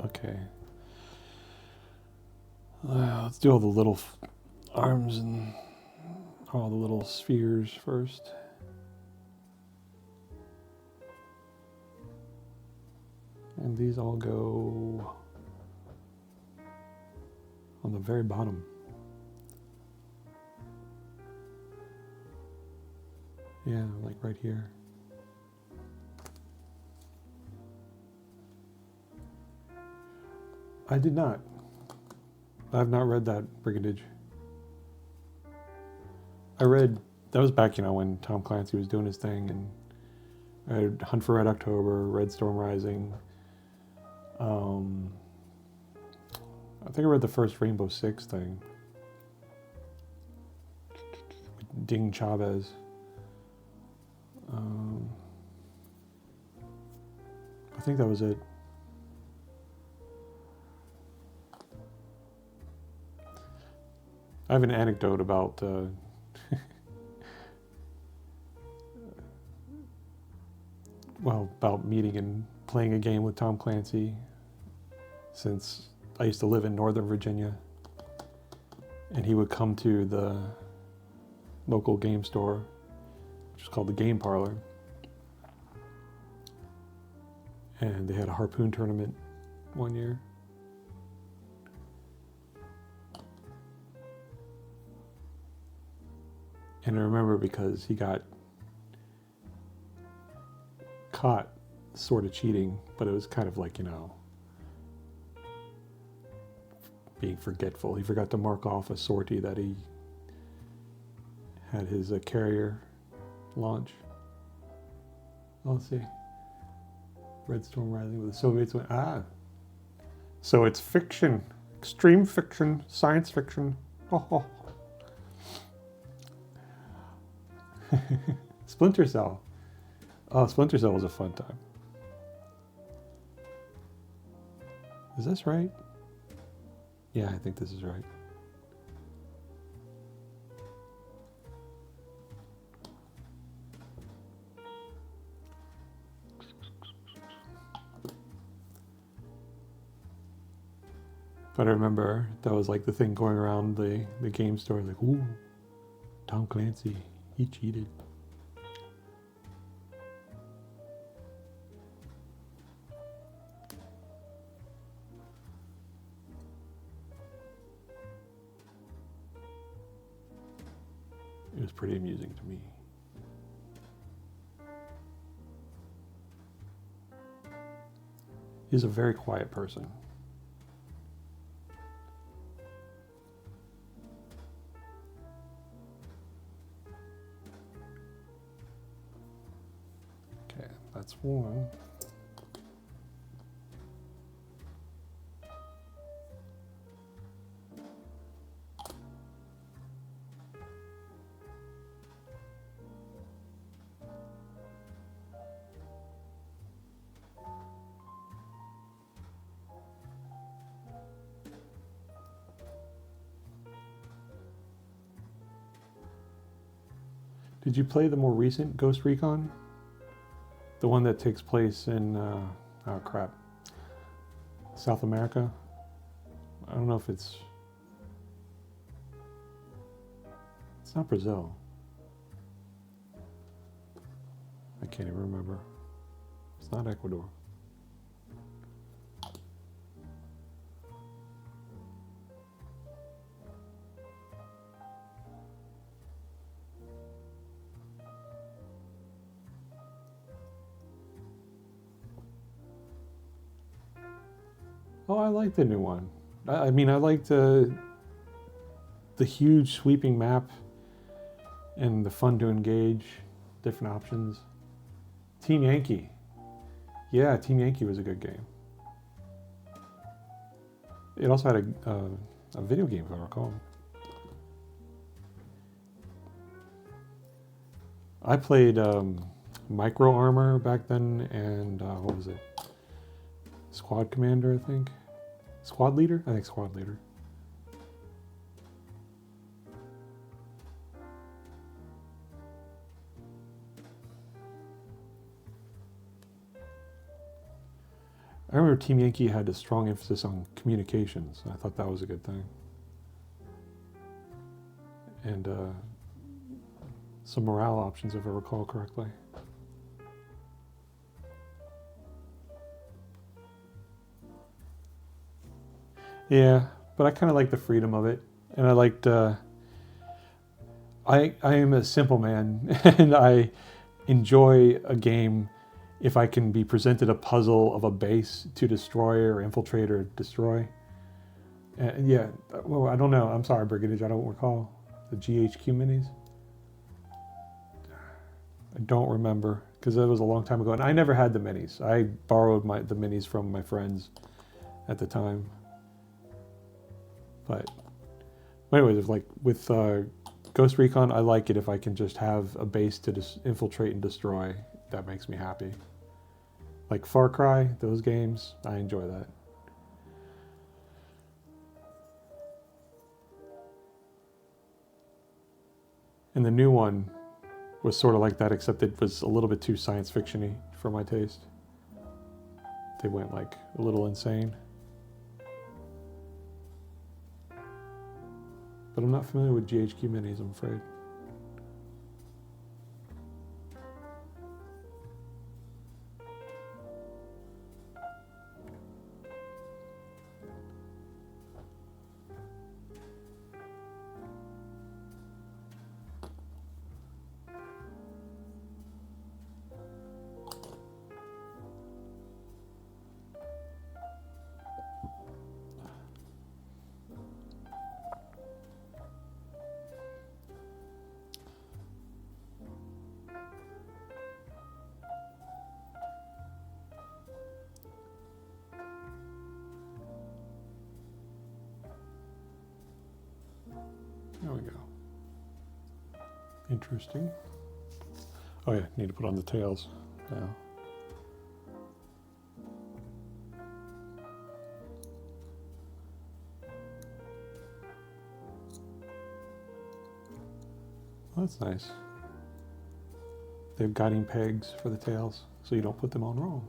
Okay. Let's do all the little arms and all the little spheres first. And these all go on the very bottom. Yeah, like right here. I did not. I have not read that Brigandage. I read, that was back, when Tom Clancy was doing his thing, and I had Hunt for Red October, Red Storm Rising. I think I read the first Rainbow Six thing. Ding Chavez. I think that was it. I have an anecdote about about meeting and playing a game with Tom Clancy, since I used to live in Northern Virginia, and he would come to the local game store, which is called the Game Parlor, and they had a harpoon tournament one year. And I remember because he got caught sort of cheating, but it was kind of like, being forgetful. He forgot to mark off a sortie that he had his carrier launch. Let's see. Red Storm Rising with the Soviets went, so it's fiction, extreme fiction, science fiction. Oh. Splinter Cell. Oh, Splinter Cell was a fun time. Is this right? Yeah, I think this is right. But I remember that was like the thing going around the game store, like, ooh, Tom Clancy, he cheated. It was pretty amusing to me. He's a very quiet person. Okay, that's one. Did you play the more recent Ghost Recon? The one that takes place in, South America? I don't know if it's not Brazil. I can't even remember. It's not Ecuador. Oh, I like the new one. I mean, I liked the huge sweeping map and the fun to engage, different options. Team Yankee. Yeah, Team Yankee was a good game. It also had a video game, if I recall. I played Micro Armor back then, and what was it? Squad Commander, I think. Squad Leader? I think Squad Leader. I remember Team Yankee had a strong emphasis on communications. I thought that was a good thing. And some morale options, if I recall correctly. Yeah, but I kind of like the freedom of it, and I liked. I am a simple man, and I enjoy a game if I can be presented a puzzle of a base to destroy or infiltrate or destroy. Yeah, well, I don't know. I'm sorry, Brigadage, I don't recall. The GHQ minis? I don't remember, because that was a long time ago. And I never had the minis. I borrowed the minis from my friends at the time. But anyways, like with Ghost Recon, I like it if I can just have a base to infiltrate and destroy. That makes me happy. Like Far Cry, those games, I enjoy that. And the new one was sort of like that, except it was a little bit too science fiction-y for my taste. They went like a little insane. But I'm not familiar with GHQ minis, I'm afraid. There we go. Interesting. Oh yeah, need to put on the tails now. Well, that's nice. They have guiding pegs for the tails, so you don't put them on wrong.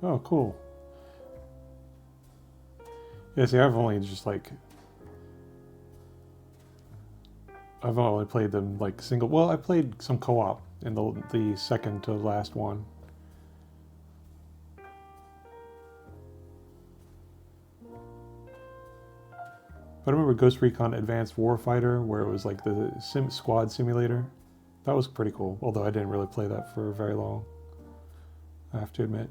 Oh, cool. Yeah, see, I've only played them like single. Well, I played some co-op in the second to last one. But I remember Ghost Recon Advanced Warfighter, where it was like the squad simulator. That was pretty cool, although I didn't really play that for very long, I have to admit.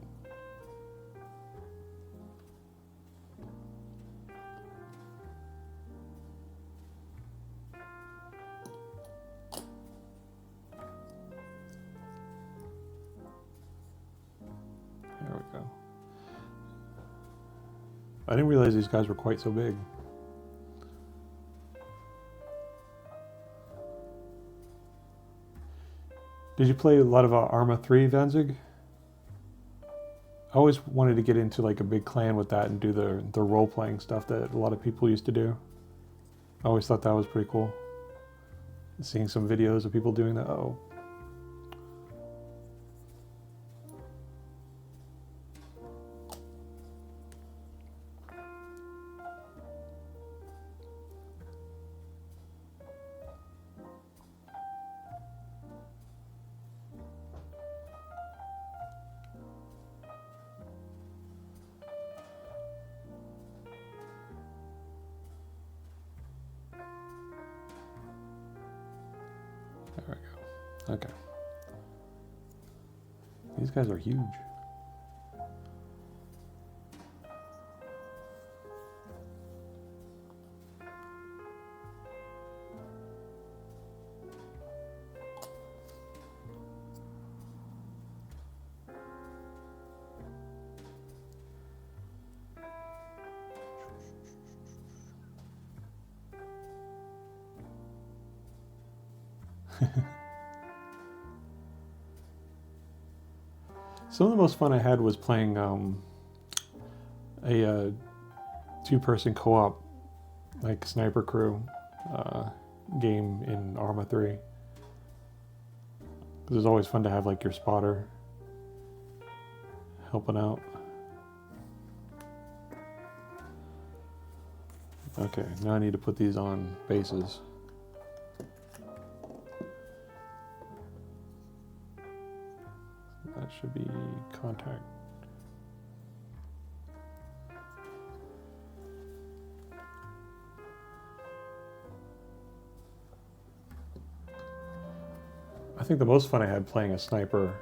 There we go. I didn't realize these guys were quite so big. Did you play a lot of Arma 3, Vanzig? I always wanted to get into like a big clan with that and do the role-playing stuff that a lot of people used to do. I always thought that was pretty cool. Seeing some videos of people doing that. Oh. There we go. Okay. These guys are huge. Some of the most fun I had was playing a two-person co-op, like sniper crew game in Arma 3. Because it's always fun to have like your spotter helping out. Okay, now I need to put these on bases. that should be contact. I think the most fun I had playing a sniper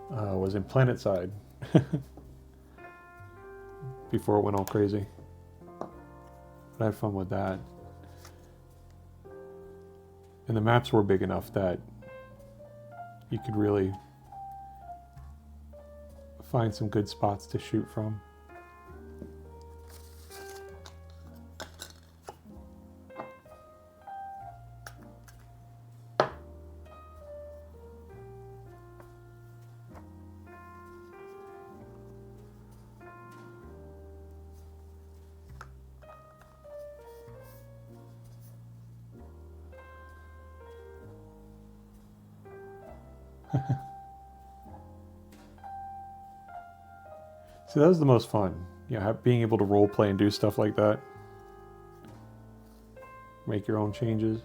was in Planetside before it went all crazy. But I had fun with that. And the maps were big enough that you could really find some good spots to shoot from. See, that was the most fun. You know, being able to role play and do stuff like that. Make your own changes.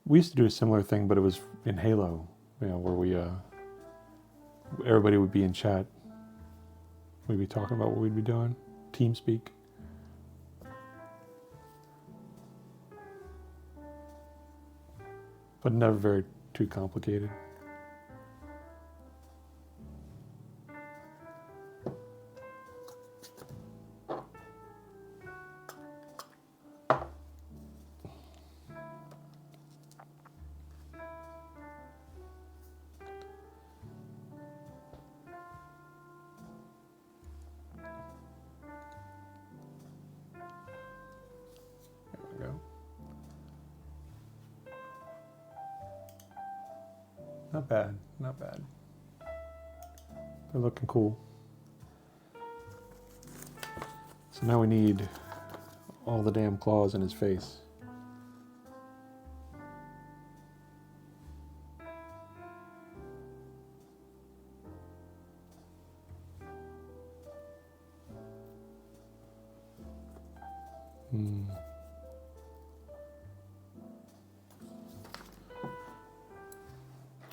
We used to do a similar thing, but it was in Halo, you know, where we everybody would be in chat. We'd be talking about what we'd be doing, team speak. But never very too complicated. Not bad, not bad. They're looking cool. So now we need all the damn claws in his face.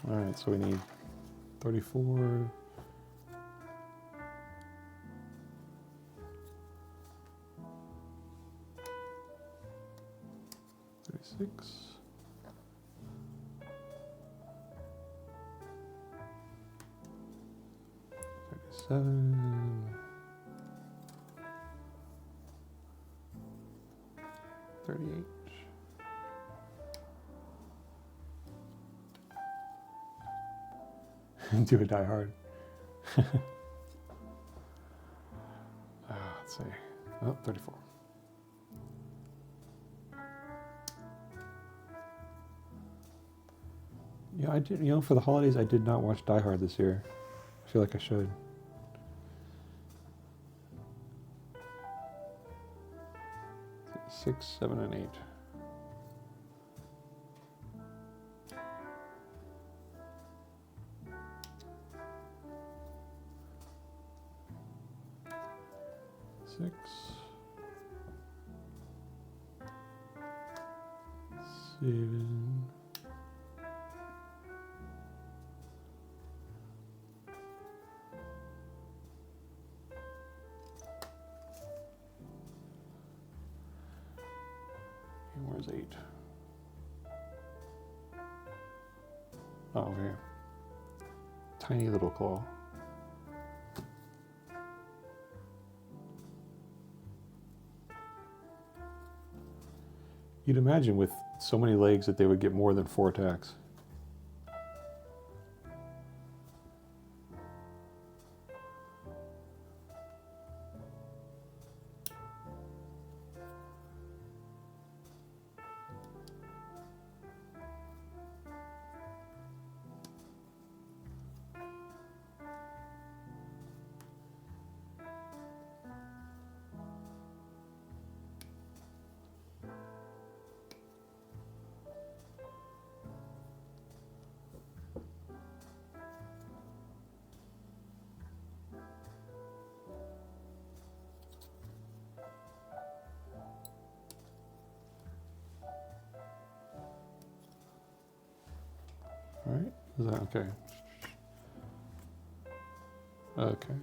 All right, so we need 34. 36. 37. 38. Do a Die Hard. Let's see. Oh, 34. Yeah, I did. You know, for the holidays, I did not watch Die Hard this year. I feel like I should. Six, 7, and 8. Six, 7. And where's 8? Oh, over here. Tiny little claw. You'd imagine with so many legs that they would get more than 4 attacks. right? Is that okay? Okay.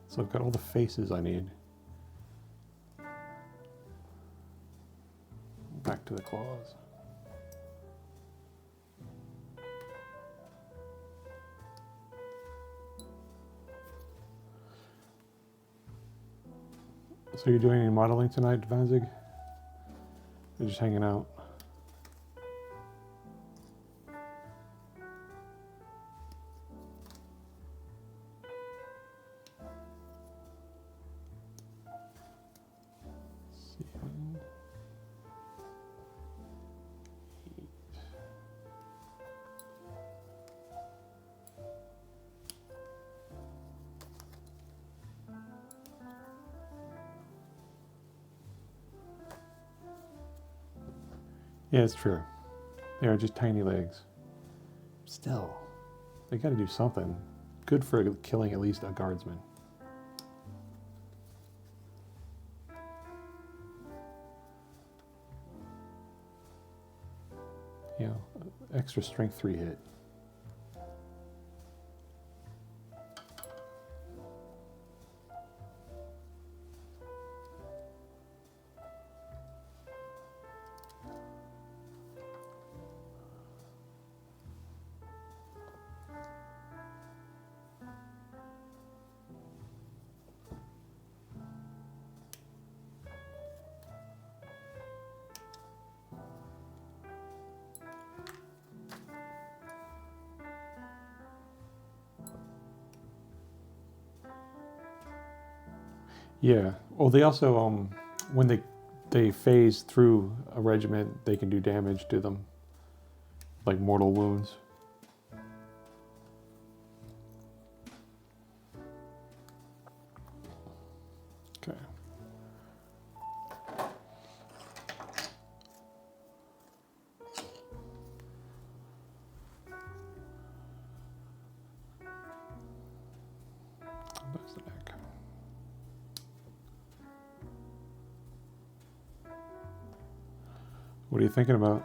So I've got all the faces I need. Back to the claws. So you're doing any modeling tonight, Vanzig? You're just hanging out? Yeah, it's true. They are just tiny legs. Still, they got to do something. Good for killing at least a guardsman. You know, extra strength 3 hit. Yeah. Well, they also, when they phase through a regiment, they can do damage to them, like mortal wounds. Okay. There's the neck. What are you thinking about?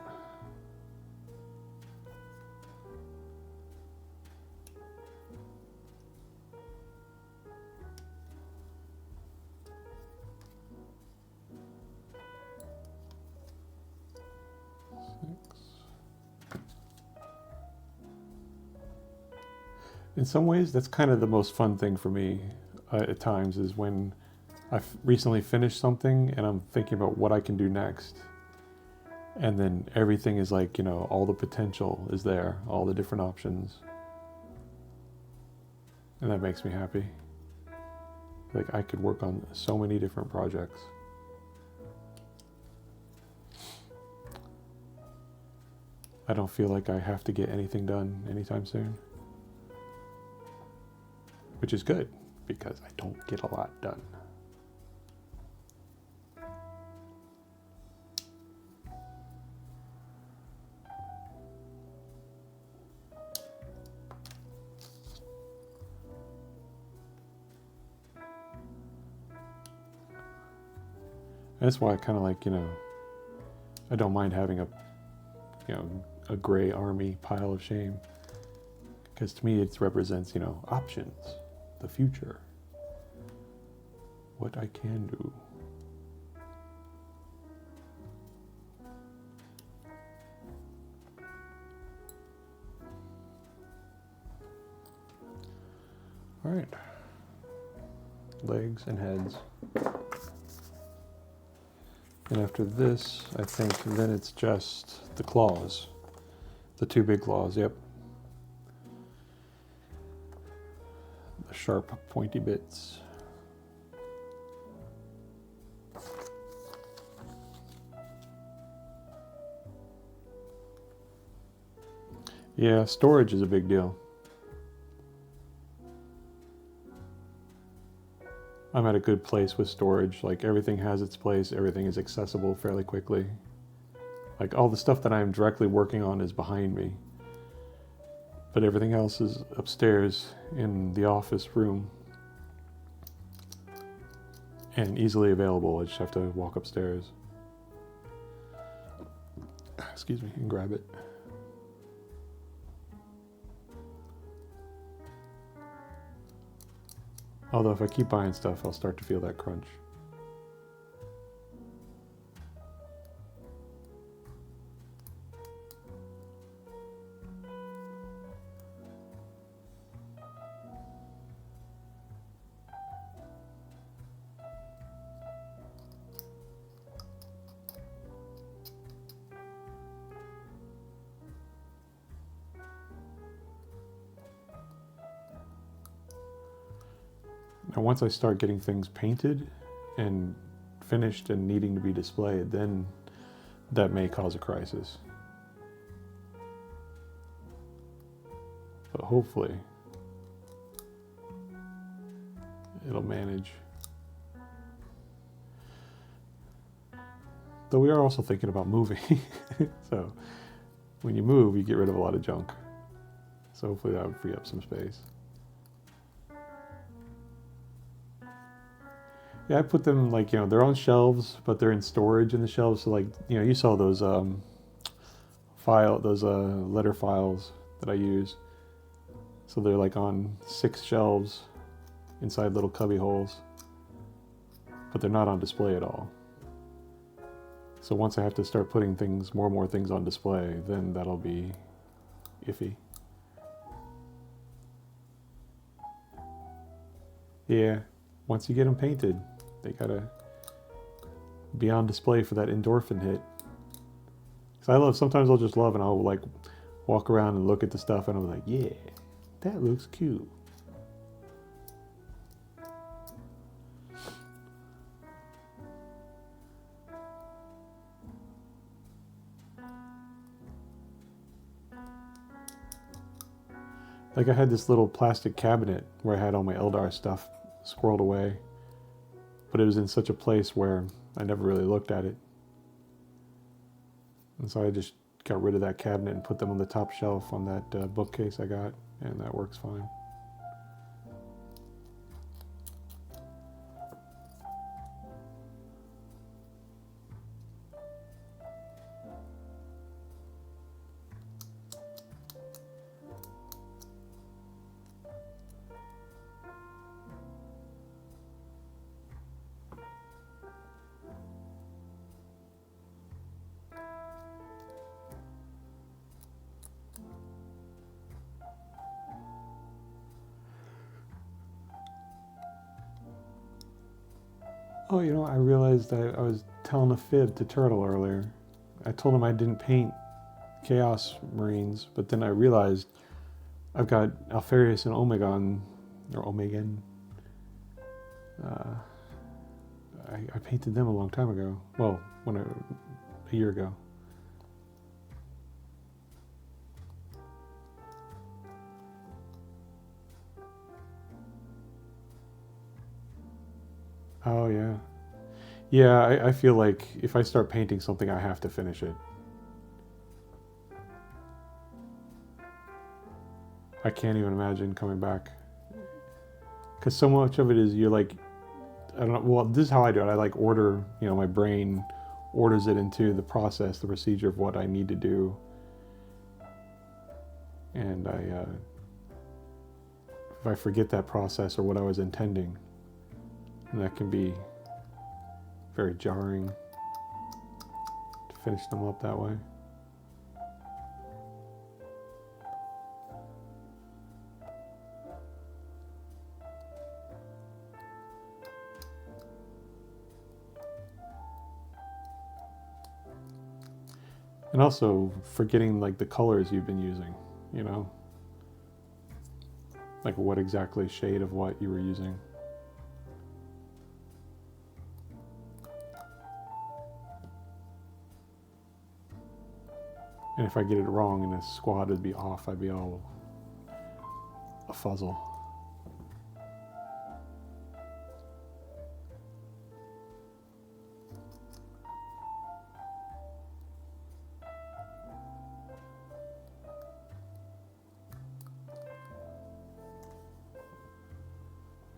In some ways, that's kind of the most fun thing for me at times, is when I've recently finished something and I'm thinking about what I can do next. And then everything is like, you know, all the potential is there, all the different options. And that makes me happy. Like, I could work on so many different projects. I don't feel like I have to get anything done anytime soon. Which is good, because I don't get a lot done. And that's why I kind of like, you know, I don't mind having a gray army pile of shame. Because to me it represents, you know, options, the future, what I can do. All right, legs and heads. And after this, I think then it's just the claws. The 2 big claws, yep. The sharp, pointy bits. Yeah, storage is a big deal. I'm at a good place with storage. Like, everything has its place, everything is accessible fairly quickly. Like, all the stuff that I'm directly working on is behind me. But everything else is upstairs in the office room. and easily available. I just have to walk upstairs. Excuse me, and grab it. Although if I keep buying stuff, I'll start to feel that crunch. Now, once I start getting things painted and finished and needing to be displayed, then that may cause a crisis. But hopefully, it'll manage. Though we are also thinking about moving. So, when you move, you get rid of a lot of junk. So hopefully that would free up some space. Yeah, I put them like, they're on shelves, but they're in storage in the shelves. So like, you saw those letter files that I use. So they're like on 6 shelves inside little cubby holes, but they're not on display at all. So once I have to start putting more and more things on display, then that'll be iffy. Yeah, once you get them painted, they gotta be on display for that endorphin hit. Because sometimes I'll just love and I'll like walk around and look at the stuff and I'm like, yeah, that looks cute. Like I had this little plastic cabinet where I had all my Eldar stuff squirreled away. But it was in such a place where I never really looked at it. And so I just got rid of that cabinet and put them on the top shelf on that bookcase I got, and that works fine. Oh, I realized I was telling a fib to Turtle earlier. I told him I didn't paint Chaos Marines, but then I realized I've got Alfarius and Omegon, or Omegan. I painted them a long time ago. Well, a year ago. Oh, yeah. Yeah, I feel like if I start painting something, I have to finish it. I can't even imagine coming back. Because so much of it is you're like, I don't know, well, this is how I do it. I like order, my brain orders it into the process, the procedure of what I need to do. And if I forget that process or what I was intending, that can be very jarring to finish them up that way. And also forgetting like the colors you've been using, like what exactly shade of what you were using. And if I get it wrong and the squad would be off, I'd be all a fuzzle.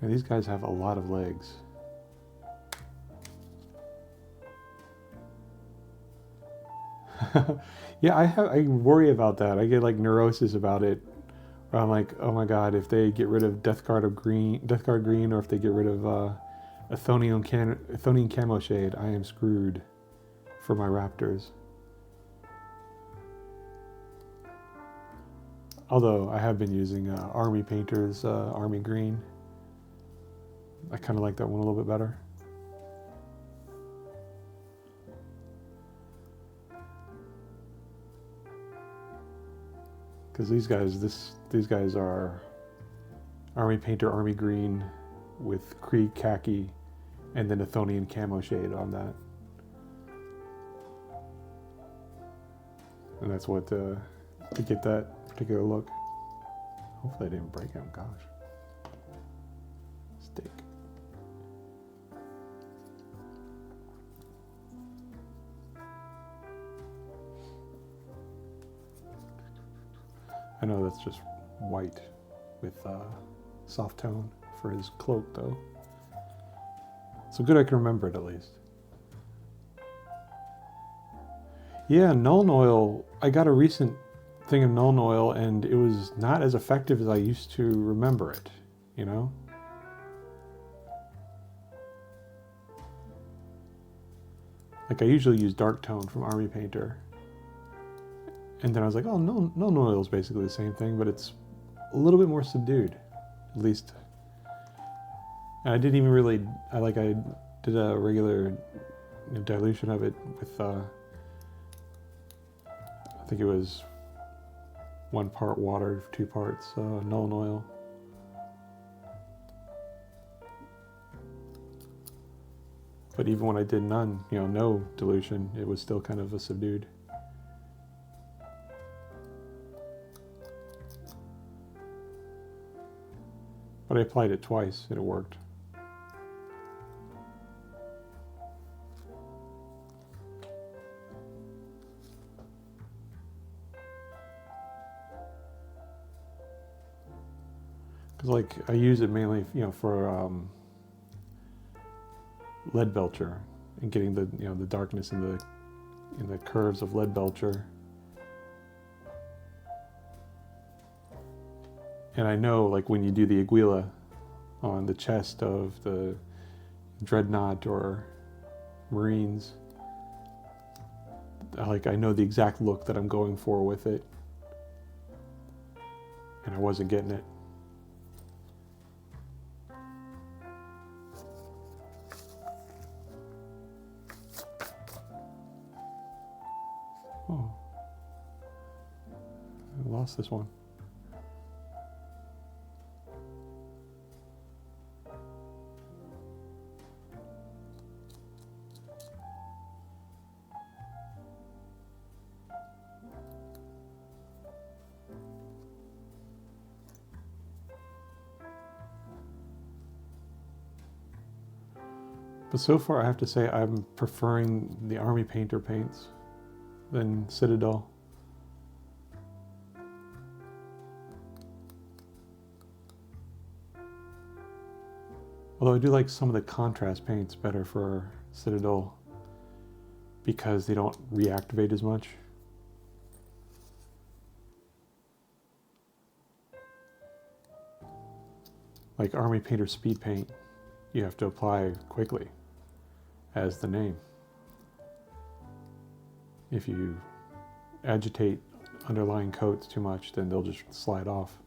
And these guys have a lot of legs. Yeah, I worry about that. I get like neurosis about it. Where I'm like, oh my god, if they get rid of Death Guard Green, or if they get rid of Athonian Camo Shade, I am screwed for my Raptors. Although I have been using Army Painter's Army Green. I kind of like that one a little bit better. Because these guys are Army Painter Army Green with Krieg Khaki and then Athonian Camo Shade on that. And that's what to get that particular look. Hopefully I didn't break him, gosh. Stick. I know that's just white with soft tone for his cloak though. So good I can remember it at least. Yeah, Nuln Oil, I got a recent thing of Nuln Oil and it was not as effective as I used to remember it, you know? Like I usually use Dark Tone from Army Painter. And then I was like, oh, Nuln Oil is basically the same thing, but it's a little bit more subdued, at least. And I didn't even really, I did a regular dilution of it with, I think it was 1 part water, 2 parts Nuln Oil. But even when I did none, no dilution, it was still kind of a subdued. But I applied it twice and it worked. Because like I use it mainly, for lead belcher and getting the the darkness in the curves of lead belcher. And I know, like, when you do the aguila on the chest of the Dreadnought or Marines, I know the exact look that I'm going for with it. And I wasn't getting it. Oh. I lost this one. But so far, I have to say I'm preferring the Army Painter paints than Citadel. Although I do like some of the contrast paints better for Citadel because they don't reactivate as much. Like Army Painter Speed Paint, you have to apply quickly, as the name. If you agitate underlying coats too much, then they'll just slide off.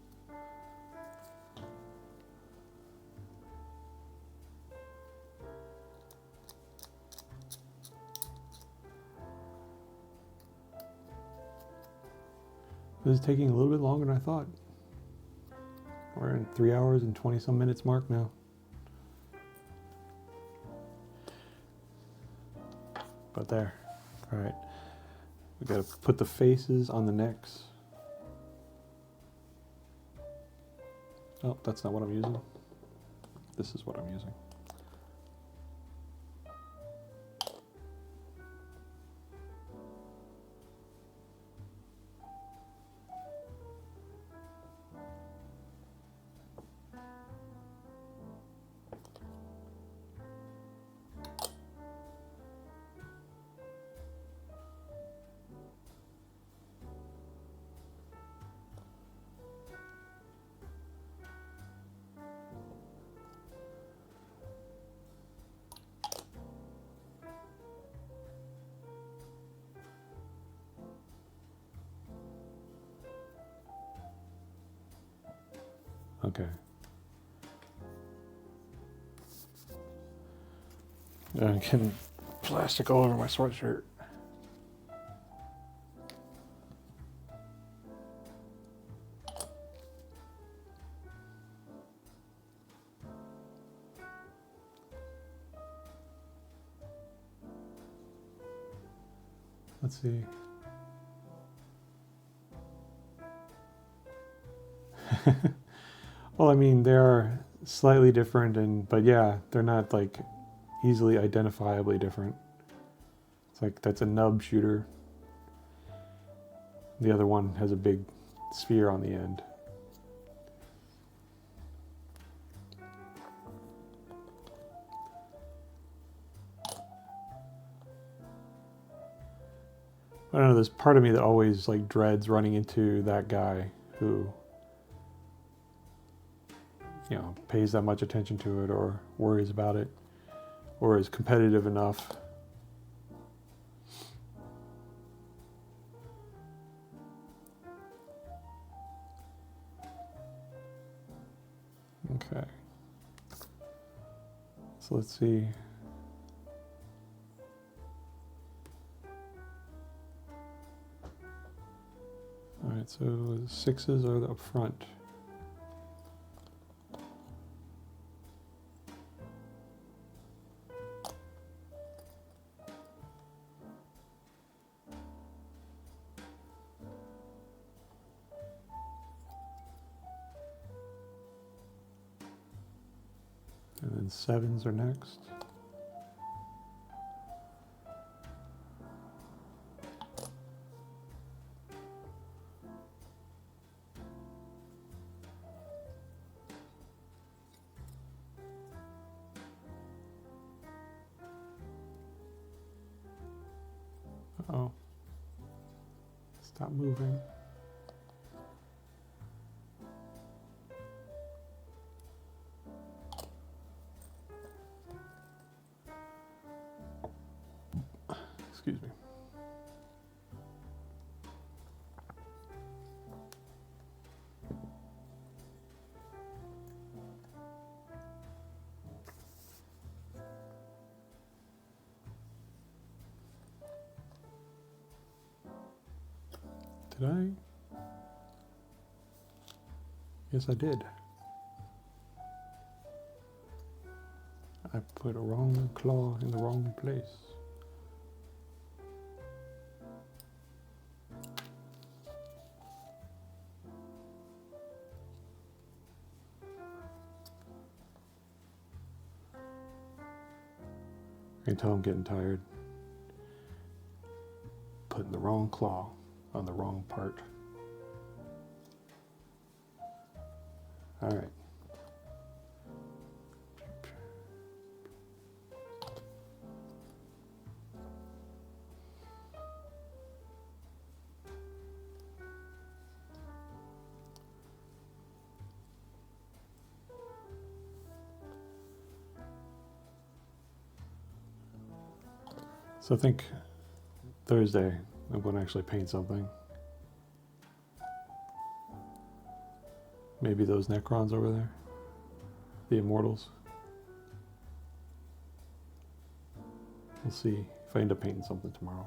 This is taking a little bit longer than I thought. We're in 3 hours and 20 some minutes mark now. But there. All right. We got to put the faces on the necks. Oh, that's not what I'm using. This is what I'm using. Okay. I'm getting plastic all over my sweatshirt. Let's see. Well, I mean, they are slightly different, but yeah, they're not like easily identifiably different. It's like that's a nub shooter. The other one has a big sphere on the end. I don't know, there's part of me that always like dreads running into that guy who, you know, pays that much attention to it or worries about it or is competitive enough. Okay. So let's see. All right, so the 6s are up front. And then 7s are next. Uh-oh. Stop moving. Excuse me. Did I? Yes, I did. I put a wrong claw in the wrong place. I can tell I'm getting tired. Putting the wrong claw on the wrong part. All right. So I think Thursday I'm going to actually paint something. Maybe those Necrons over there, the Immortals. We'll see if I end up painting something tomorrow.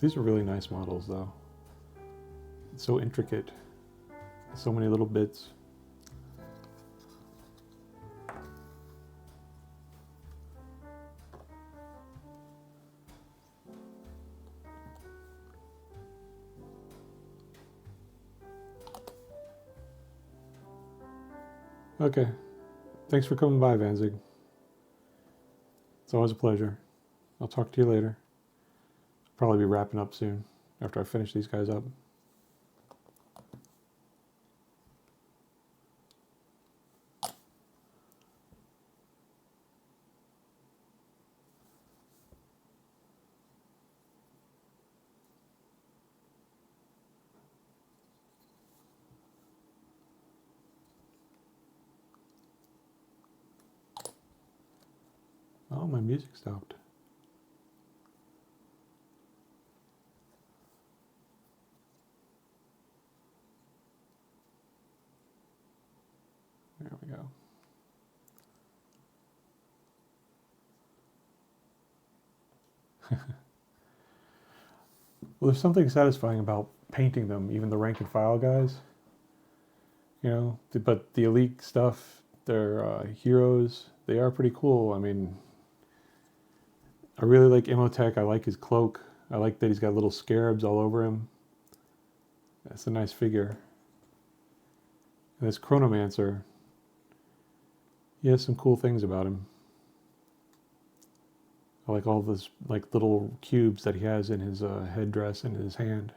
These are really nice models though. It's so intricate. So many little bits. Okay. Thanks for coming by, Vanzig. It's always a pleasure. I'll talk to you later. Probably be wrapping up soon after I finish these guys up. music stopped. There we go. Well, there's something satisfying about painting them, even the rank and file guys. You know, but the elite stuff, they're heroes. They are pretty cool. I mean, I really like Imotekh. I like his cloak. I like that he's got little scarabs all over him. That's a nice figure. And this Chronomancer, he has some cool things about him. I like all those like little cubes that he has in his headdress and in his hand.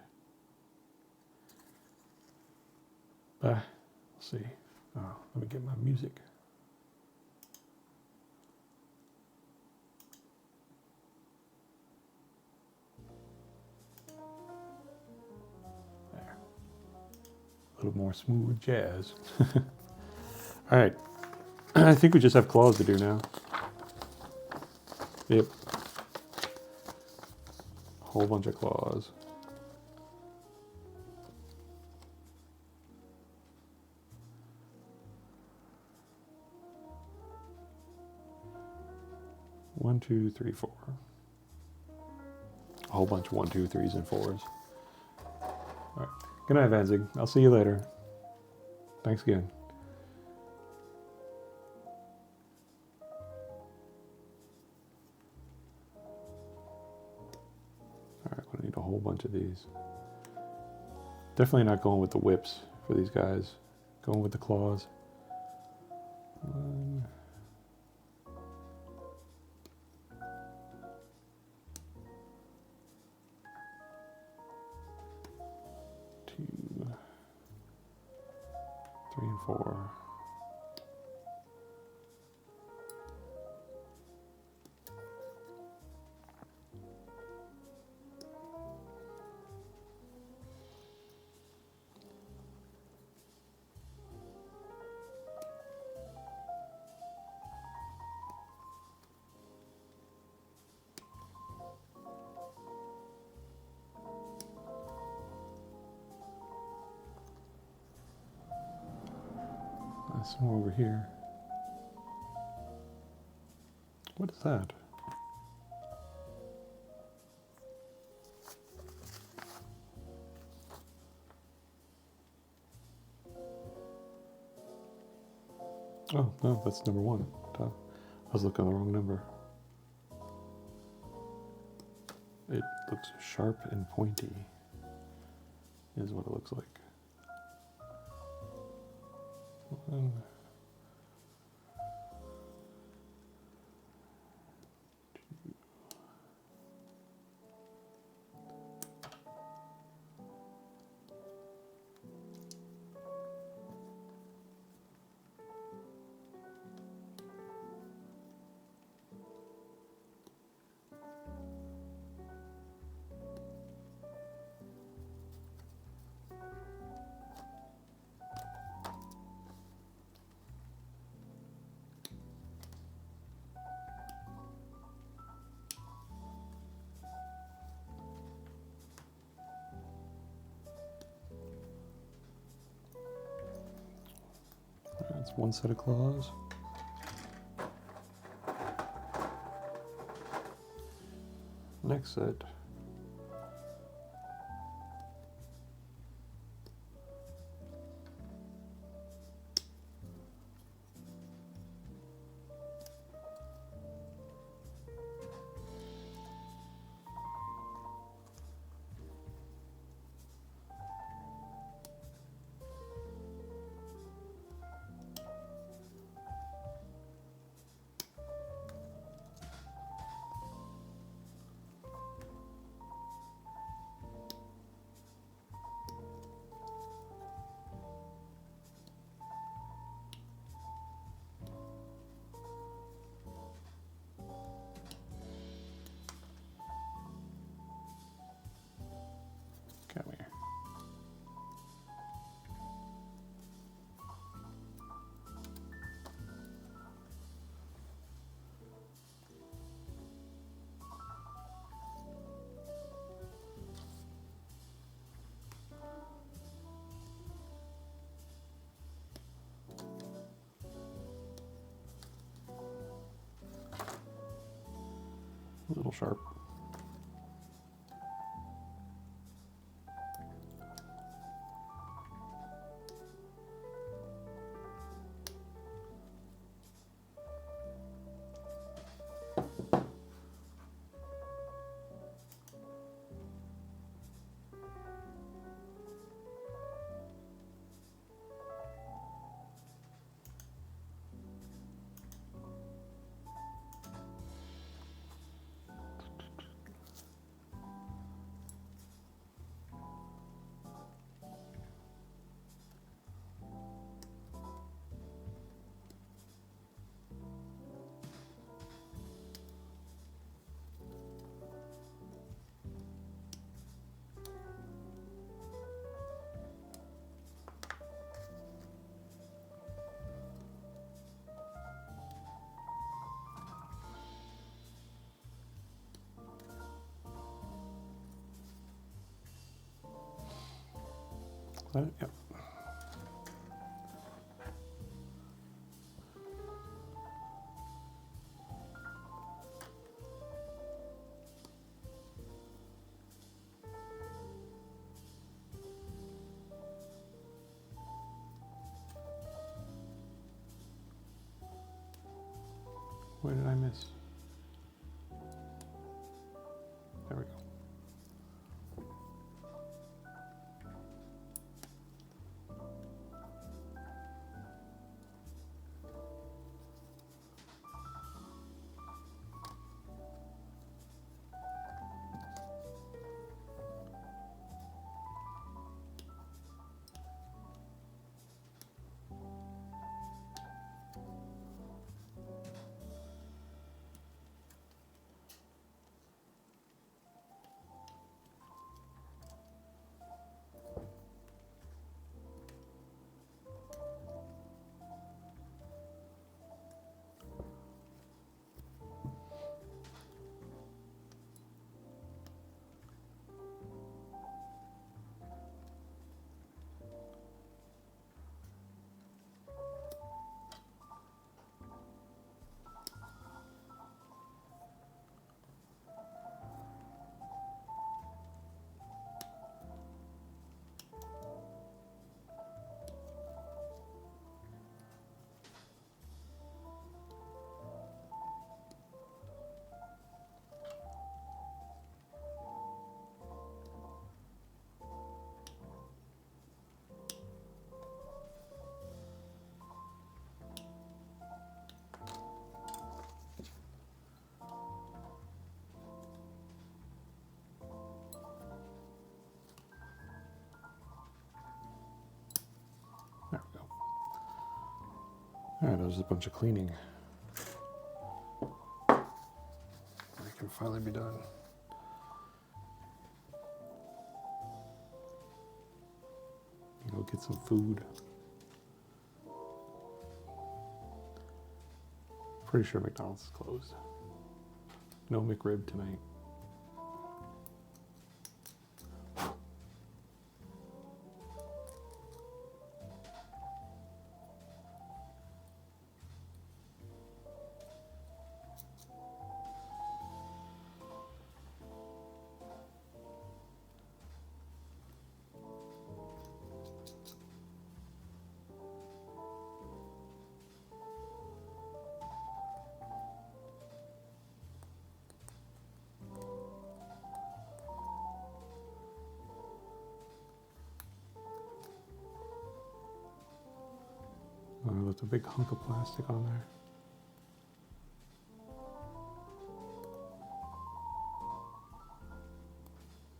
But let's see. Oh, let me get my music. There. A little more smooth jazz. All right. I think we just have claws to do now. Yep. A whole bunch of claws. One, two, three, four. A whole bunch of 1, 2, 3s, and 4s. All right. Good night, Vanzig. I'll see you later. Thanks again. All right, I'm gonna need a whole bunch of these. Definitely not going with the whips for these guys. Going with the claws. 1. 2, 3, and 4. Some more over here. What is that? Oh, no, that's number 1. I was looking at the wrong number. It looks sharp and pointy, is what it looks like. 1, 2. That's 1 set of claws. Next set. little sharp. Yep. Where did I miss? There we go. There we go. All right, that was a bunch of cleaning. I can finally be done. Go get some food. Pretty sure McDonald's is closed. No McRib tonight. I left a big hunk of plastic on there.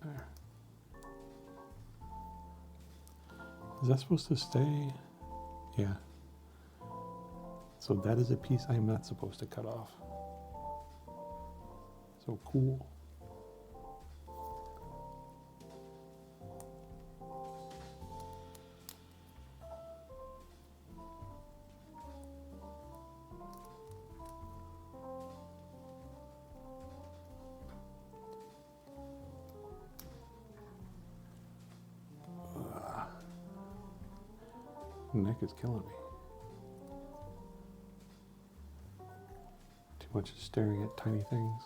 There. Is that supposed to stay? Yeah. So that is a piece I'm not supposed to cut off. So cool. Neck is killing me. Too much staring at tiny things.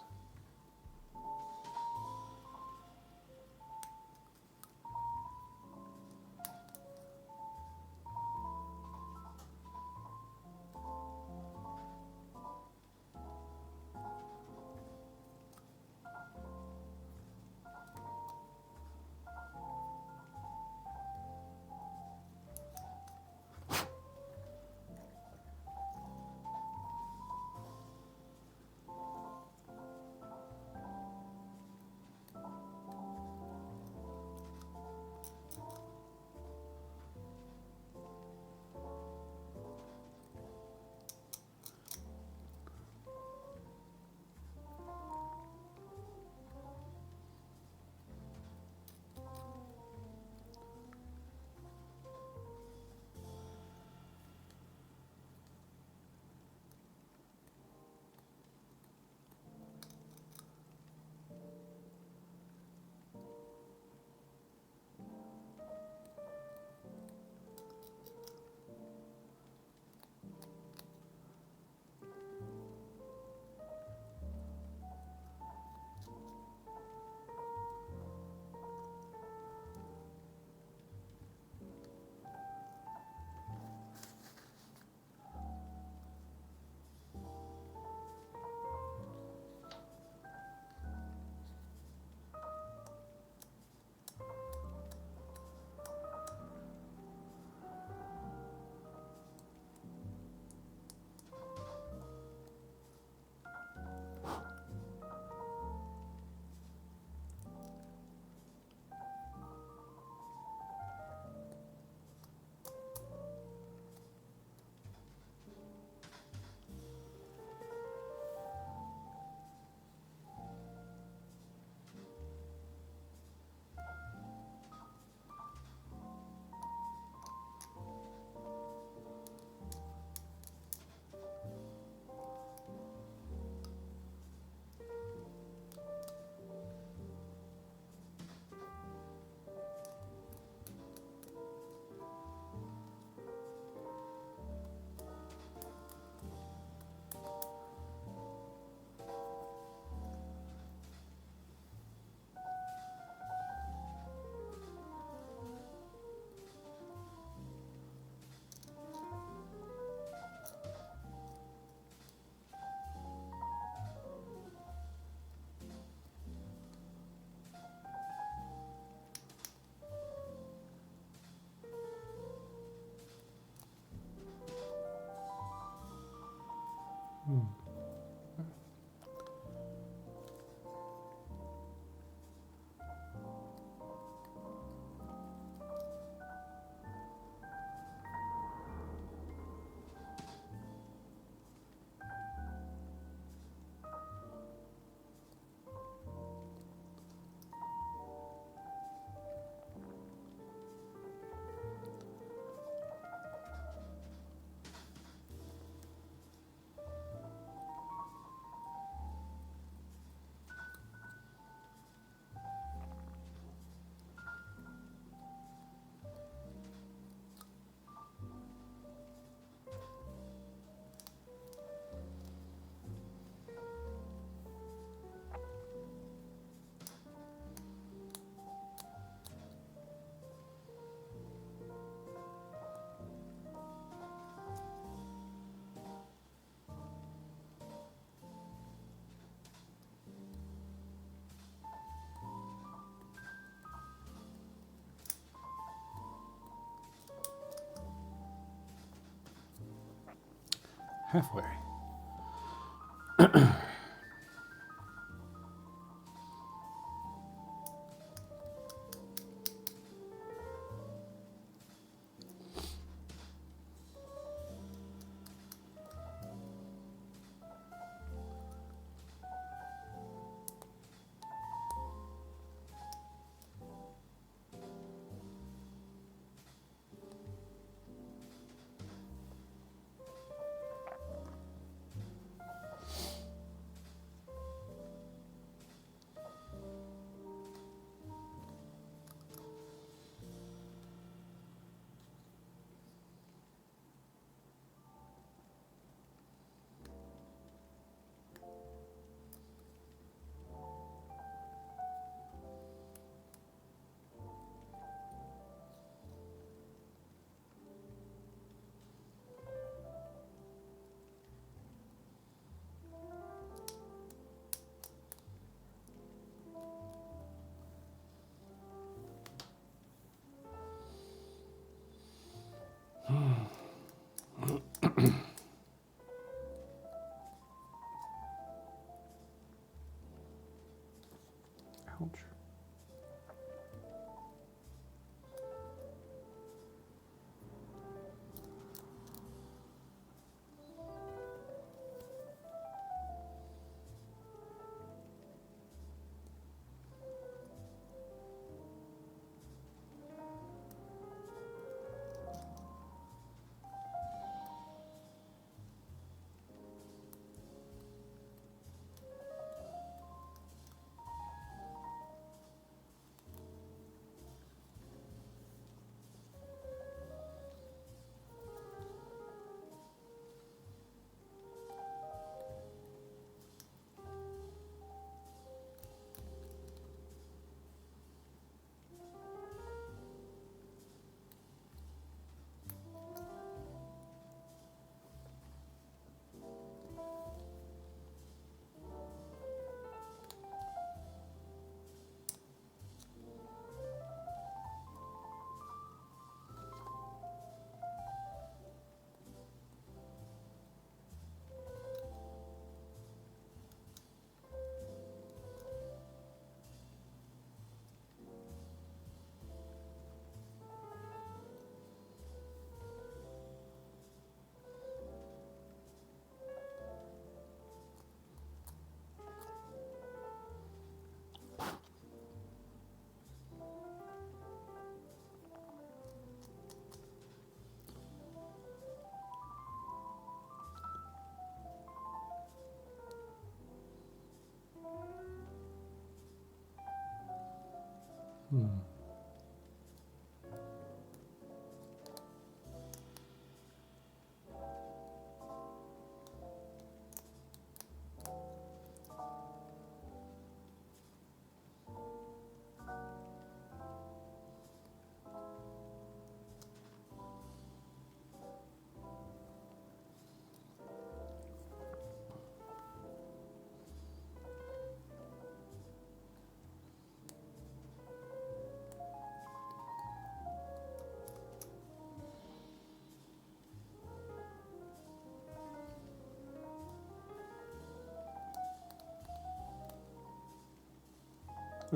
Halfway. Ouch.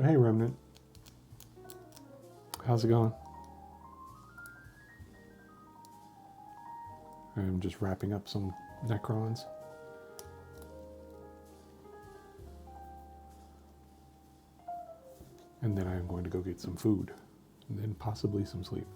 Hey, Remnant. How's it going? I'm just wrapping up some Necrons. And then I'm going to go get some food. And then possibly some sleep.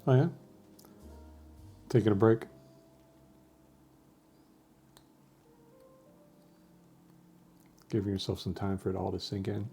Oh yeah? Taking a break? Giving yourself some time for it all to sink in?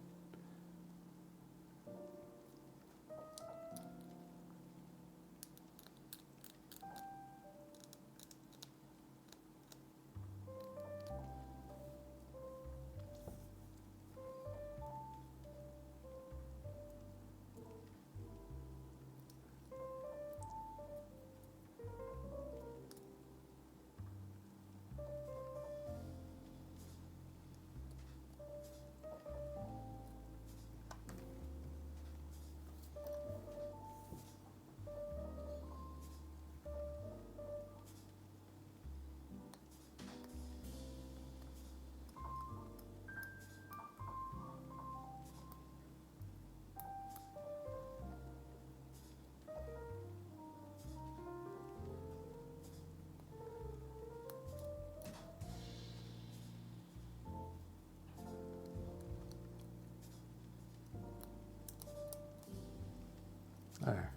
There.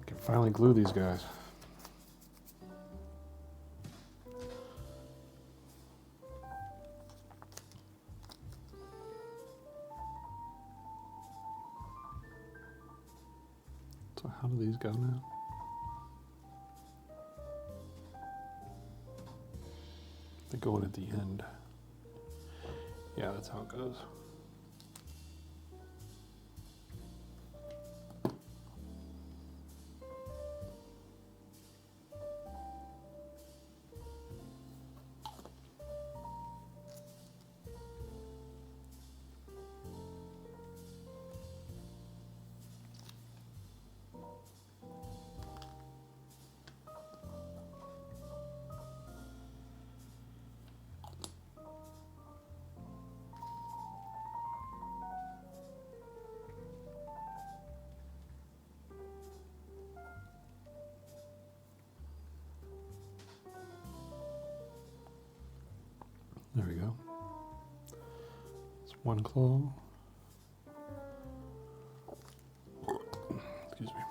Can finally glue these guys. So how do these go now? They go in at the end. Yeah, that's how it goes. There we go. It's one claw. Excuse me.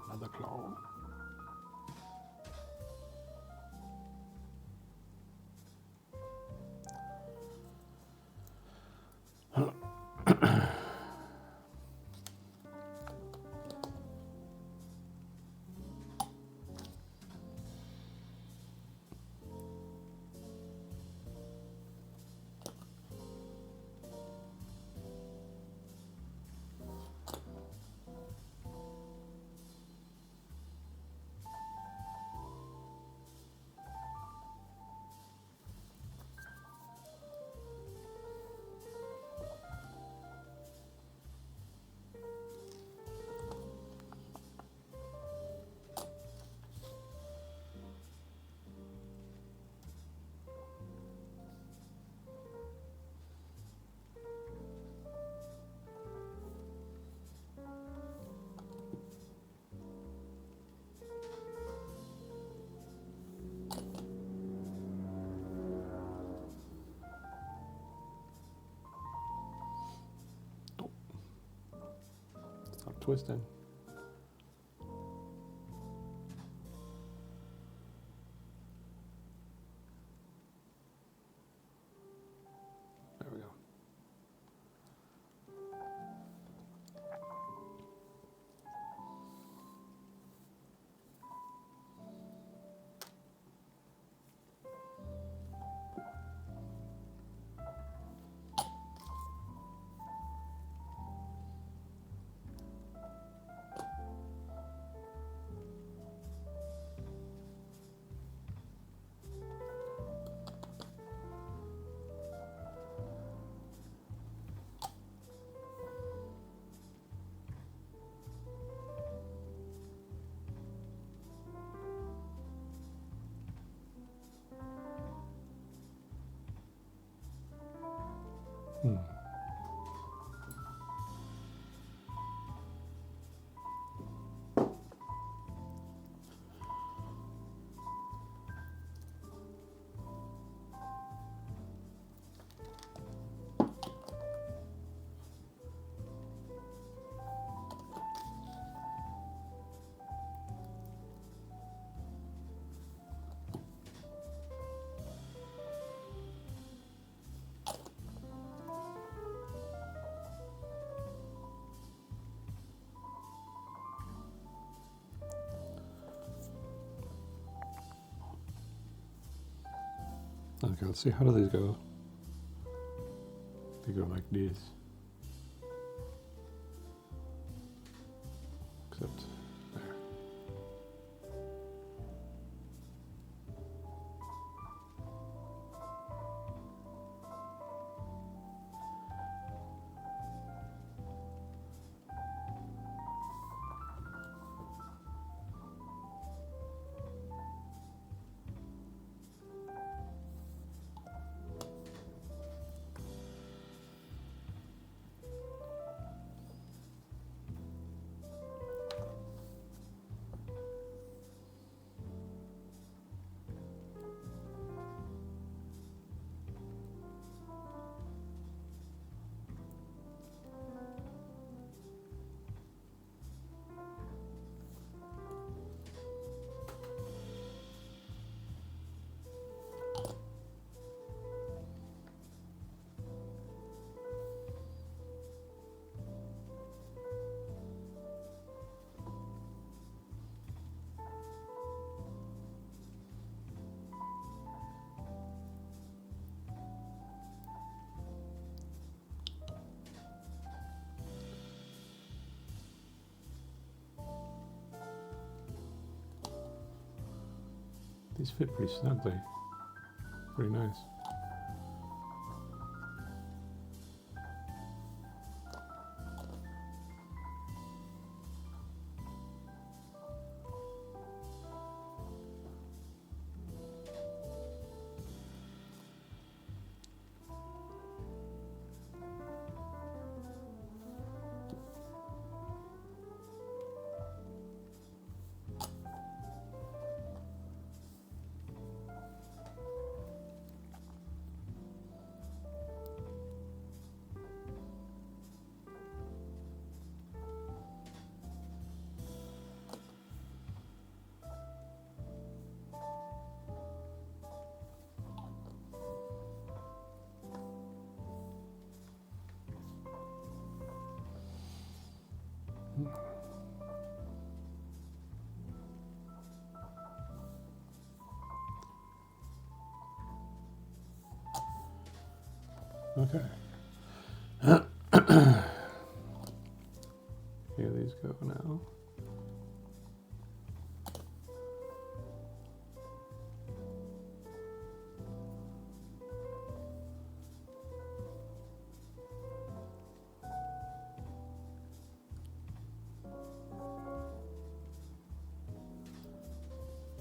Another claw. Stop twisting. There we go. Hmm. Okay, let's see, how do these go? They go like this. Except there. These fit pretty snugly. Pretty nice. Okay. Here these go now.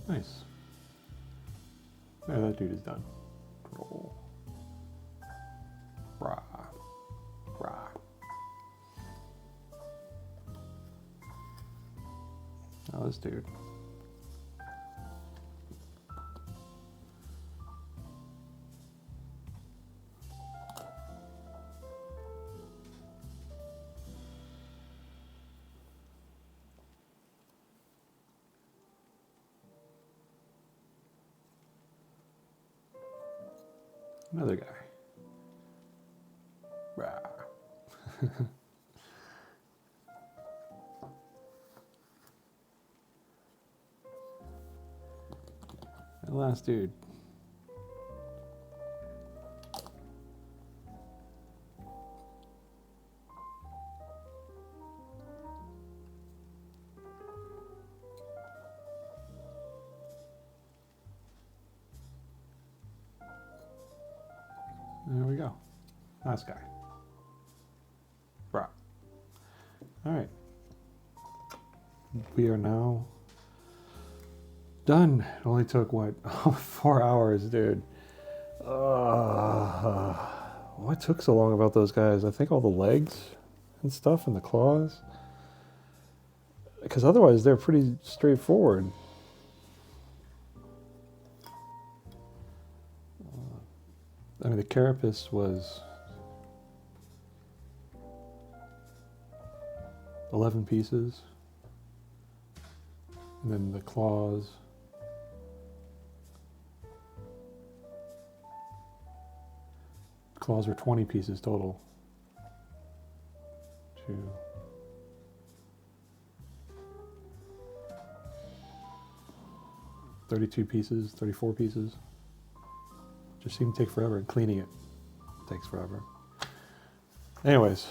Nice. There, that dude is done. Roll. Rah. Rah. Now this dude. Another guy. Rah. The last dude. There we go. Last guy. Rah. All right. We are now done. It only took, what, 4 hours, dude. What took so long about those guys? I think all the legs and stuff and the claws. Because otherwise they're pretty straightforward. I mean, the carapace was 11 pieces. And then the claws. Claws were 20 pieces total. 2. 32 pieces, 34 pieces. Just seemed to take forever, and cleaning it takes forever. Anyways,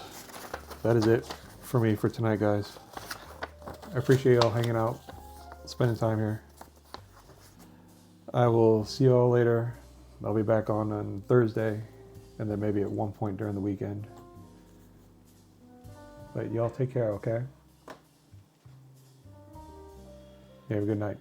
that is it for me for tonight, guys. I appreciate y'all hanging out, spending time here. I will see you all later. I'll be back on Thursday, and then maybe at one point during the weekend. But y'all take care, okay? You have a good night.